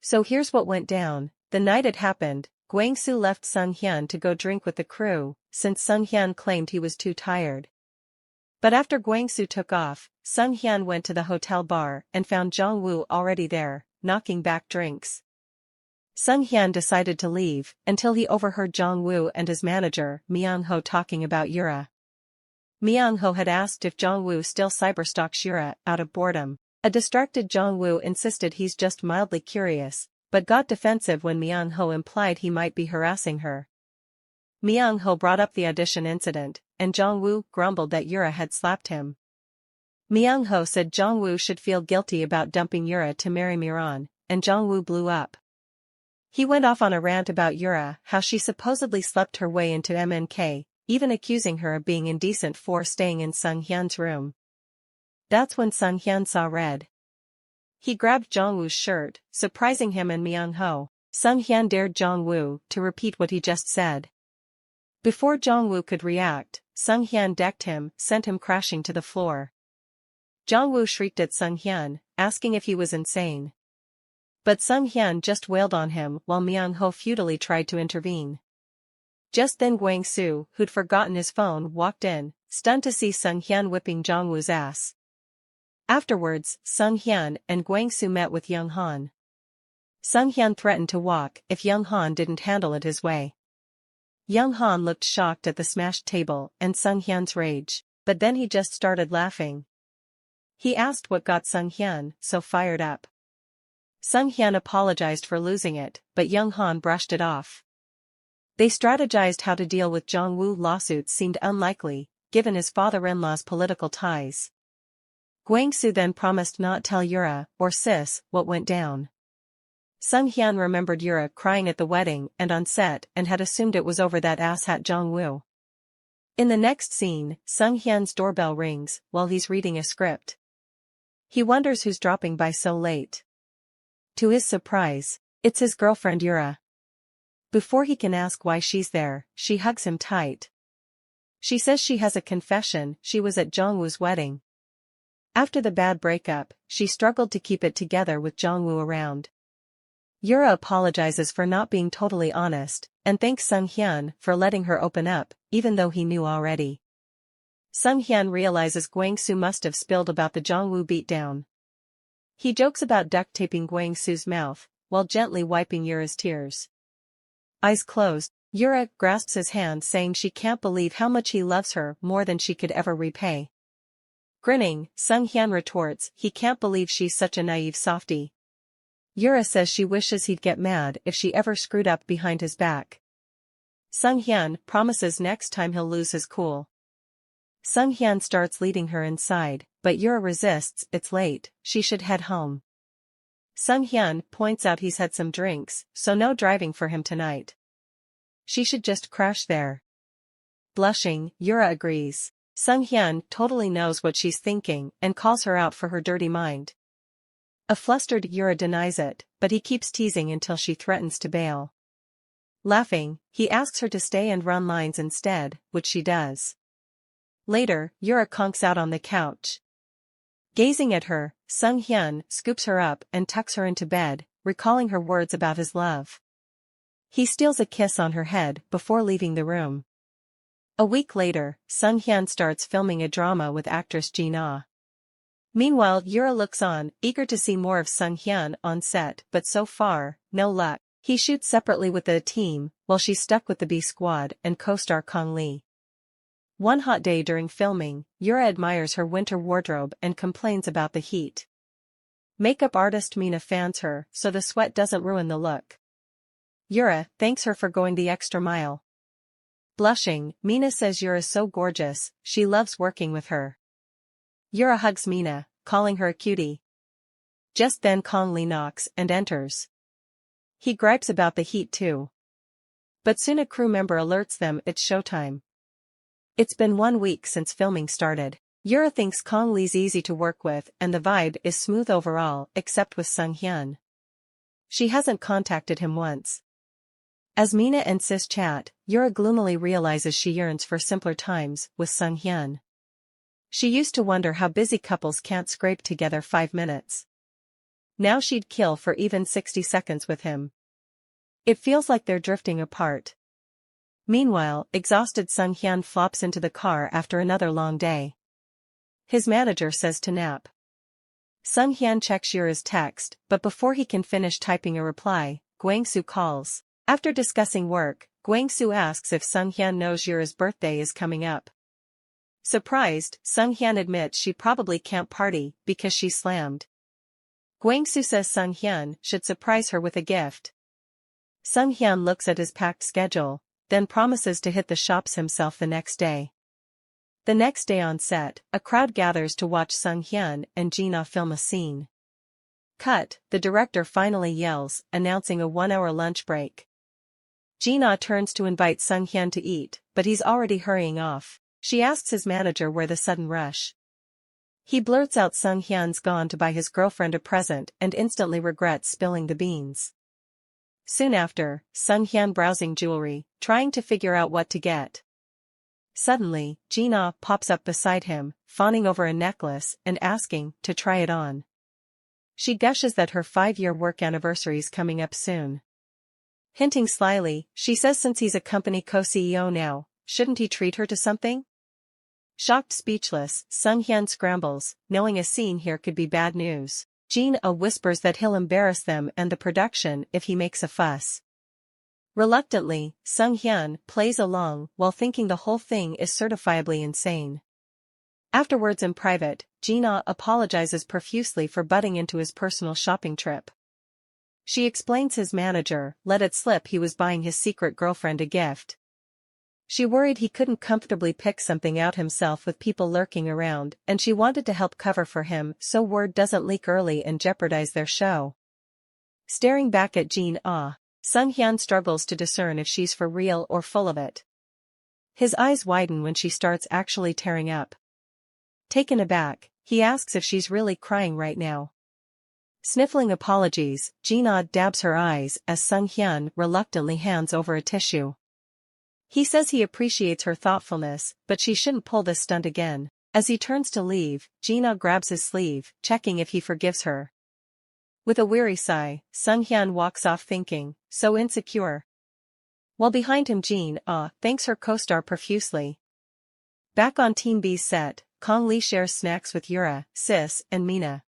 So here's what went down. The night it happened, Gwang-soo left Sung-hyun to go drink with the crew, since Sung-hyun claimed he was too tired. But after Gwang-soo took off, Sung-hyun went to the hotel bar and found Jong-woo already there, knocking back drinks. Sung-hyun decided to leave, until he overheard Jong-woo and his manager, Myung-ho, talking about Yura. Myung-ho had asked if Jong-woo still cyberstalks Yura out of boredom. A distracted Jong-woo insisted he's just mildly curious, but got defensive when Myung-ho implied he might be harassing her. Myung-ho brought up the audition incident, and Jong-woo grumbled that Yura had slapped him. Myung-ho said Jong-woo should feel guilty about dumping Yura to marry Miran, and Jong-woo blew up. He went off on a rant about Yura, how she supposedly slept her way into MNK, even accusing her of being indecent for staying in Sung-hyun's room. That's when Sung-hyun saw red. He grabbed Jong-woo's shirt, surprising him and Myung-ho. Sung-hyun dared Jong-woo to repeat what he just said. Before Jong-woo could react, Sung-hyun decked him, sent him crashing to the floor. Jong-woo shrieked at Sung-hyun, asking if he was insane. But Sung-hyun just wailed on him while Myung-ho futilely tried to intervene. Just then Gwang-soo, who'd forgotten his phone, walked in, stunned to see Sung-hyun whipping Jong-woo's ass. Afterwards, Sung-hyun and Gwang-soo met with Young-han. Sung-hyun threatened to walk if Young-han didn't handle it his way. Young-han looked shocked at the smashed table and Sung-hyun's rage, but then he just started laughing. He asked what got Sung-hyun so fired up. Sung-hyun apologized for losing it, but Young-han brushed it off. They strategized how to deal with Jong-woo lawsuits seemed unlikely, given his father-in-law's political ties. Gwang-soo then promised not tell Yura or Sis what went down. Sung-hyun remembered Yura crying at the wedding and on set and had assumed it was over that asshat Jong-woo. In the next scene, Sung-hyun's doorbell rings while he's reading a script. He wonders who's dropping by so late. To his surprise, it's his girlfriend Yura. Before he can ask why she's there, she hugs him tight. She says she has a confession: she was at Jong-woo's wedding. After the bad breakup, she struggled to keep it together with Jong-woo around. Yura apologizes for not being totally honest, and thanks Sung-hyun for letting her open up, even though he knew already. Sung-hyun realizes Gwang-soo must have spilled about the Jong-woo beatdown. He jokes about duct taping Gwang-soo's mouth, while gently wiping Yura's tears. Eyes closed, Yura grasps his hand saying she can't believe how much he loves her more than she could ever repay. Grinning, Sung-hyun retorts he can't believe she's such a naive softie. Yura says she wishes he'd get mad if she ever screwed up behind his back. Sung-hyun promises next time he'll lose his cool. Sung-hyun starts leading her inside, but Yura resists. It's late, she should head home. Sung-hyun points out he's had some drinks, so no driving for him tonight. She should just crash there. Blushing, Yura agrees. Sung-hyun totally knows what she's thinking and calls her out for her dirty mind. A flustered Yura denies it, but he keeps teasing until she threatens to bail. Laughing, he asks her to stay and run lines instead, which she does. Later, Yura conks out on the couch. Gazing at her, Sung-hyun scoops her up and tucks her into bed, recalling her words about his love. He steals a kiss on her head before leaving the room. A week later, Sung-hyun starts filming a drama with actress Jin-ah. Meanwhile, Yura looks on, eager to see more of Sung-hyun on set, but so far, no luck. He shoots separately with the team, while she's stuck with the B squad and co-star Kong Lee. One hot day during filming, Yura admires her winter wardrobe and complains about the heat. Makeup artist Mina fans her so the sweat doesn't ruin the look. Yura thanks her for going the extra mile. Blushing, Mina says Yura's so gorgeous, she loves working with her. Yura hugs Mina, calling her a cutie. Just then Kong Lee knocks and enters. He gripes about the heat too. But soon a crew member alerts them it's showtime. It's been 1 week since filming started. Yura thinks Kong Lee's easy to work with and the vibe is smooth overall except with Sung-hyun. She hasn't contacted him once. As Mina and Sis chat, Yura gloomily realizes she yearns for simpler times with Sung-hyun. She used to wonder how busy couples can't scrape together 5 minutes. Now she'd kill for even 60 seconds with him. It feels like they're drifting apart. Meanwhile, exhausted Sung-hyun flops into the car after another long day. His manager says to nap. Sung-hyun checks Yura's text, but before he can finish typing a reply, Gwang-soo calls. After discussing work, Gwang-soo asks if Sung-hyun knows Yura's birthday is coming up. Surprised, Sung-hyun admits she probably can't party because she's slammed. Gwang-soo says Sung-hyun should surprise her with a gift. Sung-hyun looks at his packed schedule, then promises to hit the shops himself the next day. The next day on set, a crowd gathers to watch Sung-hyun and Jin-ah film a scene. Cut, the director finally yells, announcing a 1-hour lunch break. Jin-ah turns to invite Sung-hyun to eat, but he's already hurrying off. She asks his manager where the sudden rush. He blurts out Sung-hyun's gone to buy his girlfriend a present and instantly regrets spilling the beans. Soon after, Sung-hyun browsing jewelry, trying to figure out what to get. Suddenly, Jin-ah pops up beside him, fawning over a necklace and asking to try it on. She gushes that her 5-year work anniversary's coming up soon. Hinting slyly, she says since he's a company co-CEO now, shouldn't he treat her to something? Shocked speechless, Sung-hyun scrambles, knowing a scene here could be bad news. Jin-ah whispers that he'll embarrass them and the production if he makes a fuss. Reluctantly, Sung-hyun plays along while thinking the whole thing is certifiably insane. Afterwards in private, Jin-ah apologizes profusely for butting into his personal shopping trip. She explains his manager let it slip he was buying his secret girlfriend a gift. She worried he couldn't comfortably pick something out himself with people lurking around, and she wanted to help cover for him so word doesn't leak early and jeopardize their show. Staring back at Jin-ah, Sung-hyun struggles to discern if she's for real or full of it. His eyes widen when she starts actually tearing up. Taken aback, he asks if she's really crying right now. Sniffling apologies, Jin-ah dabs her eyes as Sung-hyun reluctantly hands over a tissue. He says he appreciates her thoughtfulness, but she shouldn't pull this stunt again. As he turns to leave, Jin-ah grabs his sleeve, checking if he forgives her. With a weary sigh, Sung-hyun walks off thinking, so insecure. While behind him Jin-ah thanks her co-star profusely. Back on Team B's set, Kong Lee shares snacks with Yura, Sis, and Mina.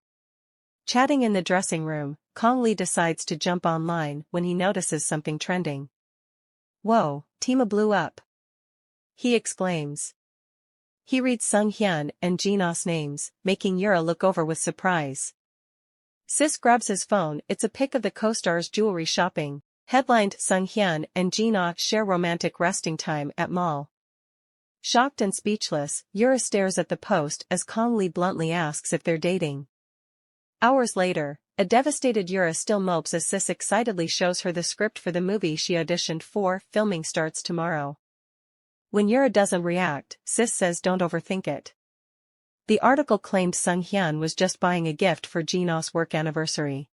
Chatting in the dressing room, Kong Lee decides to jump online when he notices something trending. Whoa, Tima blew up. He exclaims. He reads Sung Hyun and Jin-ah's names, making Yura look over with surprise. Sis grabs his phone. It's a pic of the co-stars jewelry shopping. Headlined, Sung Hyun and Jin-ah share romantic resting time at mall. Shocked and speechless, Yura stares at the post as Kong Lee bluntly asks if they're dating. Hours later, a devastated Yura still mopes as Sis excitedly shows her the script for the movie she auditioned for. Filming starts tomorrow. When Yura doesn't react, Sis says don't overthink it. The article claimed Sung Hyun was just buying a gift for Jin-ah's work anniversary.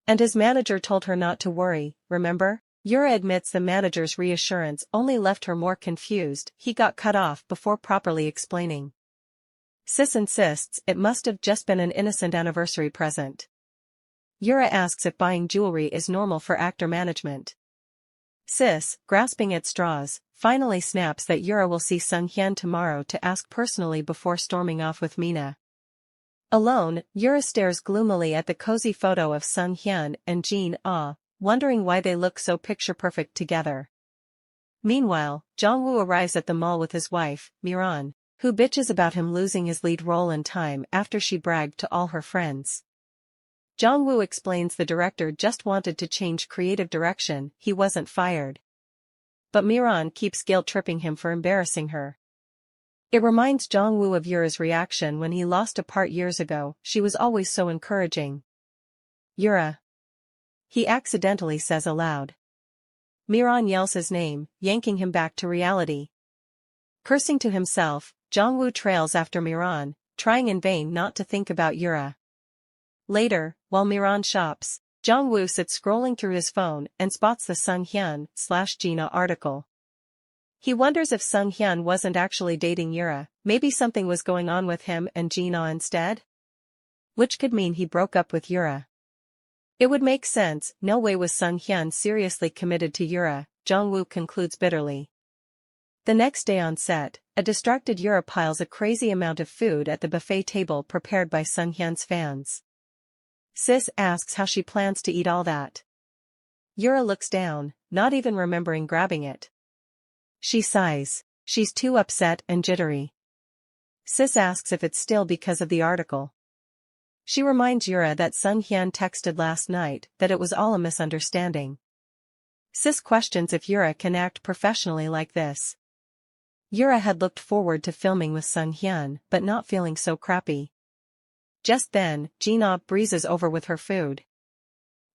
And his manager told her not to worry, remember? Yura admits the manager's reassurance only left her more confused. He got cut off before properly explaining. Sis insists it must have just been an innocent anniversary present. Yura asks if buying jewelry is normal for actor management. Sis, grasping at straws, finally snaps that Yura will see Sung Hyun tomorrow to ask personally before storming off with Mina. Alone, Yura stares gloomily at the cozy photo of Sung Hyun and Jin-ah, wondering why they look so picture-perfect together. Meanwhile, Jong-woo arrives at the mall with his wife, Miran, who bitches about him losing his lead role in Time after she bragged to all her friends. Jong-woo explains the director just wanted to change creative direction, he wasn't fired. But Miran keeps guilt-tripping him for embarrassing her. It reminds Jong-woo of Yura's reaction when he lost a part years ago. She was always so encouraging. Yura. He accidentally says aloud. Miran yells his name, yanking him back to reality. Cursing to himself, Jong-woo trails after Miran, trying in vain not to think about Yura. Later, while Miran shops, Jong-woo sits scrolling through his phone and spots the Sung Hyun/Jin-ah article. He wonders if Sung Hyun wasn't actually dating Yura, maybe something was going on with him and Jin-ah instead? Which could mean he broke up with Yura. It would make sense, no way was Sung Hyun seriously committed to Yura, Jong-woo concludes bitterly. The next day on set, a distracted Yura piles a crazy amount of food at the buffet table prepared by Sung Hyun's fans. Sis asks how she plans to eat all that. Yura looks down, not even remembering grabbing it. She sighs. She's too upset and jittery. Sis asks if it's still because of the article. She reminds Yura that Sung Hyun texted last night that it was all a misunderstanding. Sis questions if Yura can act professionally like this. Yura had looked forward to filming with Sung Hyun but not feeling so crappy. Just then, Jin-ah breezes over with her food.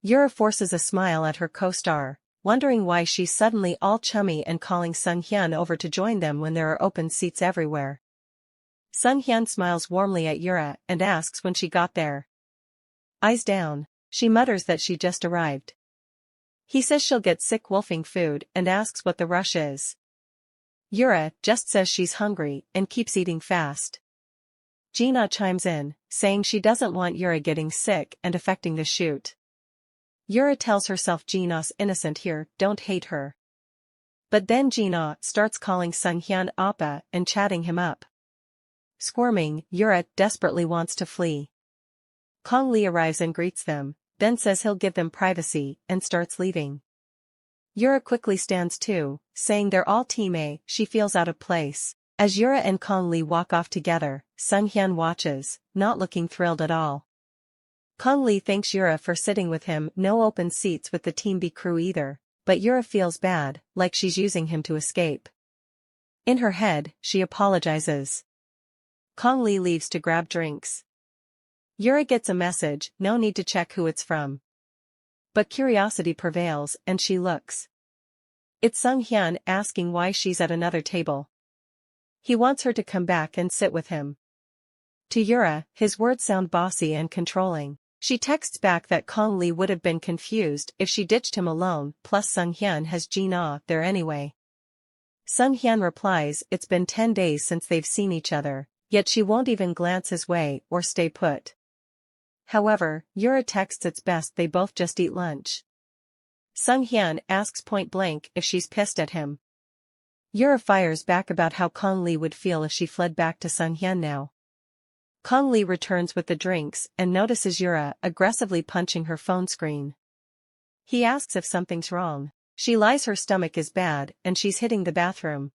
Yura forces a smile at her co-star, wondering why she's suddenly all chummy and calling Sung Hyun over to join them when there are open seats everywhere. Sung Hyun smiles warmly at Yura and asks when she got there. Eyes down, she mutters that she just arrived. He says she'll get sick wolfing food and asks what the rush is. Yura just says she's hungry and keeps eating fast. Jin-ah chimes in, saying she doesn't want Yura getting sick and affecting the shoot. Yura tells herself Jin-ah's innocent here, don't hate her. But then Jin-ah starts calling Sung Hyun Appa and chatting him up. Squirming, Yura desperately wants to flee. Kong Lee arrives and greets them, then says he'll give them privacy and starts leaving. Yura quickly stands too, saying they're all Team A. She feels out of place. As Yura and Kong Lee walk off together, Sung Hyun watches, not looking thrilled at all. Kong Lee thanks Yura for sitting with him. No open seats with the Team B crew either, but Yura feels bad, like she's using him to escape. In her head, she apologizes. Kong Lee leaves to grab drinks. Yura gets a message, no need to check who it's from. But curiosity prevails and she looks. It's Sung Hyun asking why she's at another table. He wants her to come back and sit with him. To Yura, his words sound bossy and controlling. She texts back that Kong Lee would have been confused if she ditched him alone, plus Sung Hyun has Jin-ah there anyway. Sung Hyun replies it's been 10 days since they've seen each other, yet she won't even glance his way or stay put. However, Yura texts it's best they both just eat lunch. Sung Hyun asks point blank if she's pissed at him. Yura fires back about how Kong Lee would feel if she fled back to Sung Hyun now. Kong Lee returns with the drinks and notices Yura aggressively punching her phone screen. He asks if something's wrong. She lies, her stomach is bad, and she's hitting the bathroom.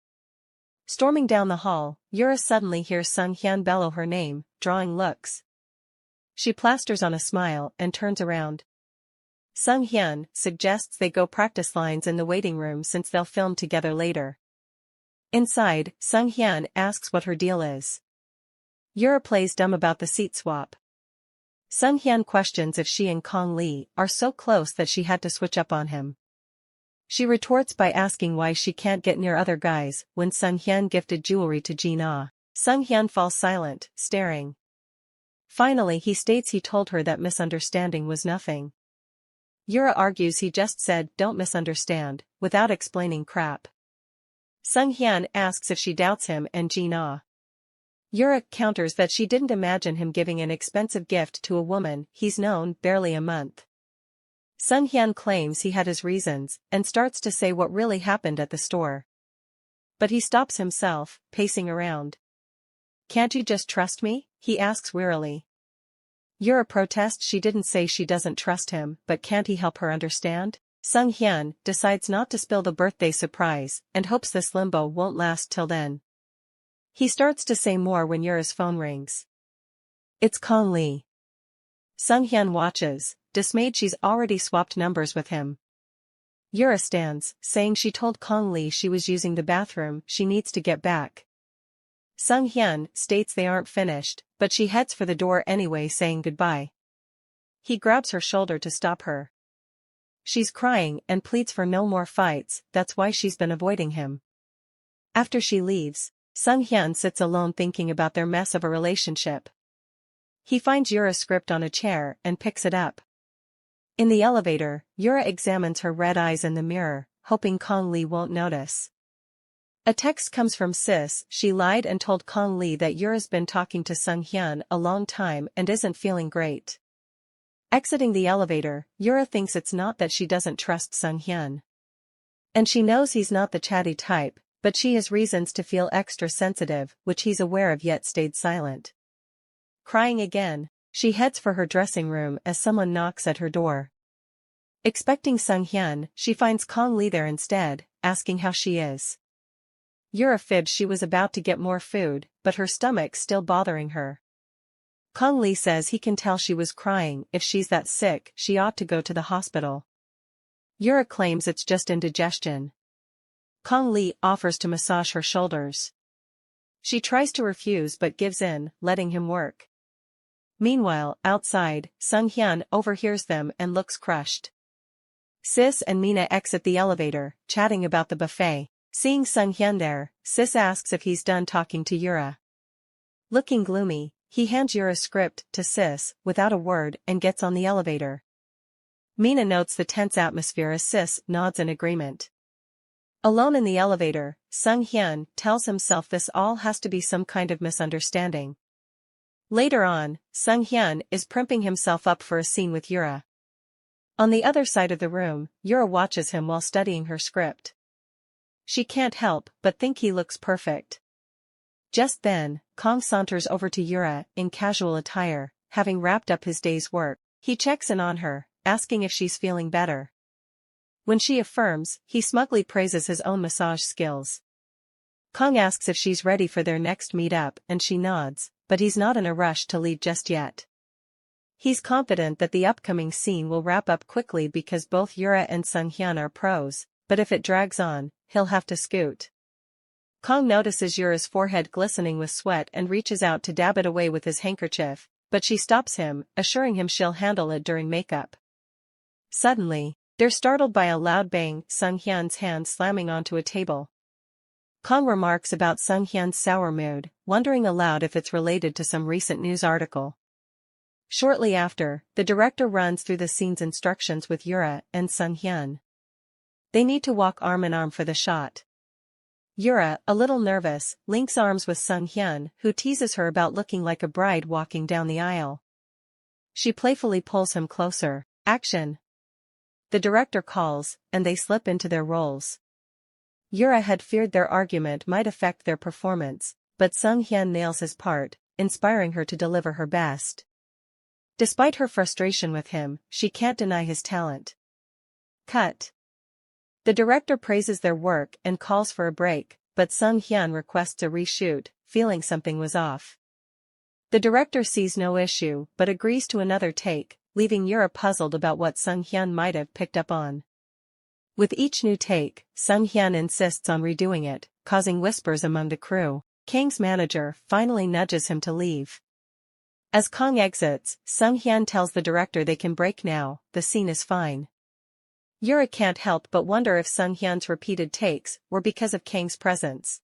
Storming down the hall, Yura suddenly hears Sung Hyun bellow her name, drawing looks. She plasters on a smile and turns around. Sung Hyun suggests they go practice lines in the waiting room since they'll film together later. Inside, Sung Hyun asks what her deal is. Yura plays dumb about the seat swap. Sung Hyun questions if she and Kong Lee are so close that she had to switch up on him. She retorts by asking why she can't get near other guys when Sung Hyun gifted jewelry to Ji-na. Sung Hyun falls silent, staring. Finally he states he told her that misunderstanding was nothing. Yura argues he just said don't misunderstand, without explaining crap. Sung Hyun asks if she doubts him and Ji-na. Yura counters that she didn't imagine him giving an expensive gift to a woman he's known barely a month. Sung Hyun claims he had his reasons and starts to say what really happened at the store. But he stops himself, pacing around. Can't you just trust me? He asks wearily. Yura protests she didn't say she doesn't trust him, but can't he help her understand? Sung Hyun decides not to spill the birthday surprise and hopes this limbo won't last till then. He starts to say more when Yura's phone rings. It's Kong Lee. Sung Hyun watches, dismayed she's already swapped numbers with him. Yura stands, saying she told Kong Lee she was using the bathroom, she needs to get back. Sung Hyun states they aren't finished, but she heads for the door anyway, saying goodbye. He grabs her shoulder to stop her. She's crying and pleads for no more fights, that's why she's been avoiding him. After she leaves, Sung Hyun sits alone thinking about their mess of a relationship. He finds Yura's script on a chair and picks it up. In the elevator, Yura examines her red eyes in the mirror, hoping Kong Lee won't notice. A text comes from Sis. She lied and told Kong Lee that Yura's been talking to Sung Hyun a long time and isn't feeling great. Exiting the elevator, Yura thinks it's not that she doesn't trust Sung Hyun. And she knows he's not the chatty type, but she has reasons to feel extra sensitive, which he's aware of yet stayed silent. Crying again, she heads for her dressing room as someone knocks at her door. Expecting Sung Hyun, she finds Kong Lee there instead, asking how she is. Yura fibs she was about to get more food, but her stomach's still bothering her. Kong Lee says he can tell she was crying. If she's that sick, she ought to go to the hospital. Yura claims it's just indigestion. Kong Lee offers to massage her shoulders. She tries to refuse but gives in, letting him work. Meanwhile, outside, Sung Hyun overhears them and looks crushed. Sis and Mina exit the elevator, chatting about the buffet. Seeing Sung Hyun there, Sis asks if he's done talking to Yura. Looking gloomy, he hands Yura's script to Sis without a word and gets on the elevator. Mina notes the tense atmosphere as Sis nods in agreement. Alone in the elevator, Sung Hyun tells himself this all has to be some kind of misunderstanding. Later on, Sung Hyun is primping himself up for a scene with Yura. On the other side of the room, Yura watches him while studying her script. She can't help but think he looks perfect. Just then, Kong saunters over to Yura in casual attire, having wrapped up his day's work. He checks in on her, asking if she's feeling better. When she affirms, he smugly praises his own massage skills. Kong asks if she's ready for their next meet-up and she nods, but he's not in a rush to leave just yet. He's confident that the upcoming scene will wrap up quickly because both Yura and Sung Hyun are pros, but if it drags on, he'll have to scoot. Kong notices Yura's forehead glistening with sweat and reaches out to dab it away with his handkerchief, but she stops him, assuring him she'll handle it during makeup. Suddenly, they're startled by a loud bang, Sung Hyun's hand slamming onto a table. Kong remarks about Sung Hyun's sour mood, wondering aloud if it's related to some recent news article. Shortly after, the director runs through the scene's instructions with Yura and Sung Hyun. They need to walk arm in arm for the shot. Yura, a little nervous, links arms with Sung Hyun, who teases her about looking like a bride walking down the aisle. She playfully pulls him closer. Action! The director calls, and they slip into their roles. Yura had feared their argument might affect their performance, but Sung Hyun nails his part, inspiring her to deliver her best. Despite her frustration with him, she can't deny his talent. Cut. The director praises their work and calls for a break, but Sung Hyun requests a reshoot, feeling something was off. The director sees no issue but agrees to another take, leaving Yura puzzled about what Sung Hyun might have picked up on. With each new take, Sung Hyun insists on redoing it, causing whispers among the crew. Kang's manager finally nudges him to leave. As Kang exits, Sung Hyun tells the director they can break now, the scene is fine. Yura can't help but wonder if Sung Hyun's repeated takes were because of Kang's presence.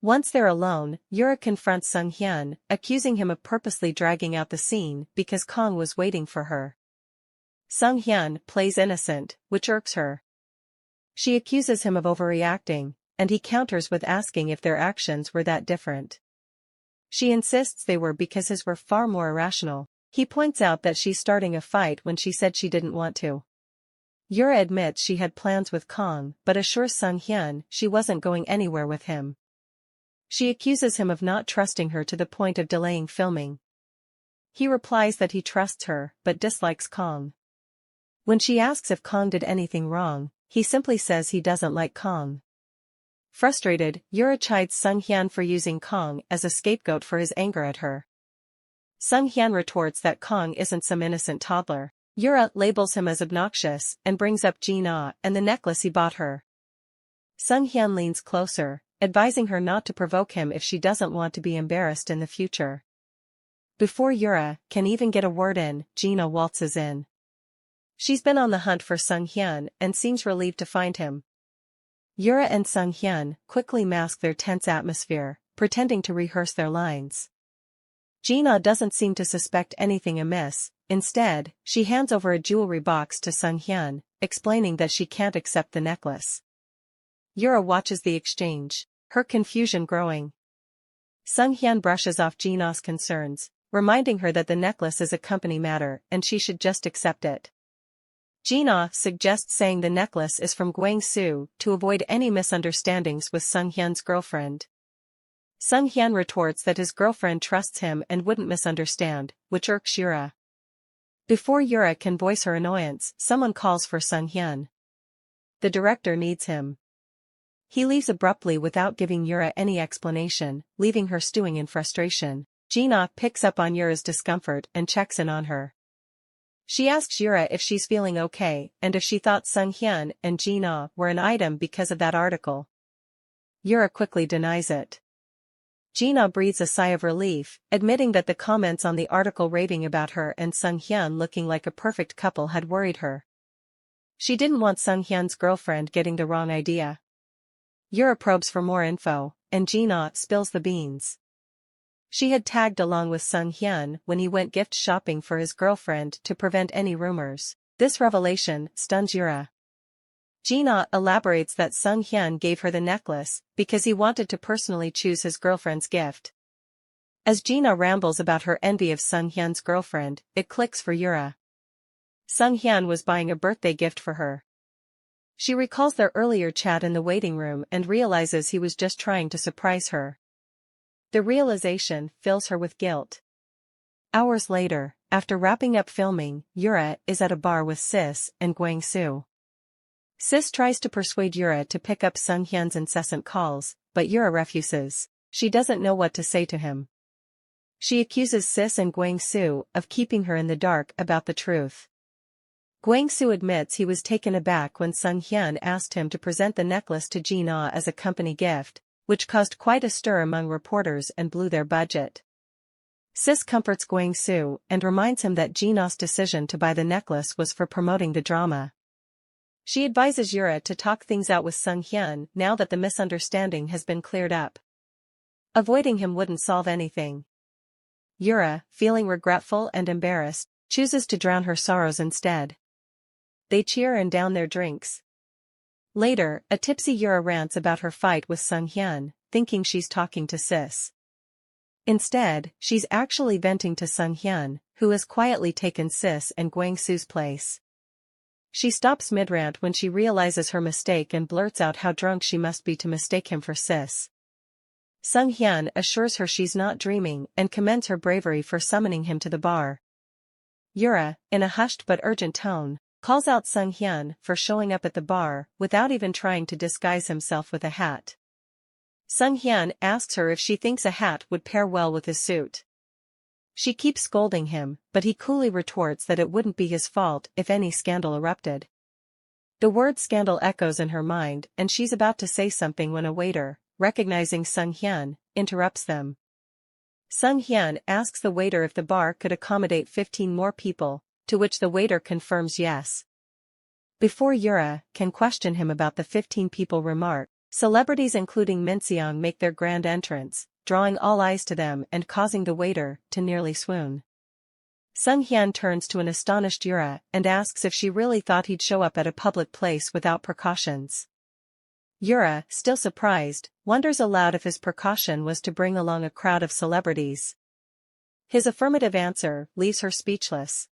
Once they're alone, Yura confronts Sung Hyun, accusing him of purposely dragging out the scene because Kang was waiting for her. Sung Hyun plays innocent, which irks her. She accuses him of overreacting, and he counters with asking if their actions were that different. She insists they were because his were far more irrational. He points out that she's starting a fight when she said she didn't want to. Yura admits she had plans with Kang but assures Sung Hyun she wasn't going anywhere with him. She accuses him of not trusting her to the point of delaying filming. He replies that he trusts her but dislikes Kang. When she asks if Kang did anything wrong, he simply says he doesn't like Kang. Frustrated, Yura chides Sung Hyun for using Kang as a scapegoat for his anger at her. Sung Hyun retorts that Kang isn't some innocent toddler. Yura labels him as obnoxious and brings up Jin-ah and the necklace he bought her. Sung Hyun leans closer, advising her not to provoke him if she doesn't want to be embarrassed in the future. Before Yura can even get a word in, Jin-ah waltzes in. She's been on the hunt for Sung Hyun and seems relieved to find him. Yura and Sung Hyun quickly mask their tense atmosphere, pretending to rehearse their lines. Jin-ah doesn't seem to suspect anything amiss. Instead, she hands over a jewelry box to Sung Hyun, explaining that she can't accept the necklace. Yura watches the exchange, her confusion growing. Sung Hyun brushes off Jin-ah's concerns, reminding her that the necklace is a company matter and she should just accept it. Jin-ah suggests saying the necklace is from Gwang-soo to avoid any misunderstandings with Sung Hyun's girlfriend. Sung Hyun retorts that his girlfriend trusts him and wouldn't misunderstand, which irks Yura. Before Yura can voice her annoyance, someone calls for Sung Hyun. The director needs him. He leaves abruptly without giving Yura any explanation, leaving her stewing in frustration. Jin-ah picks up on Yura's discomfort and checks in on her. She asks Yura if she's feeling okay and if she thought Sung Hyun and Jin-ah were an item because of that article. Yura quickly denies it. Jin-ah breathes a sigh of relief, admitting that the comments on the article raving about her and Sung Hyun looking like a perfect couple had worried her. She didn't want Sung Hyun's girlfriend getting the wrong idea. Yura probes for more info, and Jin-ah spills the beans. She had tagged along with Sung Hyun when he went gift shopping for his girlfriend to prevent any rumors. This revelation stuns Yura. Jin-ah elaborates that Sung Hyun gave her the necklace because he wanted to personally choose his girlfriend's gift. As Jin-ah rambles about her envy of Sung Hyun's girlfriend, it clicks for Yura. Sung Hyun was buying a birthday gift for her. She recalls their earlier chat in the waiting room and realizes he was just trying to surprise her. The realization fills her with guilt. Hours later, after wrapping up filming, Yura is at a bar with Sis and Gwang-soo. Sis tries to persuade Yura to pick up Sung Hyun's incessant calls, but Yura refuses. She doesn't know what to say to him. She accuses Sis and Gwang-soo of keeping her in the dark about the truth. Gwang-soo admits he was taken aback when Sung Hyun asked him to present the necklace to Jin-ah as a company gift, which caused quite a stir among reporters and blew their budget. Sis comforts Gwang-soo and reminds him that Jin-ah's decision to buy the necklace was for promoting the drama. She advises Yura to talk things out with Sung Hyun now that the misunderstanding has been cleared up. Avoiding him wouldn't solve anything. Yura, feeling regretful and embarrassed, chooses to drown her sorrows instead. They cheer and down their drinks. Later, a tipsy Yura rants about her fight with Sung Hyun, thinking she's talking to Sis. Instead, she's actually venting to Sung Hyun, who has quietly taken Sis and Gwang-soo's place. She stops mid-rant when she realizes her mistake and blurts out how drunk she must be to mistake him for Sis. Sung Hyun assures her she's not dreaming and commends her bravery for summoning him to the bar. Yura, in a hushed but urgent tone, calls out Sung Hyun for showing up at the bar without even trying to disguise himself with a hat. Sung Hyun asks her if she thinks a hat would pair well with his suit. She keeps scolding him, but he coolly retorts that it wouldn't be his fault if any scandal erupted. The word scandal echoes in her mind and she's about to say something when a waiter, recognizing Sung Hyun, interrupts them. Sung Hyun asks the waiter if the bar could accommodate 15 more people, to which the waiter confirms yes. Before Yura can question him about the 15 people remark, celebrities including Min Seong make their grand entrance, drawing all eyes to them and causing the waiter to nearly swoon. Sung Hyun turns to an astonished Yura and asks if she really thought he'd show up at a public place without precautions. Yura, still surprised, wonders aloud if his precaution was to bring along a crowd of celebrities. His affirmative answer leaves her speechless.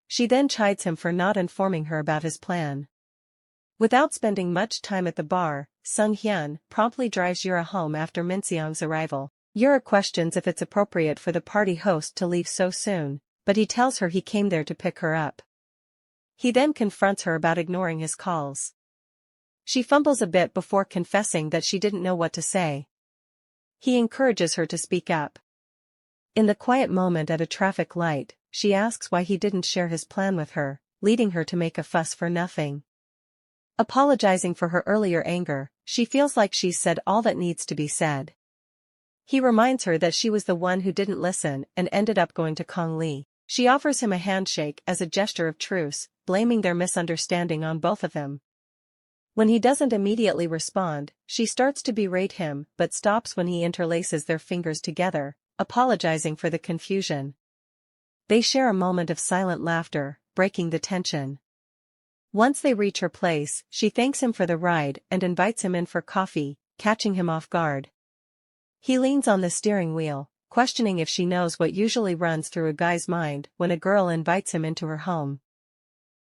She then chides him for not informing her about his plan. Without spending much time at the bar, Sung Hyun promptly drives Yura home after Min Seong's arrival. Yura questions if it's appropriate for the party host to leave so soon, but he tells her he came there to pick her up. He then confronts her about ignoring his calls. She fumbles a bit before confessing that she didn't know what to say. He encourages her to speak up. In the quiet moment at a traffic light, she asks why he didn't share his plan with her, leading her to make a fuss for nothing. Apologizing for her earlier anger, she feels like she's said all that needs to be said. He reminds her that she was the one who didn't listen and ended up going to Kongli. She offers him a handshake as a gesture of truce, blaming their misunderstanding on both of them. When he doesn't immediately respond, she starts to berate him but stops when he interlaces their fingers together, apologizing for the confusion. They share a moment of silent laughter, breaking the tension. Once they reach her place, she thanks him for the ride and invites him in for coffee, catching him off guard. He leans on the steering wheel, questioning if she knows what usually runs through a guy's mind when a girl invites him into her home.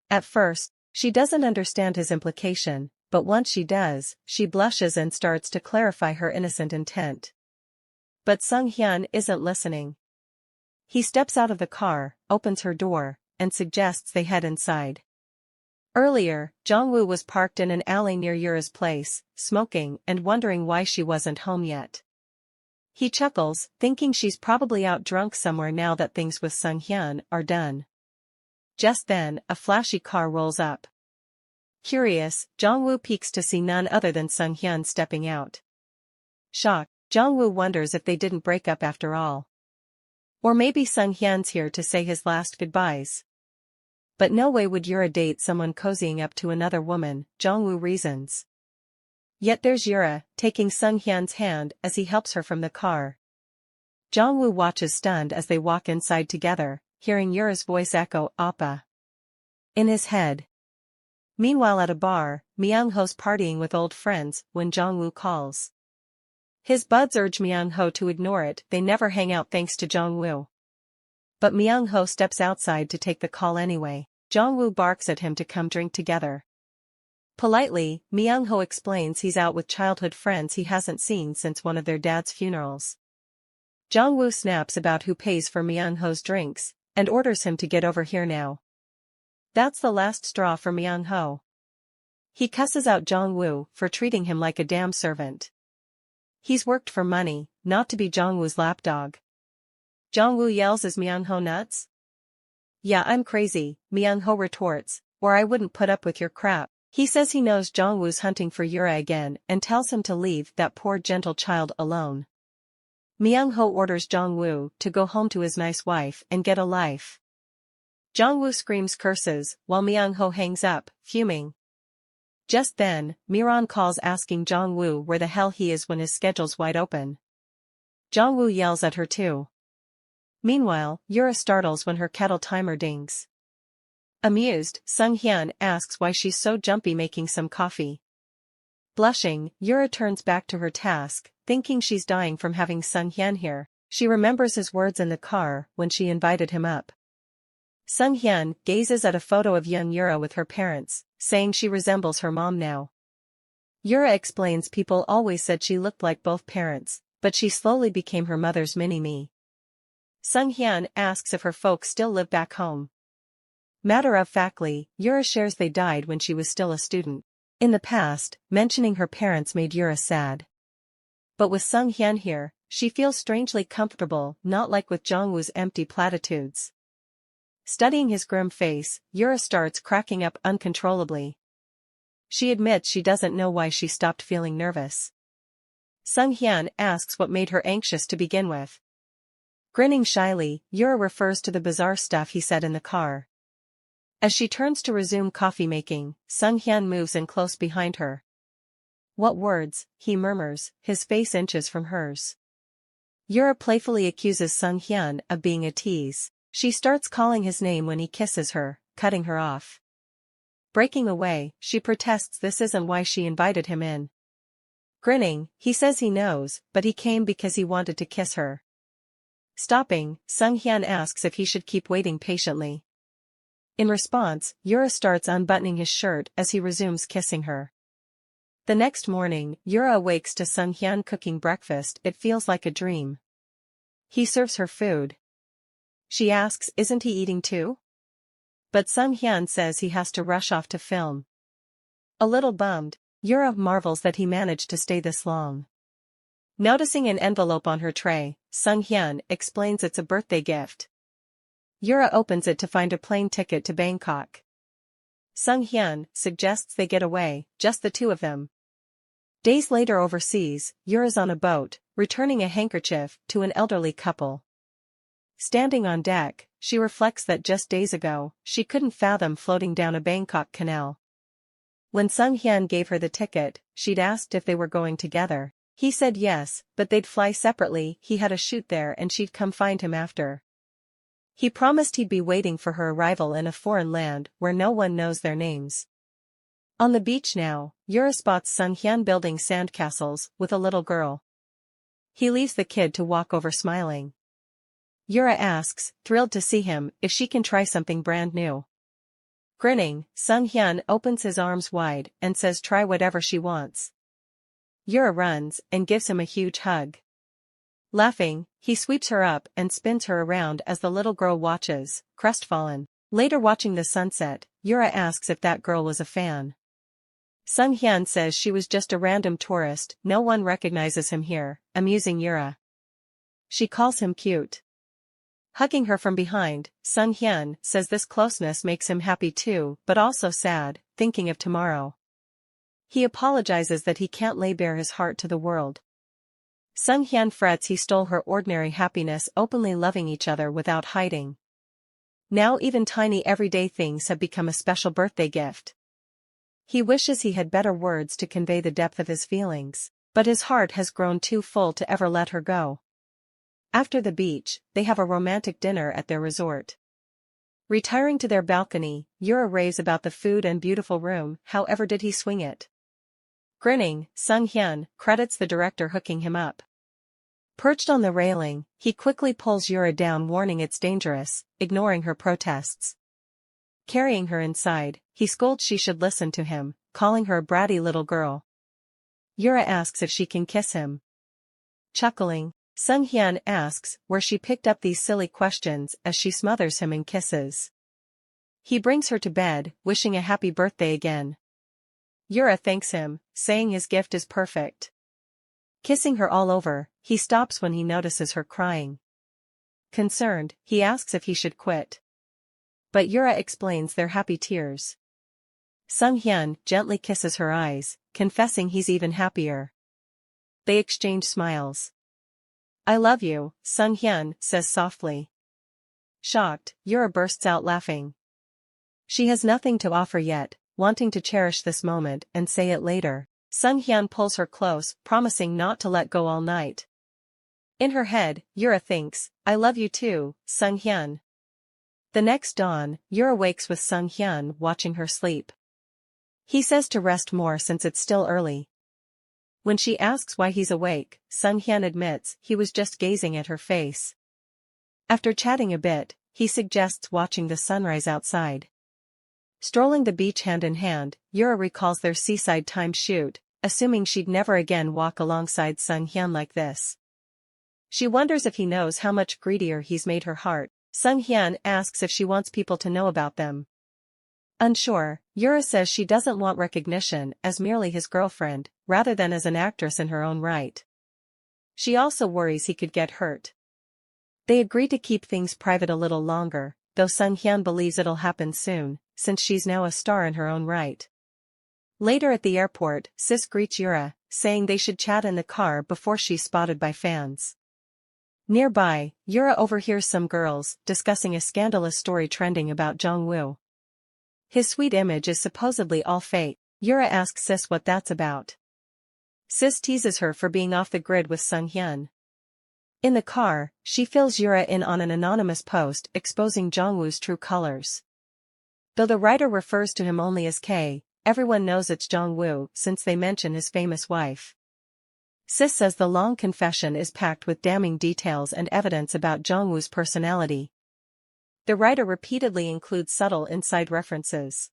At first, she doesn't understand his implication, but once she does, she blushes and starts to clarify her innocent intent. But Sung Hyun isn't listening. He steps out of the car, opens her door, and suggests they head inside. Earlier, Jongwoo was parked in an alley near Yura's place, smoking and wondering why she wasn't home yet. He chuckles, thinking she's probably out drunk somewhere now that things with Sung Hyun are done. Just then, a flashy car rolls up. Curious, Jongwoo peeks to see none other than Sung Hyun stepping out. Shocked, Jongwoo wonders if they didn't break up after all. Or maybe Sung Hyun's here to say his last goodbyes. But no way would Yura date someone cozying up to another woman, Jongwoo reasons. Yet there's Yura, taking Sung Hyun's hand as he helps her from the car. Jongwoo watches stunned as they walk inside together, hearing Yura's voice echo "Appa" in his head. Meanwhile at a bar, Myung-ho's partying with old friends when Jongwoo calls. His buds urge Myung-ho to ignore it, they never hang out thanks to Jongwoo. But Myung-ho steps outside to take the call anyway. Jongwoo barks at him to come drink together. Politely, Myung-ho explains he's out with childhood friends he hasn't seen since one of their dad's funerals. Jongwoo snaps about who pays for Myung-ho's drinks, and orders him to get over here now. That's the last straw for Myung-ho. He cusses out Jongwoo for treating him like a damn servant. He's worked for money, not to be Jongwoo's lapdog. Jongwoo yells, "Is Myung-ho nuts?" "Yeah, I'm crazy," Myung-ho retorts, "or I wouldn't put up with your crap." He says he knows Jongwoo's hunting for Yura again and tells him to leave that poor gentle child alone. Myung-ho orders Jongwoo to go home to his nice wife and get a life. Jongwoo screams curses, while Myung-ho hangs up, fuming. Just then, Miran calls asking Jongwoo where the hell he is when his schedule's wide open. Jongwoo yells at her too. Meanwhile, Yura startles when her kettle timer dings. Amused, Sung Hyun asks why she's so jumpy making some coffee. Blushing, Yura turns back to her task, thinking she's dying from having Sung Hyun here. She remembers his words in the car when she invited him up. Sung Hyun gazes at a photo of young Yura with her parents, saying she resembles her mom now. Yura explains people always said she looked like both parents, but she slowly became her mother's mini-me. Sung Hyun asks if her folks still live back home. Matter-of-factly, Yura shares they died when she was still a student. In the past, mentioning her parents made Yura sad. But with Sung Hyun here, she feels strangely comfortable, not like with Jongwoo's empty platitudes. Studying his grim face, Yura starts cracking up uncontrollably. She admits she doesn't know why she stopped feeling nervous. Sung Hyun asks what made her anxious to begin with. Grinning shyly, Yura refers to the bizarre stuff he said in the car. As she turns to resume coffee making, Sung Hyun moves in close behind her. "What words?" he murmurs, his face inches from hers. Yura playfully accuses Sung Hyun of being a tease. She starts calling his name when he kisses her, cutting her off. Breaking away, she protests this isn't why she invited him in. Grinning, he says he knows, but he came because he wanted to kiss her. Stopping, Sung Hyun asks if he should keep waiting patiently. In response, Yura starts unbuttoning his shirt as he resumes kissing her. The next morning, Yura awakes to Sung Hyun cooking breakfast. It feels like a dream. He serves her food. She asks, isn't he eating too? But Sung Hyun says he has to rush off to film. A little bummed, Yura marvels that he managed to stay this long. Noticing an envelope on her tray, Sung Hyun explains it's a birthday gift. Yura opens it to find a plane ticket to Bangkok. Sung Hyun suggests they get away, just the two of them. Days later overseas, Yura's on a boat, returning a handkerchief to an elderly couple. Standing on deck, she reflects that just days ago, she couldn't fathom floating down a Bangkok canal. When Sung Hyun gave her the ticket, she'd asked if they were going together. He said yes, but they'd fly separately. He had a shoot there and she'd come find him after. He promised he'd be waiting for her arrival in a foreign land where no one knows their names. On the beach now, Yura spots Sung Hyun building sandcastles with a little girl. He leaves the kid to walk over smiling. Yura asks, thrilled to see him, if she can try something brand new. Grinning, Sung Hyun opens his arms wide and says try whatever she wants. Yura runs and gives him a huge hug. Laughing, he sweeps her up and spins her around as the little girl watches, crestfallen. Later watching the sunset, Yura asks if that girl was a fan. Sung Hyun says she was just a random tourist, no one recognizes him here, amusing Yura. She calls him cute. Hugging her from behind, Sung Hyun says this closeness makes him happy too, but also sad, thinking of tomorrow. He apologizes that he can't lay bare his heart to the world. Sung Hyun frets he stole her ordinary happiness, openly loving each other without hiding. Now even tiny everyday things have become a special birthday gift. He wishes he had better words to convey the depth of his feelings, but his heart has grown too full to ever let her go. After the beach, they have a romantic dinner at their resort. Retiring to their balcony, Yura raves about the food and beautiful room. However did he swing it? Grinning, Sung Hyun credits the director hooking him up. Perched on the railing, he quickly pulls Yura down, warning it's dangerous, ignoring her protests. Carrying her inside, he scolds she should listen to him, calling her a bratty little girl. Yura asks if she can kiss him. Chuckling, Sung Hyun asks where she picked up these silly questions as she smothers him in kisses. He brings her to bed, wishing a happy birthday again. Yura thanks him, saying his gift is perfect. Kissing her all over, he stops when he notices her crying. Concerned, he asks if he should quit. But Yura explains their happy tears. Sung Hyun gently kisses her eyes, confessing he's even happier. They exchange smiles. I love you, Sung Hyun says softly. Shocked, Yura bursts out laughing. She has nothing to offer yet, wanting to cherish this moment and say it later. Sung Hyun pulls her close, promising not to let go all night. In her head, Yura thinks, I love you too, Sung Hyun. The next dawn, Yura wakes with Sung Hyun watching her sleep. He says to rest more since it's still early. When she asks why he's awake, Sung Hyun admits he was just gazing at her face. After chatting a bit, he suggests watching the sunrise outside. Strolling the beach hand in hand, Yura recalls their seaside time shoot, assuming she'd never again walk alongside Sung Hyun like this. She wonders if he knows how much greedier he's made her heart. Sung Hyun asks if she wants people to know about them. Unsure, Yura says she doesn't want recognition as merely his girlfriend, rather than as an actress in her own right. She also worries he could get hurt. They agree to keep things private a little longer, though Sung Hyun believes it'll happen soon, since she's now a star in her own right. Later at the airport, Sis greets Yura, saying they should chat in the car before she's spotted by fans. Nearby, Yura overhears some girls discussing a scandalous story trending about Jongwoo. His sweet image is supposedly all fake. Yura asks Sis what that's about. Sis teases her for being off the grid with Sung Hyun. In the car, she fills Yura in on an anonymous post exposing Jongwoo's true colors. Though the writer refers to him only as K, everyone knows it's Jongwoo since they mention his famous wife. Sis says the long confession is packed with damning details and evidence about Jongwoo's personality. The writer repeatedly includes subtle inside references.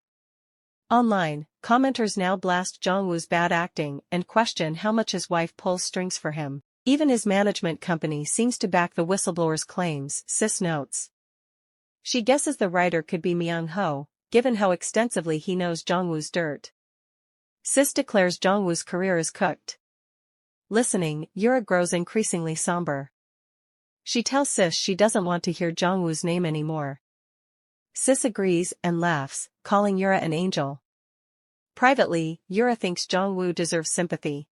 Online, commenters now blast Jongwoo's bad acting and question how much his wife pulls strings for him. Even his management company seems to back the whistleblower's claims, Sis notes. She guesses the writer could be Myung-ho, given how extensively he knows Jongwoo's dirt. Sis declares Jongwoo's career is cooked. Listening, Yura grows increasingly somber. She tells Sis she doesn't want to hear Jongwoo's name anymore. Sis agrees and laughs, calling Yura an angel. Privately, Yura thinks Jongwoo deserves sympathy.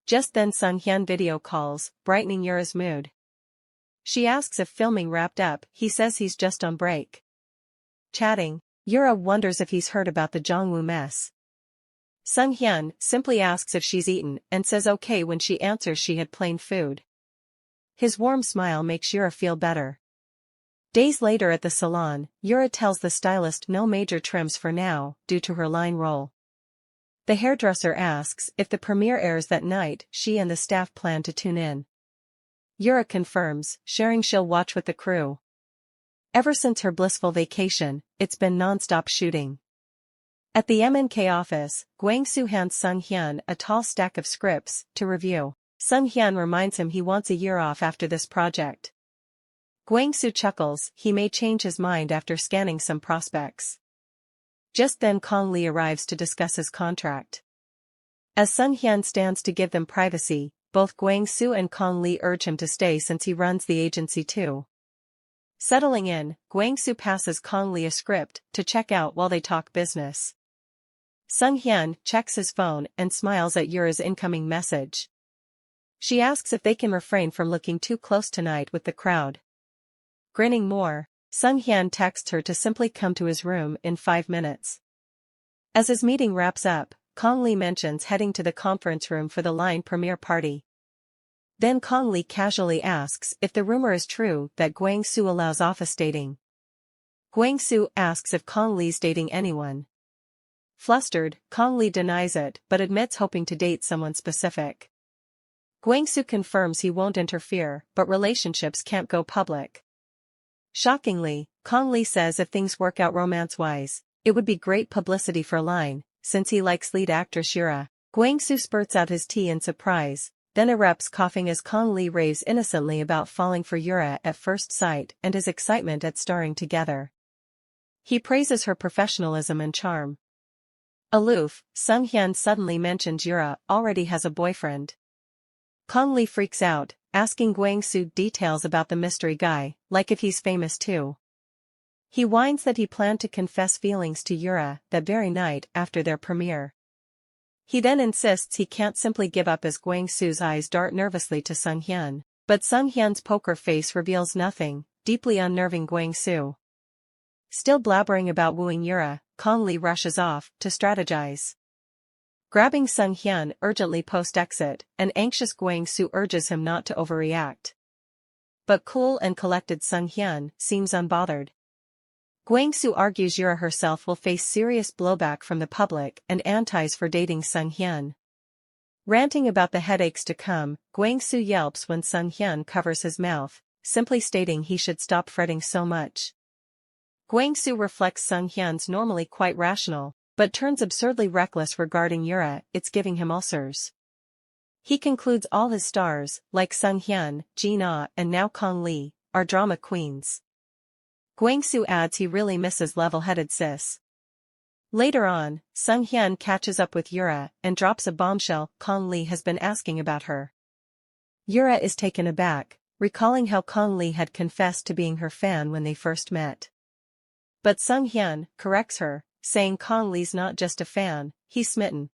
Just then Sung Hyun video calls, brightening Yura's mood. She asks if filming wrapped up. He says he's just on break. Chatting, Yura wonders if he's heard about the Jongwoo mess. Sung Hyun simply asks if she's eaten and says okay when she answers she had plain food. His warm smile makes Yura feel better. Days later at the salon, Yura tells the stylist no major trims for now, due to her line role. The hairdresser asks if the premiere airs that night. She and the staff plan to tune in. Yura confirms, sharing she'll watch with the crew. Ever since her blissful vacation, it's been non-stop shooting. At the MNK office, Gwang-soo hands Sung Hyun a tall stack of scripts to review. Sung Hyun reminds him he wants a year off after this project. Gwang-soo chuckles, he may change his mind after scanning some prospects. Just then Kong Lee arrives to discuss his contract. As Sung Hyun stands to give them privacy, both Gwang-soo and Kong Lee urge him to stay since he runs the agency too. Settling in, Gwang-soo passes Kong Lee a script to check out while they talk business. Sung Hyun checks his phone and smiles at Yura's incoming message. She asks if they can refrain from looking too close tonight with the crowd. Grinning more, Sung Hyun texts her to simply come to his room in 5 minutes. As his meeting wraps up, Kong Lee mentions heading to the conference room for the Line premiere party. Then Kong Lee casually asks if the rumor is true that Gwang-soo allows office dating. Gwang-soo asks if Kong Lee's dating anyone. Flustered, Kong Lee denies it but admits hoping to date someone specific. Gwang-soo confirms he won't interfere, but relationships can't go public. Shockingly, Kong Lee says if things work out romance-wise, it would be great publicity for Line, since he likes lead actress Yura. Gwang-soo spurts out his tea in surprise, then erupts coughing as Kong Lee raves innocently about falling for Yura at first sight and his excitement at starring together. He praises her professionalism and charm. Aloof, Sung Hyun suddenly mentions Yura already has a boyfriend. Kong Lee freaks out, asking Gwang-soo details about the mystery guy, like if he's famous too. He whines that he planned to confess feelings to Yura that very night after their premiere. He then insists he can't simply give up as Gwang-soo's eyes dart nervously to Sung Hyun, but Sung Hyun's poker face reveals nothing, deeply unnerving Gwang-soo. Still blabbering about wooing Yura, Kong Lee rushes off to strategize. Grabbing Sung Hyun urgently post-exit, an anxious Gwang-soo urges him not to overreact. But cool and collected Sung Hyun seems unbothered. Gwang-soo argues Yura herself will face serious blowback from the public and antis for dating Sung Hyun. Ranting about the headaches to come, Gwang-soo yelps when Sung Hyun covers his mouth, simply stating he should stop fretting so much. Gwang-soo reflects Sung Hyun's normally quite rational, but turns absurdly reckless regarding Yura, it's giving him ulcers. He concludes all his stars, like Sung Hyun, Jin Ah and now Kong Lee, are drama queens. Guangsu adds he really misses level-headed sis. Later on, Sung Hyun catches up with Yura and drops a bombshell. Kong Lee has been asking about her. Yura is taken aback, recalling how Kong Lee had confessed to being her fan when they first met. But Sung Hyun corrects her, saying Kong Lee's not just a fan, he's smitten.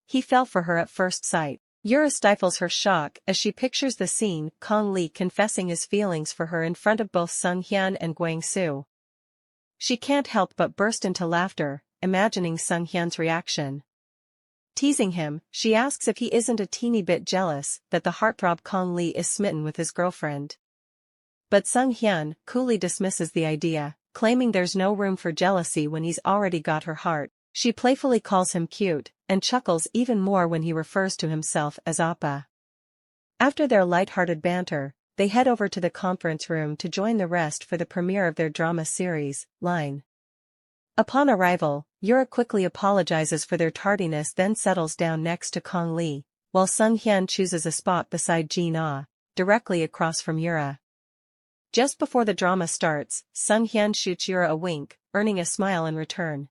He fell for her at first sight. Yura stifles her shock as she pictures the scene, Kong Lee confessing his feelings for her in front of both Sung Hyun and Guangsu. She can't help but burst into laughter, imagining Sung Hyun's reaction. Teasing him, she asks if he isn't a teeny bit jealous that the heartthrob Kong Lee is smitten with his girlfriend. But Sung Hyun coolly dismisses the idea, claiming there's no room for jealousy when he's already got her heart. She playfully calls him cute, and chuckles even more when he refers to himself as Appa. After their light-hearted banter, they head over to the conference room to join the rest for the premiere of their drama series, Line. Upon arrival, Yura quickly apologizes for their tardiness, then settles down next to Kong Lee, while Sung Hyun chooses a spot beside Jin Ah, directly across from Yura. Just before the drama starts, Sung Hyun shoots Yura a wink, earning a smile in return.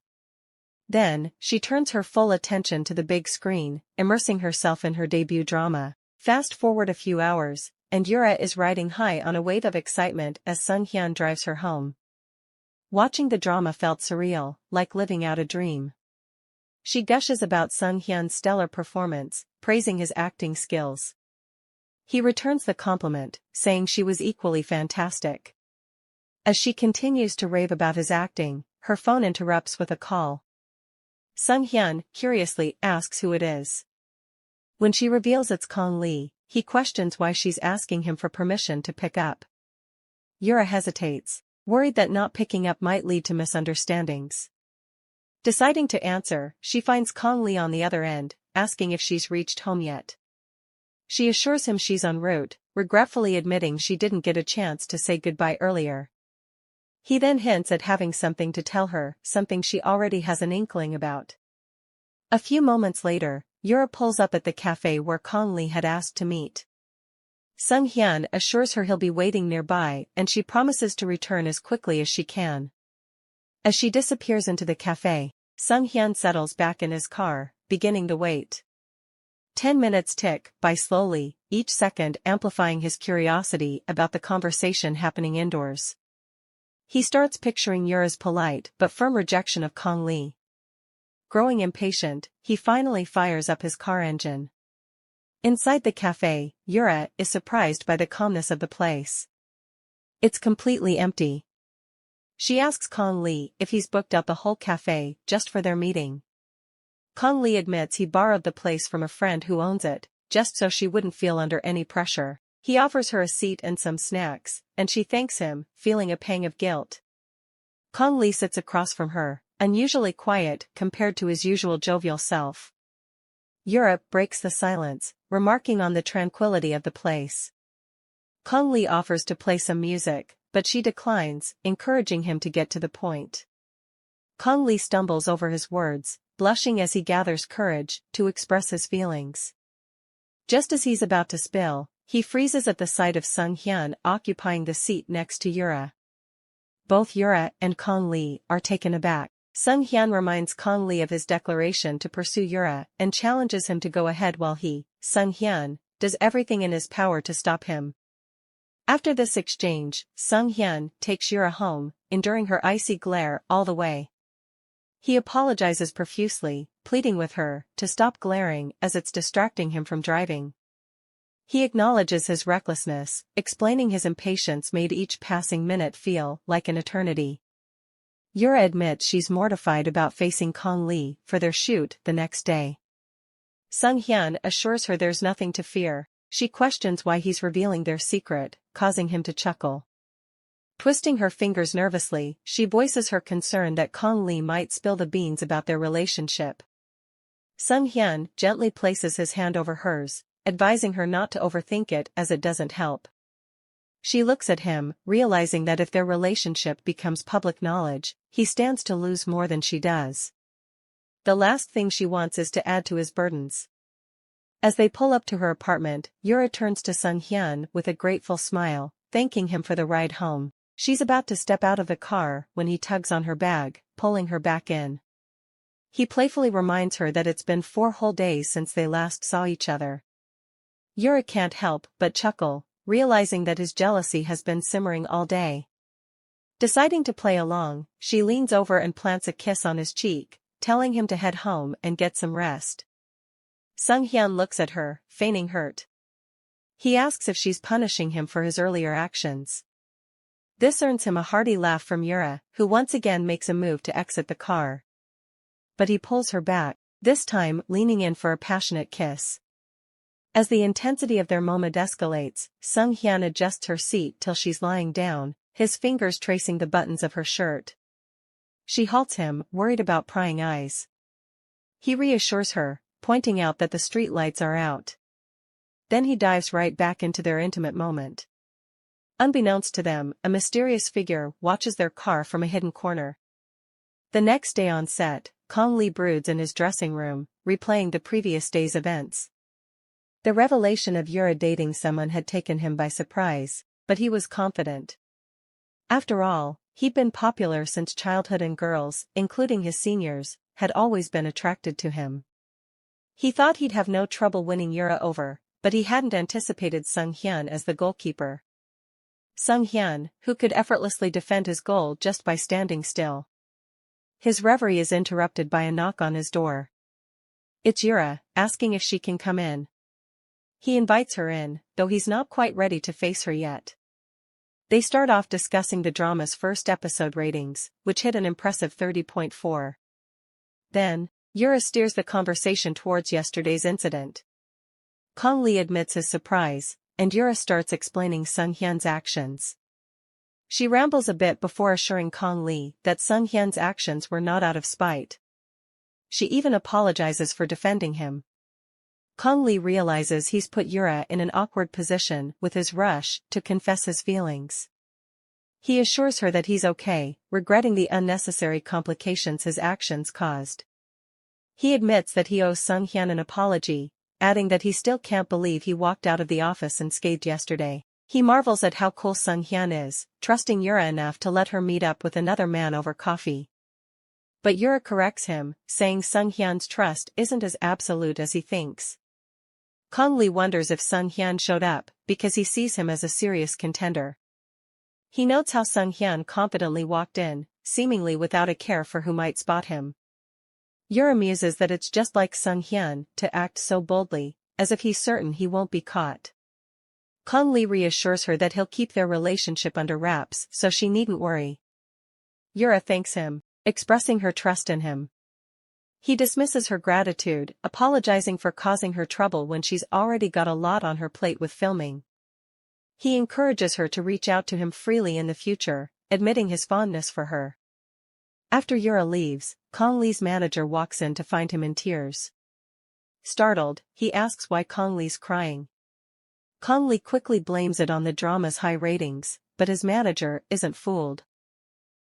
Then, she turns her full attention to the big screen, immersing herself in her debut drama. Fast forward a few hours, and Yura is riding high on a wave of excitement as Sung Hyun drives her home. Watching the drama felt surreal, like living out a dream. She gushes about Sung Hyun's stellar performance, praising his acting skills. He returns the compliment, saying she was equally fantastic. As she continues to rave about his acting, her phone interrupts with a call. Sung Hyun curiously asks who it is. When she reveals it's Kong Lee, he questions why she's asking him for permission to pick up. Yura hesitates, worried that not picking up might lead to misunderstandings. Deciding to answer, she finds Kong Lee on the other end, asking if she's reached home yet. She assures him she's en route, regretfully admitting she didn't get a chance to say goodbye earlier. He then hints at having something to tell her, something she already has an inkling about. A few moments later, Yura pulls up at the cafe where Kong Lee had asked to meet. Sung Hyun assures her he'll be waiting nearby and she promises to return as quickly as she can. As she disappears into the cafe, Sung Hyun settles back in his car, beginning to wait. 10 minutes tick by slowly, each second amplifying his curiosity about the conversation happening indoors. He starts picturing Yura's polite but firm rejection of Kong Lee. Growing impatient, he finally fires up his car engine. Inside the cafe, Yura is surprised by the calmness of the place. It's completely empty. She asks Kong Lee if he's booked out the whole cafe just for their meeting. Kong Lee admits he borrowed the place from a friend who owns it, just so she wouldn't feel under any pressure. He offers her a seat and some snacks, and she thanks him, feeling a pang of guilt. Kong Lee sits across from her, unusually quiet compared to his usual jovial self. Yura breaks the silence, remarking on the tranquility of the place. Kong Lee offers to play some music, but she declines, encouraging him to get to the point. Kong Lee stumbles over his words, blushing as he gathers courage to express his feelings. Just as he's about to spill, he freezes at the sight of Sung Hyun occupying the seat next to Yura. Both Yura and Kong Lee are taken aback. Sung Hyun reminds Kong Lee of his declaration to pursue Yura and challenges him to go ahead while he, Sung Hyun, does everything in his power to stop him. After this exchange, Sung Hyun takes Yura home, enduring her icy glare all the way. He apologizes profusely, pleading with her to stop glaring as it's distracting him from driving. He acknowledges his recklessness, explaining his impatience made each passing minute feel like an eternity. Yura admits she's mortified about facing Kong Lee for their shoot the next day. Sung Hyun assures her there's nothing to fear. She questions why he's revealing their secret, causing him to chuckle. Twisting her fingers nervously, she voices her concern that Kong Lee might spill the beans about their relationship. Sung Hyun gently places his hand over hers, advising her not to overthink it as it doesn't help. She looks at him, realizing that if their relationship becomes public knowledge, he stands to lose more than she does. The last thing she wants is to add to his burdens. As they pull up to her apartment, Yura turns to Sung Hyun with a grateful smile, thanking him for the ride home. She's about to step out of the car when he tugs on her bag, pulling her back in. He playfully reminds her that it's been 4 whole days since they last saw each other. Yura can't help but chuckle, realizing that his jealousy has been simmering all day. Deciding to play along, she leans over and plants a kiss on his cheek, telling him to head home and get some rest. Sung-hyun looks at her, feigning hurt. He asks if she's punishing him for his earlier actions. This earns him a hearty laugh from Yura, who once again makes a move to exit the car. But he pulls her back, this time leaning in for a passionate kiss. As the intensity of their moment escalates, Sung-hyun adjusts her seat till she's lying down, his fingers tracing the buttons of her shirt. She halts him, worried about prying eyes. He reassures her, pointing out that the street lights are out. Then he dives right back into their intimate moment. Unbeknownst to them, a mysterious figure watches their car from a hidden corner. The next day on set, Kong Lee broods in his dressing room, replaying the previous day's events. The revelation of Yura dating someone had taken him by surprise, but he was confident. After all, he'd been popular since childhood and girls, including his seniors, had always been attracted to him. He thought he'd have no trouble winning Yura over, but he hadn't anticipated Sung-hyun as the goalkeeper. Sung-hyun, who could effortlessly defend his goal just by standing still. His reverie is interrupted by a knock on his door. It's Yura, asking if she can come in. He invites her in, though he's not quite ready to face her yet. They start off discussing the drama's first episode ratings, which hit an impressive 30.4. Then, Yura steers the conversation towards yesterday's incident. Kong Lee admits his surprise, and Yura starts explaining Sung-hyun's actions. She rambles a bit before assuring Kong Lee that Sung-hyun's actions were not out of spite. She even apologizes for defending him. Kong Lee realizes he's put Yura in an awkward position with his rush to confess his feelings. He assures her that he's okay, regretting the unnecessary complications his actions caused. He admits that he owes Sung-hyun an apology, adding that he still can't believe he walked out of the office unscathed yesterday. He marvels at how cool Sung-hyun is, trusting Yura enough to let her meet up with another man over coffee. But Yura corrects him, saying Sung-hyun's trust isn't as absolute as he thinks. Kong Lee wonders if Sung-hyun showed up, because he sees him as a serious contender. He notes how Sung-hyun confidently walked in, seemingly without a care for who might spot him. Yura muses that it's just like Sung-hyun to act so boldly, as if he's certain he won't be caught. Kong Lee reassures her that he'll keep their relationship under wraps, so she needn't worry. Yura thanks him, expressing her trust in him. He dismisses her gratitude, apologizing for causing her trouble when she's already got a lot on her plate with filming. He encourages her to reach out to him freely in the future, admitting his fondness for her. After Yura leaves, Kong Lee's manager walks in to find him in tears. Startled, he asks why Kong Lee's crying. Kong Lee quickly blames it on the drama's high ratings, but his manager isn't fooled.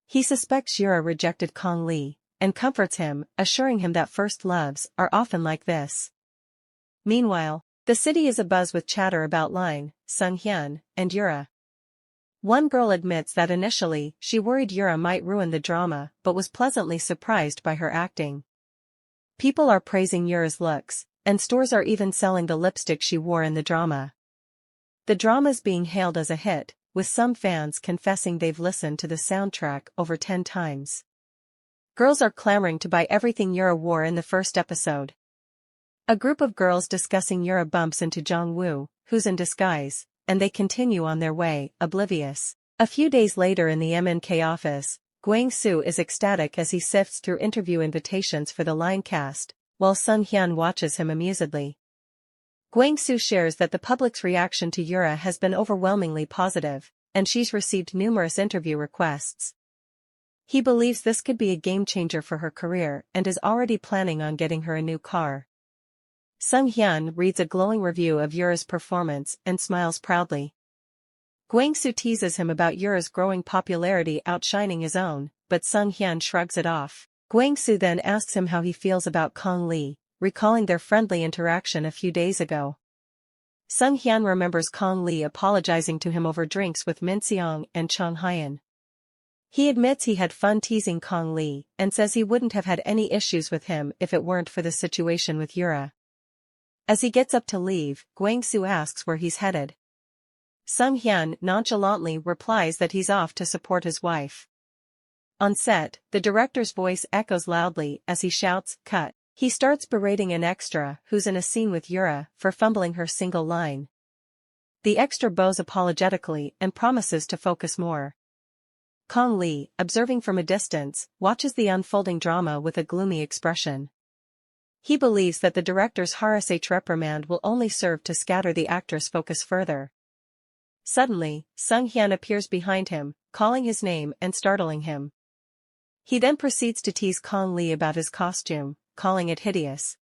He suspects Yura rejected Kong Lee, and comforts him, assuring him that first loves are often like this. Meanwhile, the city is abuzz with chatter about Line, Sung-hyun, and Yura. One girl admits that initially she worried Yura might ruin the drama but was pleasantly surprised by her acting. People are praising Yura's looks, and stores are even selling the lipstick she wore in the drama. The drama's being hailed as a hit, with some fans confessing they've listened to the soundtrack over 10 times. Girls are clamoring to buy everything Yura wore in the first episode. A group of girls discussing Yura bumps into Jong-woo, who's in disguise, and they continue on their way, oblivious. A few days later in the MNK office, Gwang-soo is ecstatic as he sifts through interview invitations for the Line cast, while Sung-hyun watches him amusedly. Gwang-soo shares that the public's reaction to Yura has been overwhelmingly positive, and she's received numerous interview requests. He believes this could be a game-changer for her career and is already planning on getting her a new car. Sung-hyun reads a glowing review of Yura's performance and smiles proudly. Gwang-soo teases him about Yura's growing popularity outshining his own, but Sung-hyun shrugs it off. Gwang-soo then asks him how he feels about Kong Lee, recalling their friendly interaction a few days ago. Sung Hyun remembers Kong Lee apologizing to him over drinks with Min Seong and Chung Hyun. He admits he had fun teasing Kong Lee and says he wouldn't have had any issues with him if it weren't for the situation with Yura. As he gets up to leave, Gwang-soo asks where he's headed. Sung Hyun nonchalantly replies that he's off to support his wife. On set, the director's voice echoes loudly as he shouts, "Cut." He starts berating an extra who's in a scene with Yura for fumbling her single line. The extra bows apologetically and promises to focus more. Kong Lee, observing from a distance, watches the unfolding drama with a gloomy expression. He believes that the director's harsh reprimand will only serve to scatter the actress' focus further. Suddenly, Sung Hyun appears behind him, calling his name and startling him. He then proceeds to tease Kong Lee about his costume, calling it hideous.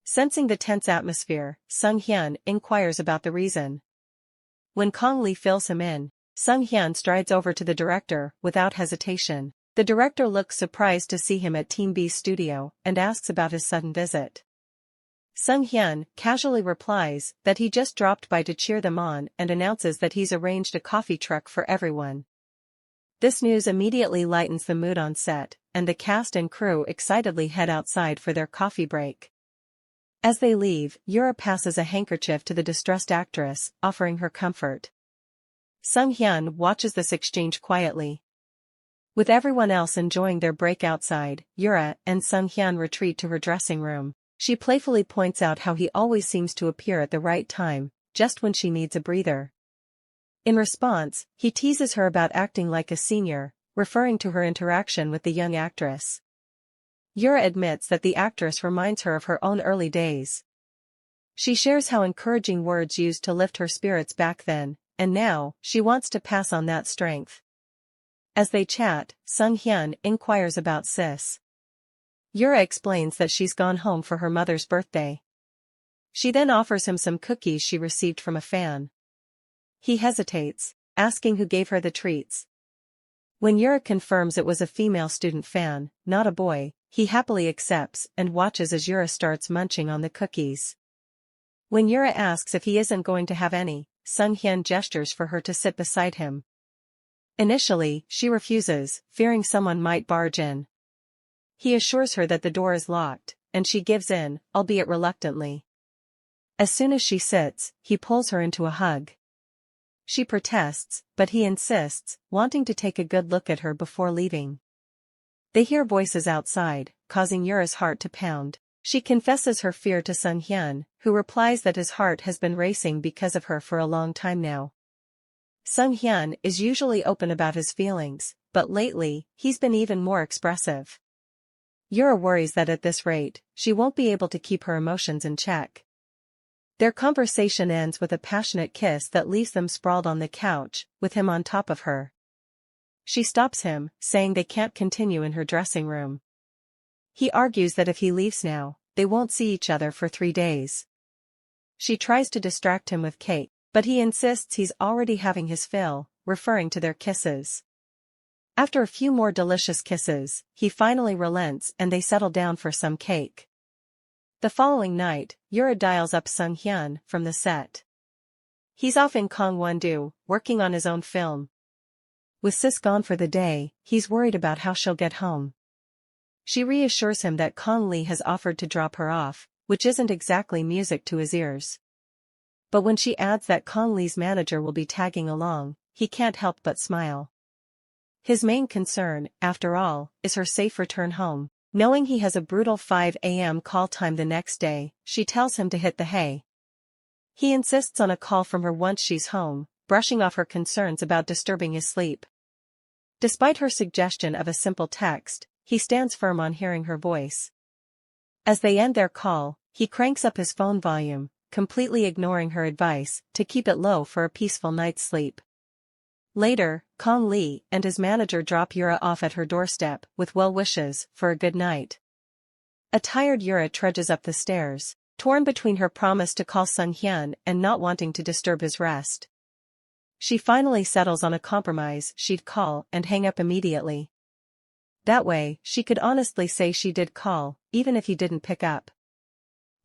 Sensing the tense atmosphere, Sung Hyun inquires about the reason. When Kong Lee fills him in, Sung Hyun strides over to the director without hesitation. The director looks surprised to see him at Team B's studio and asks about his sudden visit. Sung Hyun casually replies that he just dropped by to cheer them on and announces that he's arranged a coffee truck for everyone. This news immediately lightens the mood on set, and the cast and crew excitedly head outside for their coffee break. As they leave, Yura passes a handkerchief to the distressed actress, offering her comfort. Sung Hyun watches this exchange quietly. With everyone else enjoying their break outside, Yura and Sung Hyun retreat to her dressing room. She playfully points out how he always seems to appear at the right time, just when she needs a breather. In response, he teases her about acting like a senior, referring to her interaction with the young actress. Yura admits that the actress reminds her of her own early days. She shares how encouraging words used to lift her spirits back then, and now, she wants to pass on that strength. As they chat, Sung Hyun inquires about Sis. Yura explains that she's gone home for her mother's birthday. She then offers him some cookies she received from a fan. He hesitates, asking who gave her the treats. When Yura confirms it was a female student fan, not a boy, he happily accepts and watches as Yura starts munching on the cookies. When Yura asks if he isn't going to have any, Sung Hyun gestures for her to sit beside him. Initially, she refuses, fearing someone might barge in. He assures her that the door is locked, and she gives in, albeit reluctantly. As soon as she sits, he pulls her into a hug. She protests, but he insists, wanting to take a good look at her before leaving. They hear voices outside, causing Yura's heart to pound. She confesses her fear to Sung Hyun, who replies that his heart has been racing because of her for a long time now. Sung Hyun is usually open about his feelings, but lately, he's been even more expressive. Yura worries that at this rate, she won't be able to keep her emotions in check. Their conversation ends with a passionate kiss that leaves them sprawled on the couch, with him on top of her. She stops him, saying they can't continue in her dressing room. He argues that if he leaves now, they won't see each other for 3 days. She tries to distract him with cake, but he insists he's already having his fill, referring to their kisses. After a few more delicious kisses, he finally relents and they settle down for some cake. The following night, Yura dials up Sung Hyun from the set. He's off in Gangwon-do, working on his own film. With Sis gone for the day, he's worried about how she'll get home. She reassures him that Kong Lee has offered to drop her off, which isn't exactly music to his ears. But when she adds that Kong Lee's manager will be tagging along, he can't help but smile. His main concern, after all, is her safe return home. Knowing he has a brutal 5 a.m. call time the next day, she tells him to hit the hay. He insists on a call from her once she's home, brushing off her concerns about disturbing his sleep. Despite her suggestion of a simple text, he stands firm on hearing her voice. As they end their call, he cranks up his phone volume, completely ignoring her advice to keep it low for a peaceful night's sleep. Later, Kong Lee and his manager drop Yura off at her doorstep with well wishes for a good night. A tired Yura trudges up the stairs, torn between her promise to call Sung Hyun and not wanting to disturb his rest. She finally settles on a compromise: she'd call and hang up immediately. That way, she could honestly say she did call, even if he didn't pick up.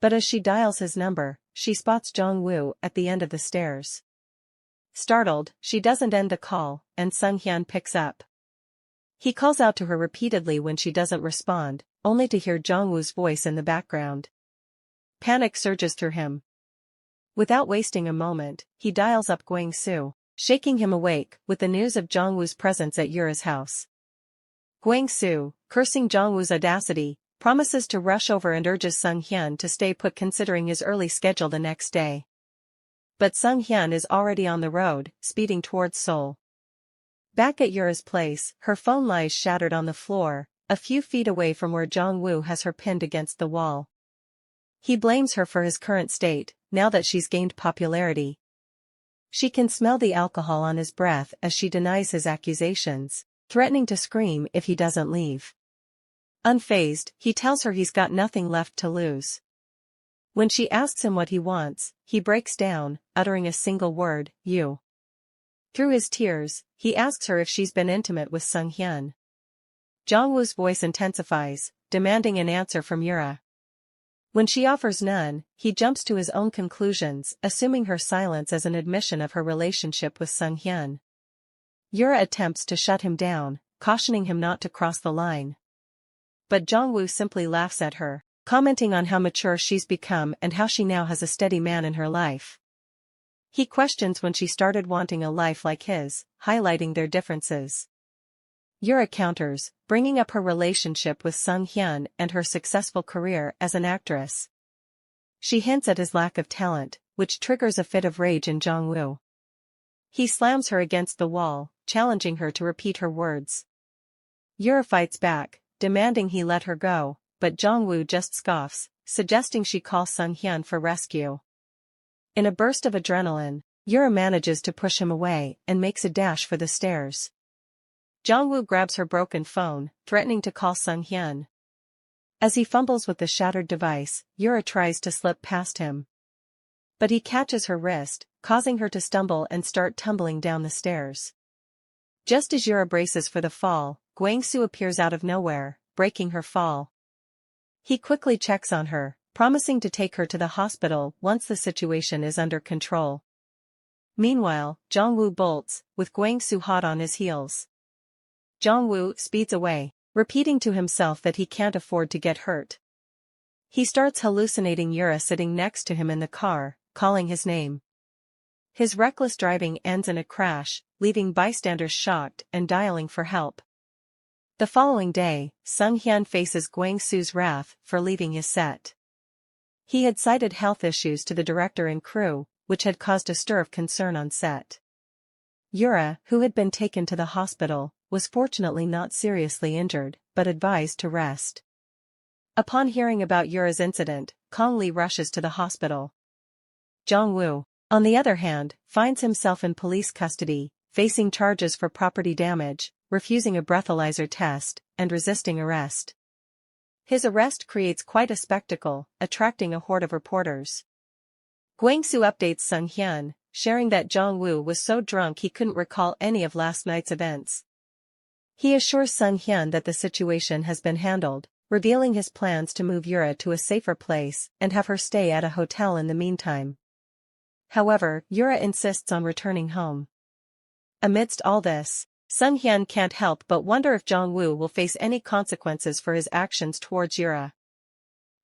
But as she dials his number, she spots Jong-woo at the end of the stairs. Startled, she doesn't end the call, and Sung-hyun picks up. He calls out to her repeatedly when she doesn't respond, only to hear Jong-woo's voice in the background. Panic surges through him. Without wasting a moment, he dials up Gwang-soo, shaking him awake with the news of Jong-woo's presence at Yura's house. Gwang-soo, cursing Jong-woo's audacity, promises to rush over and urges Sung-hyun to stay put considering his early schedule the next day. But Sung-hyun is already on the road, speeding towards Seoul. Back at Yura's place, her phone lies shattered on the floor, a few feet away from where Jong-woo has her pinned against the wall. He blames her for his current state, now that she's gained popularity. She can smell the alcohol on his breath as she denies his accusations, threatening to scream if he doesn't leave. Unfazed, he tells her he's got nothing left to lose. When she asks him what he wants, he breaks down, uttering a single word, "You." Through his tears, he asks her if she's been intimate with Sung-hyun. Jong-woo's voice intensifies, demanding an answer from Yura. When she offers none, he jumps to his own conclusions, assuming her silence as an admission of her relationship with Sung-hyun. Yura attempts to shut him down, cautioning him not to cross the line. But Jong-woo simply laughs at her, commenting on how mature she's become and how she now has a steady man in her life. He questions when she started wanting a life like his, highlighting their differences. Yura counters, bringing up her relationship with Sung-hyun and her successful career as an actress. She hints at his lack of talent, which triggers a fit of rage in Jong-woo. He slams her against the wall, challenging her to repeat her words. Yura fights back, demanding he let her go, but Jong-woo just scoffs, suggesting she call Sung-hyun for rescue. In a burst of adrenaline, Yura manages to push him away and makes a dash for the stairs. Jong-woo grabs her broken phone, threatening to call Sung-hyun. As he fumbles with the shattered device, Yura tries to slip past him. But he catches her wrist, causing her to stumble and start tumbling down the stairs. Just as Yura braces for the fall, Gwang-soo appears out of nowhere, breaking her fall. He quickly checks on her, promising to take her to the hospital once the situation is under control. Meanwhile, Jong-woo bolts, with Gwang-soo hot on his heels. Jong-woo speeds away, repeating to himself that he can't afford to get hurt. He starts hallucinating Yura sitting next to him in the car, calling his name. His reckless driving ends in a crash, leaving bystanders shocked and dialing for help. The following day, Sung-hyun faces Gwang-soo's wrath for leaving his set. He had cited health issues to the director and crew, which had caused a stir of concern on set. Yura, who had been taken to the hospital, was fortunately not seriously injured, but advised to rest. Upon hearing about Yura's incident, Kong-lee rushes to the hospital. Jong-woo, on the other hand, finds himself in police custody, facing charges for property damage, refusing a breathalyzer test, and resisting arrest. His arrest creates quite a spectacle, attracting a horde of reporters. Gwang-soo updates Sung-hyun, sharing that Jong-woo was so drunk he couldn't recall any of last night's events. He assures Sung-hyun that the situation has been handled, revealing his plans to move Yura to a safer place and have her stay at a hotel in the meantime. However, Yura insists on returning home. Amidst all this, Sung-hyun can't help but wonder if Jong-woo will face any consequences for his actions towards Yura.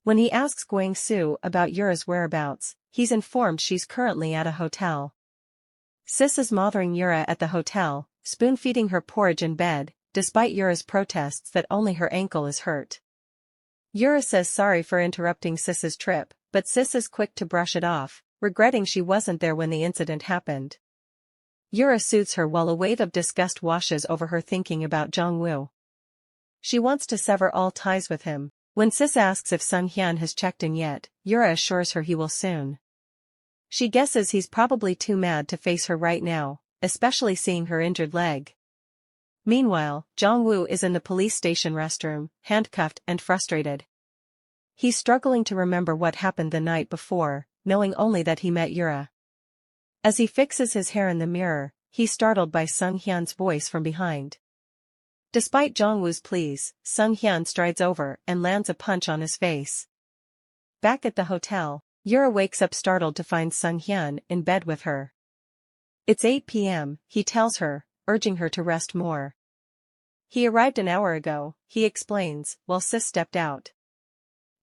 When he asks Gwang-soo about Yura's whereabouts, he's informed she's currently at a hotel. Sis is mothering Yura at the hotel, spoon-feeding her porridge in bed, despite Yura's protests that only her ankle is hurt. Yura says sorry for interrupting Sis's trip, but Sis is quick to brush it off, regretting she wasn't there when the incident happened. Yura soothes her while a wave of disgust washes over her thinking about Jong-woo. She wants to sever all ties with him. When Sis asks if Sung-hyun has checked in yet, Yura assures her he will soon. She guesses he's probably too mad to face her right now, especially seeing her injured leg. Meanwhile, Jong-woo is in the police station restroom, handcuffed and frustrated. He's struggling to remember what happened the night before, knowing only that he met Yura. As he fixes his hair in the mirror, he's startled by Sung-hyun's voice from behind. Despite Jong-woo's pleas, Sung-hyun strides over and lands a punch on his face. Back at the hotel, Yura wakes up startled to find Sung-hyun in bed with her. It's 8 p.m., he tells her, urging her to rest more. He arrived an hour ago, he explains, while Sis stepped out.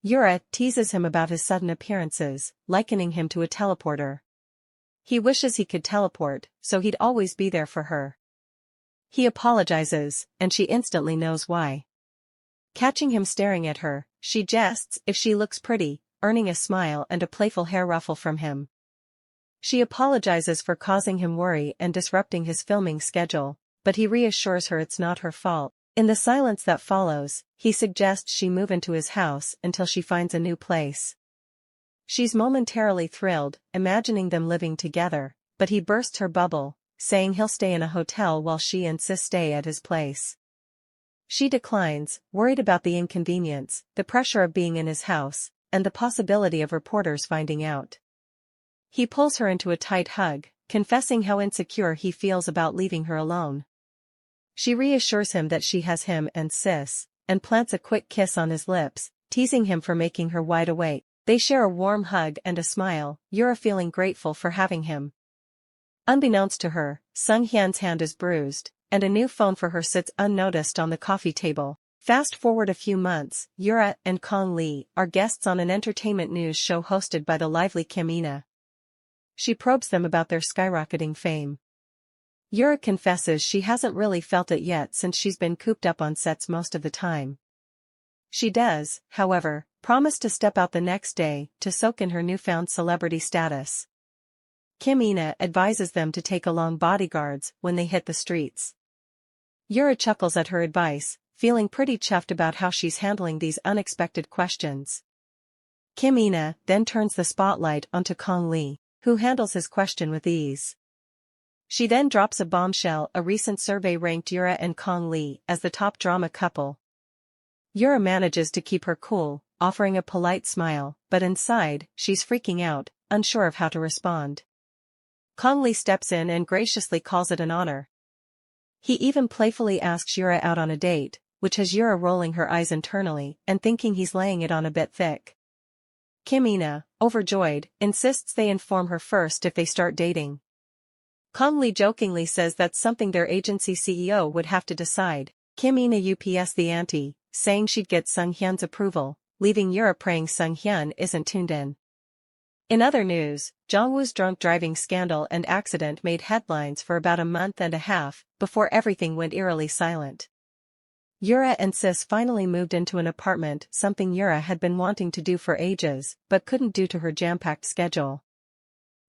Yura teases him about his sudden appearances, likening him to a teleporter. He wishes he could teleport, so he'd always be there for her. He apologizes, and she instantly knows why. Catching him staring at her, she jests if she looks pretty, earning a smile and a playful hair ruffle from him. She apologizes for causing him worry and disrupting his filming schedule, but he reassures her it's not her fault. In the silence that follows, he suggests she move into his house until she finds a new place. She's momentarily thrilled, imagining them living together, but he bursts her bubble, saying he'll stay in a hotel while she and Sis stay at his place. She declines, worried about the inconvenience, the pressure of being in his house, and the possibility of reporters finding out. He pulls her into a tight hug, confessing how insecure he feels about leaving her alone. She reassures him that she has him and Sis, and plants a quick kiss on his lips, teasing him for making her wide awake. They share a warm hug and a smile, Yura feeling grateful for having him. Unbeknownst to her, Sung-hyun's hand is bruised, and a new phone for her sits unnoticed on the coffee table. Fast forward a few months, Yura and Kong Lee are guests on an entertainment news show hosted by the lively Kim Ina. She probes them about their skyrocketing fame. Yura confesses she hasn't really felt it yet since she's been cooped up on sets most of the time. She does, however, promise to step out the next day to soak in her newfound celebrity status. Kim Ina advises them to take along bodyguards when they hit the streets. Yura chuckles at her advice, feeling pretty chuffed about how she's handling these unexpected questions. Kim Ina then turns the spotlight onto Kong Lee, who handles his question with ease. She then drops a bombshell: a recent survey ranked Yura and Kong Lee as the top drama couple. Yura manages to keep her cool, offering a polite smile, but inside, she's freaking out, unsure of how to respond. Kong Lee steps in and graciously calls it an honor. He even playfully asks Yura out on a date, which has Yura rolling her eyes internally and thinking he's laying it on a bit thick. Kim Ina, overjoyed, insists they inform her first if they start dating. Kong Lee jokingly says that's something their agency CEO would have to decide. Kim Ina ups the ante, saying she'd get Sung-hyun's approval, leaving Yura praying Sung-hyun isn't tuned in. In other news, Jongwoo's drunk driving scandal and accident made headlines for about a month and a half, before everything went eerily silent. Yura and Sis finally moved into an apartment, something Yura had been wanting to do for ages, but couldn't due to her jam-packed schedule.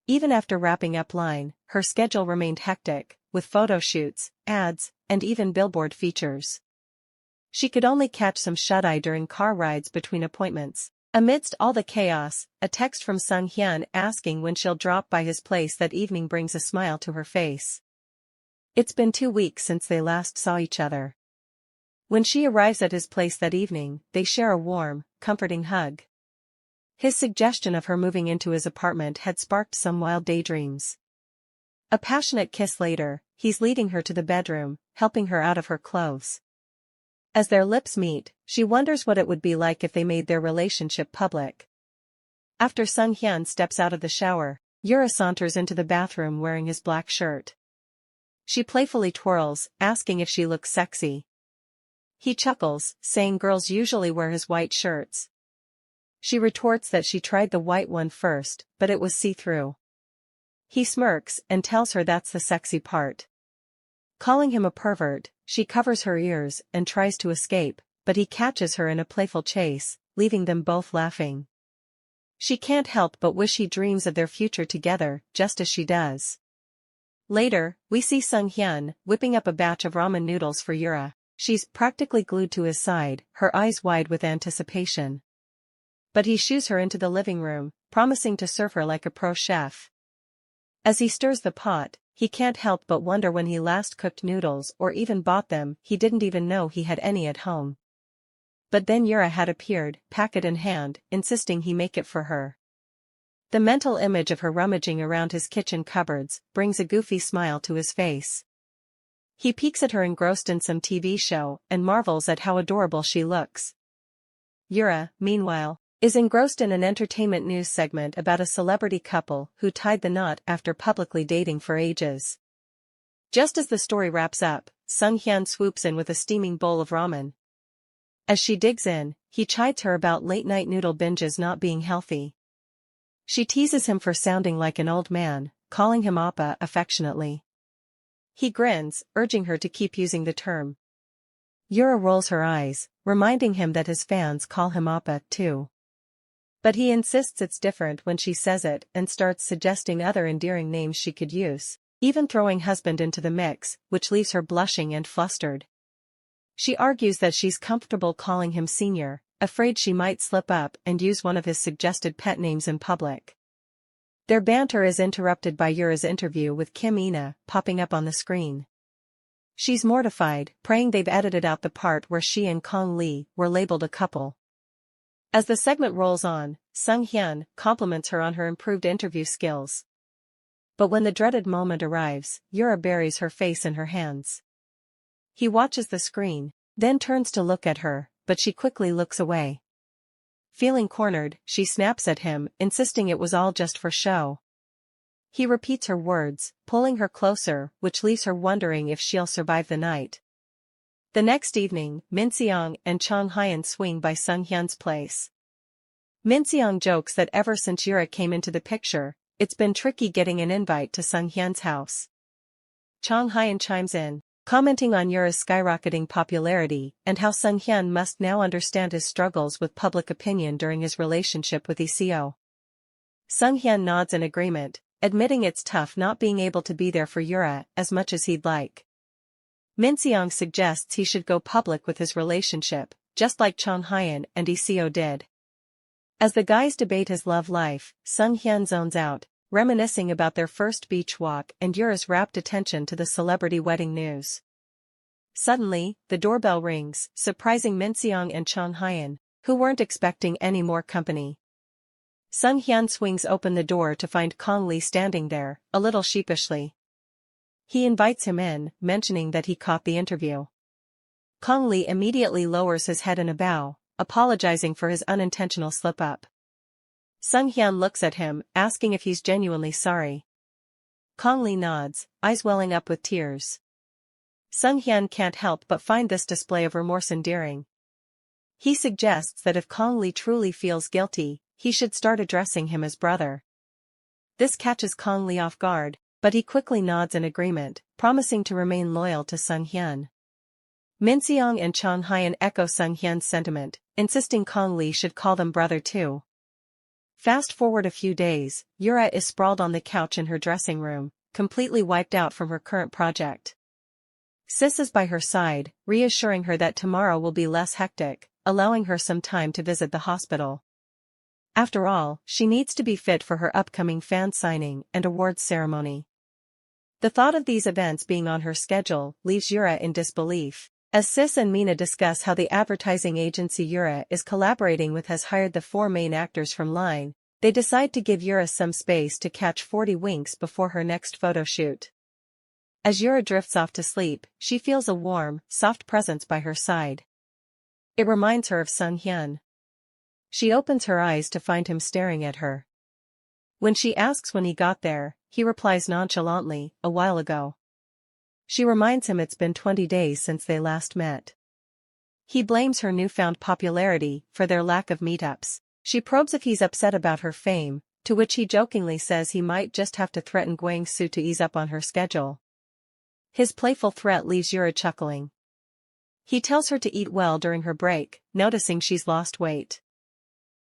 Even after wrapping up Line, her schedule remained hectic, with photo shoots, ads, and even billboard features. She could only catch some shut-eye during car rides between appointments. Amidst all the chaos, a text from Sung-hyun asking when she'll drop by his place that evening brings a smile to her face. It's been 2 weeks since they last saw each other. When she arrives at his place that evening, they share a warm, comforting hug. His suggestion of her moving into his apartment had sparked some wild daydreams. A passionate kiss later, he's leading her to the bedroom, helping her out of her clothes. As their lips meet, she wonders what it would be like if they made their relationship public. After Sung-hyun steps out of the shower, Yura saunters into the bathroom wearing his black shirt. She playfully twirls, asking if she looks sexy. He chuckles, saying girls usually wear his white shirts. She retorts that she tried the white one first, but it was see-through. He smirks and tells her that's the sexy part. Calling him a pervert, she covers her ears and tries to escape, but he catches her in a playful chase, leaving them both laughing. She can't help but wish he dreams of their future together, just as she does. Later, we see Sung-hyun whipping up a batch of ramen noodles for Yura. She's practically glued to his side, her eyes wide with anticipation. But he shoos her into the living room, promising to serve her like a pro chef. As he stirs the pot, he can't help but wonder when he last cooked noodles or even bought them. He didn't even know he had any at home. But then Yura had appeared, packet in hand, insisting he make it for her. The mental image of her rummaging around his kitchen cupboards brings a goofy smile to his face. He peeks at her engrossed in some TV show and marvels at how adorable she looks. Yura, meanwhile, is engrossed in an entertainment news segment about a celebrity couple who tied the knot after publicly dating for ages. Just as the story wraps up, Sung-hyun swoops in with a steaming bowl of ramen. As she digs in, he chides her about late-night noodle binges not being healthy. She teases him for sounding like an old man, calling him Appa affectionately. He grins, urging her to keep using the term. Yura rolls her eyes, reminding him that his fans call him Appa too. But he insists it's different when she says it and starts suggesting other endearing names she could use, even throwing husband into the mix, which leaves her blushing and flustered. She argues that she's comfortable calling him senior, afraid she might slip up and use one of his suggested pet names in public. Their banter is interrupted by Yura's interview with Kim Ina popping up on the screen. She's mortified, praying they've edited out the part where she and Kong Lee were labeled a couple. As the segment rolls on, Sung-hyun compliments her on her improved interview skills. But when the dreaded moment arrives, Yura buries her face in her hands. He watches the screen, then turns to look at her, but she quickly looks away. Feeling cornered, she snaps at him, insisting it was all just for show. He repeats her words, pulling her closer, which leaves her wondering if she'll survive the night. The next evening, Min-seong and Chong Hyun swing by Sung-hyun's place. Min-seong jokes that ever since Yura came into the picture, it's been tricky getting an invite to Sung-hyun's house. Chong Hyun chimes in, commenting on Yura's skyrocketing popularity and how Sung-hyun must now understand his struggles with public opinion during his relationship with ECO. Sung-hyun nods in agreement, admitting it's tough not being able to be there for Yura as much as he'd like. Min-seong suggests he should go public with his relationship, just like Chong Hyun and ECO did. As the guys debate his love life, Sung-hyun zones out, reminiscing about their first beach walk and Yura's rapt attention to the celebrity wedding news. Suddenly, the doorbell rings, surprising Min-seong and Chong Hyun, who weren't expecting any more company. Sung-hyun swings open the door to find Kong Lee standing there, a little sheepishly. He invites him in, mentioning that he caught the interview. Kong Lee immediately lowers his head in a bow, apologizing for his unintentional slip-up. Sung-hyun looks at him, asking if he's genuinely sorry. Kong Lee nods, eyes welling up with tears. Sung-hyun can't help but find this display of remorse endearing. He suggests that if Kong Lee truly feels guilty, he should start addressing him as brother. This catches Kong Lee off guard, but he quickly nods in agreement, promising to remain loyal to Sung-hyun. Min-seong and Chong Hyun echo Sung-hyun's sentiment, insisting Kong Lee should call them brother too. Fast forward a few days, Yura is sprawled on the couch in her dressing room, completely wiped out from her current project. Sis is by her side, reassuring her that tomorrow will be less hectic, allowing her some time to visit the hospital. After all, she needs to be fit for her upcoming fan signing and awards ceremony. The thought of these events being on her schedule leaves Yura in disbelief, as Sis and Mina discuss how the advertising agency Yura is collaborating with has hired the 4 main actors from Line. They decide to give Yura some space to catch 40 winks before her next photo shoot. As Yura drifts off to sleep, she feels a warm, soft presence by her side. It reminds her of Sung-hyun. She opens her eyes to find him staring at her. When she asks when he got there, he replies nonchalantly, "A while ago." She reminds him it's been 20 days since they last met. He blames her newfound popularity for their lack of meetups. She probes if he's upset about her fame, to which he jokingly says he might just have to threaten Gwang-soo to ease up on her schedule. His playful threat leaves Yura chuckling. He tells her to eat well during her break, noticing she's lost weight.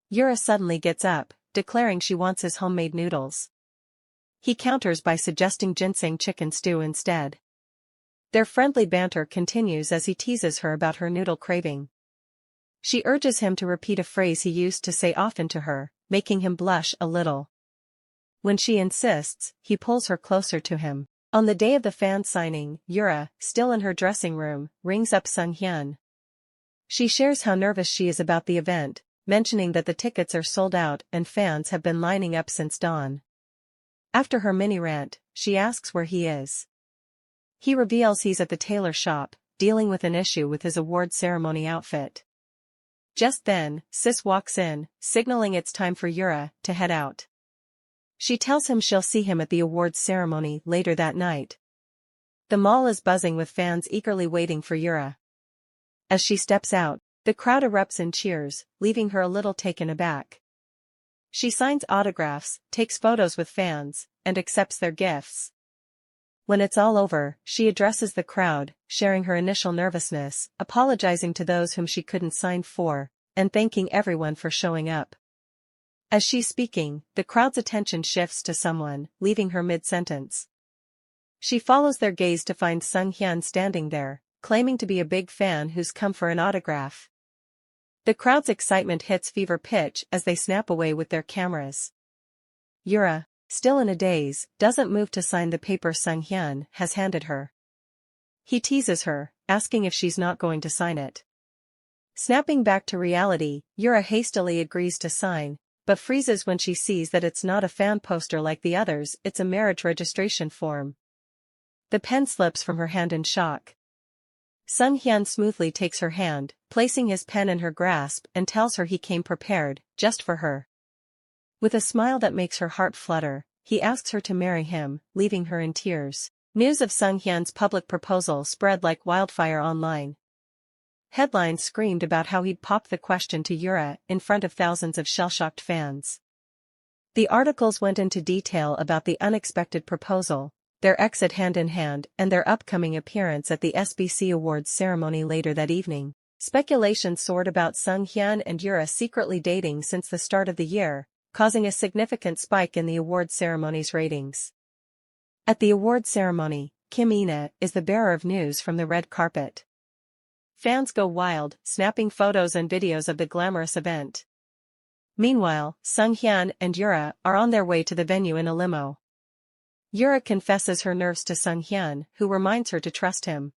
Yura suddenly gets up, declaring she wants his homemade noodles. He counters by suggesting ginseng chicken stew instead. Their friendly banter continues as he teases her about her noodle craving. She urges him to repeat a phrase he used to say often to her, making him blush a little. When she insists, he pulls her closer to him. On the day of the fan signing, Yura, still in her dressing room, rings up Sung-hyun. She shares how nervous she is about the event, mentioning that the tickets are sold out and fans have been lining up since dawn. After her mini-rant, she asks where he is. He reveals he's at the tailor shop, dealing with an issue with his award ceremony outfit. Just then, Sis walks in, signaling it's time for Yura to head out. She tells him she'll see him at the awards ceremony later that night. The mall is buzzing with fans eagerly waiting for Yura. As she steps out, the crowd erupts in cheers, leaving her a little taken aback. She signs autographs, takes photos with fans, and accepts their gifts. When it's all over, she addresses the crowd, sharing her initial nervousness, apologizing to those whom she couldn't sign for, and thanking everyone for showing up. As she's speaking, the crowd's attention shifts to someone, leaving her mid-sentence. She follows their gaze to find Sung Hyun standing there, claiming to be a big fan who's come for an autograph. The crowd's excitement hits fever pitch as they snap away with their cameras. Yura, still in a daze, doesn't move to sign the paper Sung Hyun has handed her. He teases her, asking if she's not going to sign it. Snapping back to reality, Yura hastily agrees to sign, but freezes when she sees that it's not a fan poster like the others, it's a marriage registration form. The pen slips from her hand in shock. Sung Hyun smoothly takes her hand, placing his pen in her grasp, and tells her he came prepared, just for her. With a smile that makes her heart flutter, he asks her to marry him, leaving her in tears. News of Sung Hyun's public proposal spread like wildfire online. Headlines screamed about how he'd popped the question to Yura in front of thousands of shell-shocked fans. The articles went into detail about the unexpected proposal, their exit hand-in-hand, and their upcoming appearance at the SBC Awards ceremony later that evening. Speculation soared about Sung Hyun and Yura secretly dating since the start of the year, causing a significant spike in the award ceremony's ratings. At the award ceremony, Kim Ina is the bearer of news from the red carpet. Fans go wild, snapping photos and videos of the glamorous event. Meanwhile, Sung Hyun and Yura are on their way to the venue in a limo. Yura confesses her nerves to Sung Hyun, who reminds her to trust him.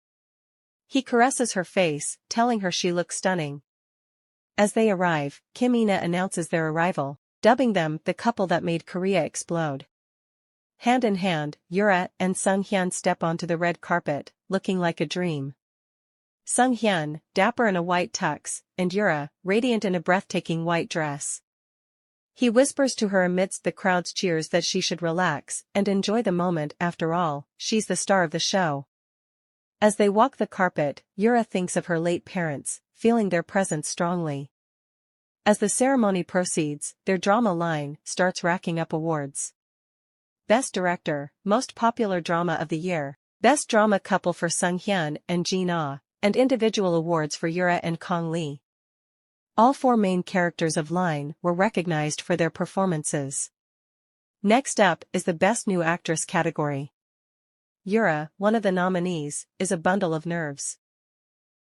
He caresses her face, telling her she looks stunning. As they arrive, Kim Ina announces their arrival, dubbing them the couple that made Korea explode. Hand in hand, Yura and Sung Hyun step onto the red carpet, looking like a dream. Sung Hyun, dapper in a white tux, and Yura, radiant in a breathtaking white dress. He whispers to her amidst the crowd's cheers that she should relax and enjoy the moment. After all, she's the star of the show. As they walk the carpet, Yura thinks of her late parents, feeling their presence strongly. As the ceremony proceeds, their drama line starts racking up awards. Best Director, Most Popular Drama of the Year, Best Drama Couple for Sung Hyun and Jin Ah, and individual awards for Yura and Kong Lee. All four main characters of Line were recognized for their performances. Next up is the Best New Actress category. Yura, one of the nominees, is a bundle of nerves.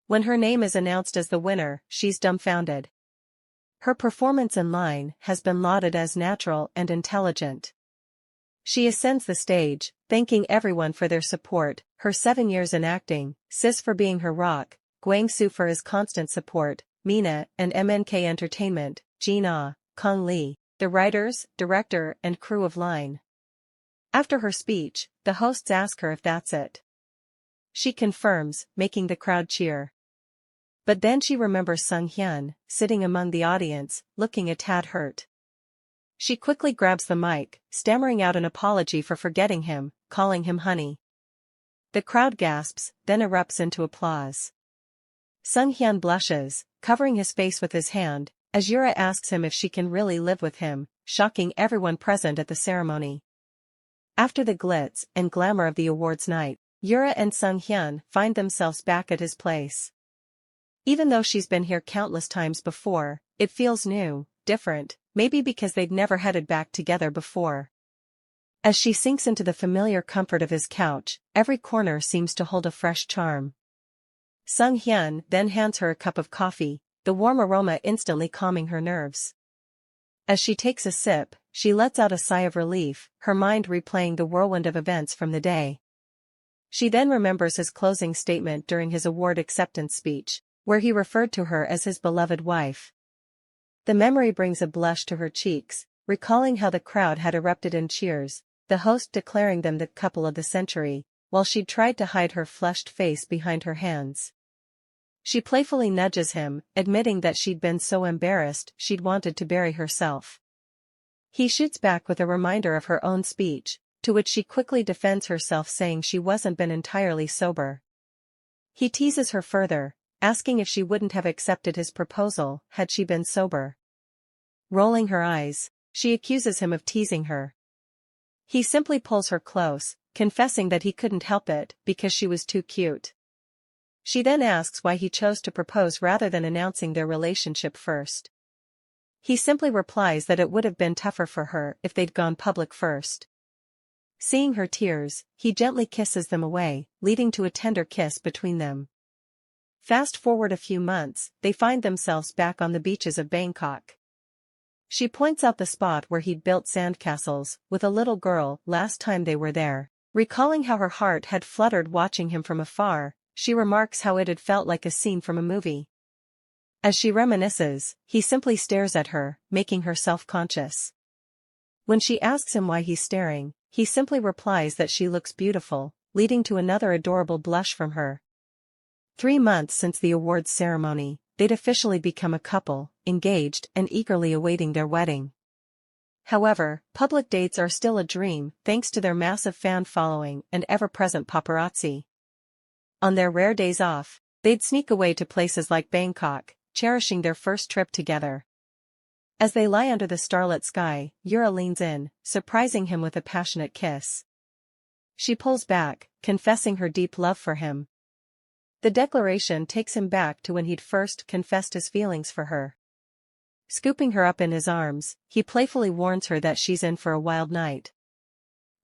When her name is announced as the winner, she's dumbfounded. Her performance in Line has been lauded as natural and intelligent. She ascends the stage, thanking everyone for their support, her 7 years in acting, Sis for being her rock, Gwang-soo for his constant support, Mina and MNK Entertainment, Jin Ah, Kong Lee, the writers, director, and crew of Line. After her speech, the hosts ask her if that's it. She confirms, making the crowd cheer. But then she remembers Sung Hyun, sitting among the audience, looking a tad hurt. She quickly grabs the mic, stammering out an apology for forgetting him, calling him honey. The crowd gasps, then erupts into applause. Sung Hyun blushes, covering his face with his hand, as Yura asks him if she can really live with him, shocking everyone present at the ceremony. After the glitz and glamour of the awards night, Yura and Sung Hyun find themselves back at his place. Even though she's been here countless times before, it feels new, different, maybe because they'd never headed back together before. As she sinks into the familiar comfort of his couch, every corner seems to hold a fresh charm. Sung Hyun then hands her a cup of coffee, the warm aroma instantly calming her nerves. As she takes a sip, she lets out a sigh of relief, her mind replaying the whirlwind of events from the day. She then remembers his closing statement during his award acceptance speech, where he referred to her as his beloved wife. The memory brings a blush to her cheeks, recalling how the crowd had erupted in cheers, the host declaring them the couple of the century, while she'd tried to hide her flushed face behind her hands. She playfully nudges him, admitting that she'd been so embarrassed she'd wanted to bury herself. He shoots back with a reminder of her own speech, to which she quickly defends herself saying she wasn't been entirely sober. He teases her further, asking if she wouldn't have accepted his proposal had she been sober. Rolling her eyes, she accuses him of teasing her. He simply pulls her close, confessing that he couldn't help it because she was too cute. She then asks why he chose to propose rather than announcing their relationship first. He simply replies that it would have been tougher for her if they'd gone public first. Seeing her tears, he gently kisses them away, leading to a tender kiss between them. Fast forward a few months, they find themselves back on the beaches of Bangkok. She points out the spot where he'd built sandcastles with a little girl last time they were there. Recalling how her heart had fluttered watching him from afar, she remarks how it had felt like a scene from a movie. As she reminisces, he simply stares at her, making her self-conscious. When she asks him why he's staring, he simply replies that she looks beautiful, leading to another adorable blush from her. 3 months since the awards ceremony, they'd officially become a couple, engaged and eagerly awaiting their wedding. However, public dates are still a dream thanks to their massive fan following and ever-present paparazzi. On their rare days off, they'd sneak away to places like Bangkok, cherishing their first trip together. As they lie under the starlit sky, Yura leans in, surprising him with a passionate kiss. She pulls back, confessing her deep love for him. The declaration takes him back to when he'd first confessed his feelings for her. Scooping her up in his arms, he playfully warns her that she's in for a wild night.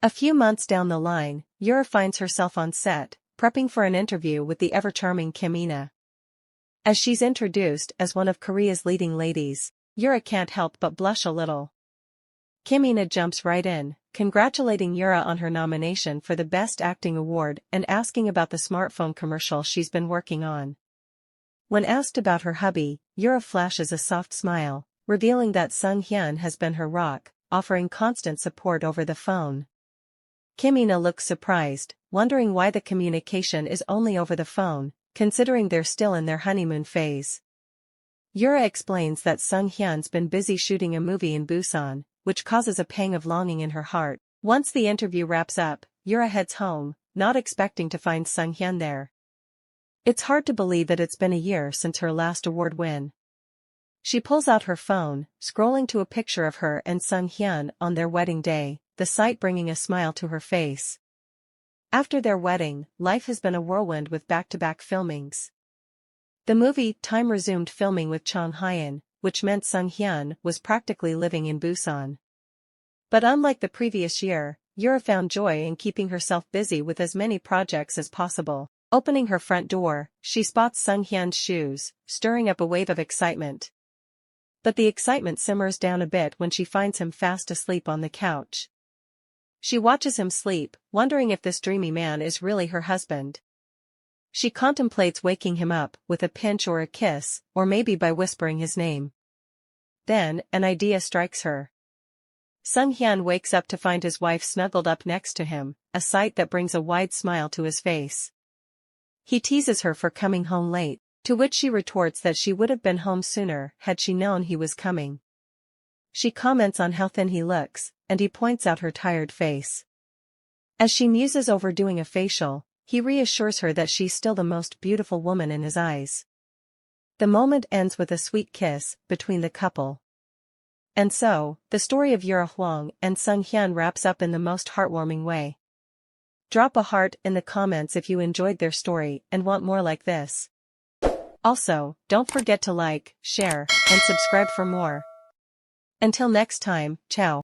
A few months down the line, Yura finds herself on set, prepping for an interview with the ever-charming Kim Ina. As she's introduced as one of Korea's leading ladies, Yura can't help but blush a little. Kim Ina jumps right in, congratulating Yura on her nomination for the Best Acting Award and asking about the smartphone commercial she's been working on. When asked about her hubby, Yura flashes a soft smile, revealing that Sung Hyun has been her rock, offering constant support over the phone. Kim Ina looks surprised, wondering why the communication is only over the phone, considering they're still in their honeymoon phase. Yura explains that Sung Hyun's been busy shooting a movie in Busan, which causes a pang of longing in her heart. Once the interview wraps up, Yura heads home, not expecting to find Sung Hyun there. It's hard to believe that it's been a year since her last award win. She pulls out her phone, scrolling to a picture of her and Sung Hyun on their wedding day, the sight bringing a smile to her face. After their wedding, life has been a whirlwind with back-to-back filmings. The movie Time resumed filming with Chang Hyun, which meant Sung Hyun was practically living in Busan. But unlike the previous year, Yura found joy in keeping herself busy with as many projects as possible. Opening her front door, she spots Sung Hyun's shoes, stirring up a wave of excitement. But the excitement simmers down a bit when she finds him fast asleep on the couch. She watches him sleep, wondering if this dreamy man is really her husband. She contemplates waking him up with a pinch or a kiss, or maybe by whispering his name. Then, an idea strikes her. Sung Hyun wakes up to find his wife snuggled up next to him, a sight that brings a wide smile to his face. He teases her for coming home late, to which she retorts that she would have been home sooner had she known he was coming. She comments on how thin he looks, and he points out her tired face. As she muses over doing a facial, he reassures her that she's still the most beautiful woman in his eyes. The moment ends with a sweet kiss between the couple. And so, the story of Yura Hwang and Sung Hyun wraps up in the most heartwarming way. Drop a heart in the comments if you enjoyed their story and want more like this. Also, don't forget to like, share, and subscribe for more. Until next time, ciao.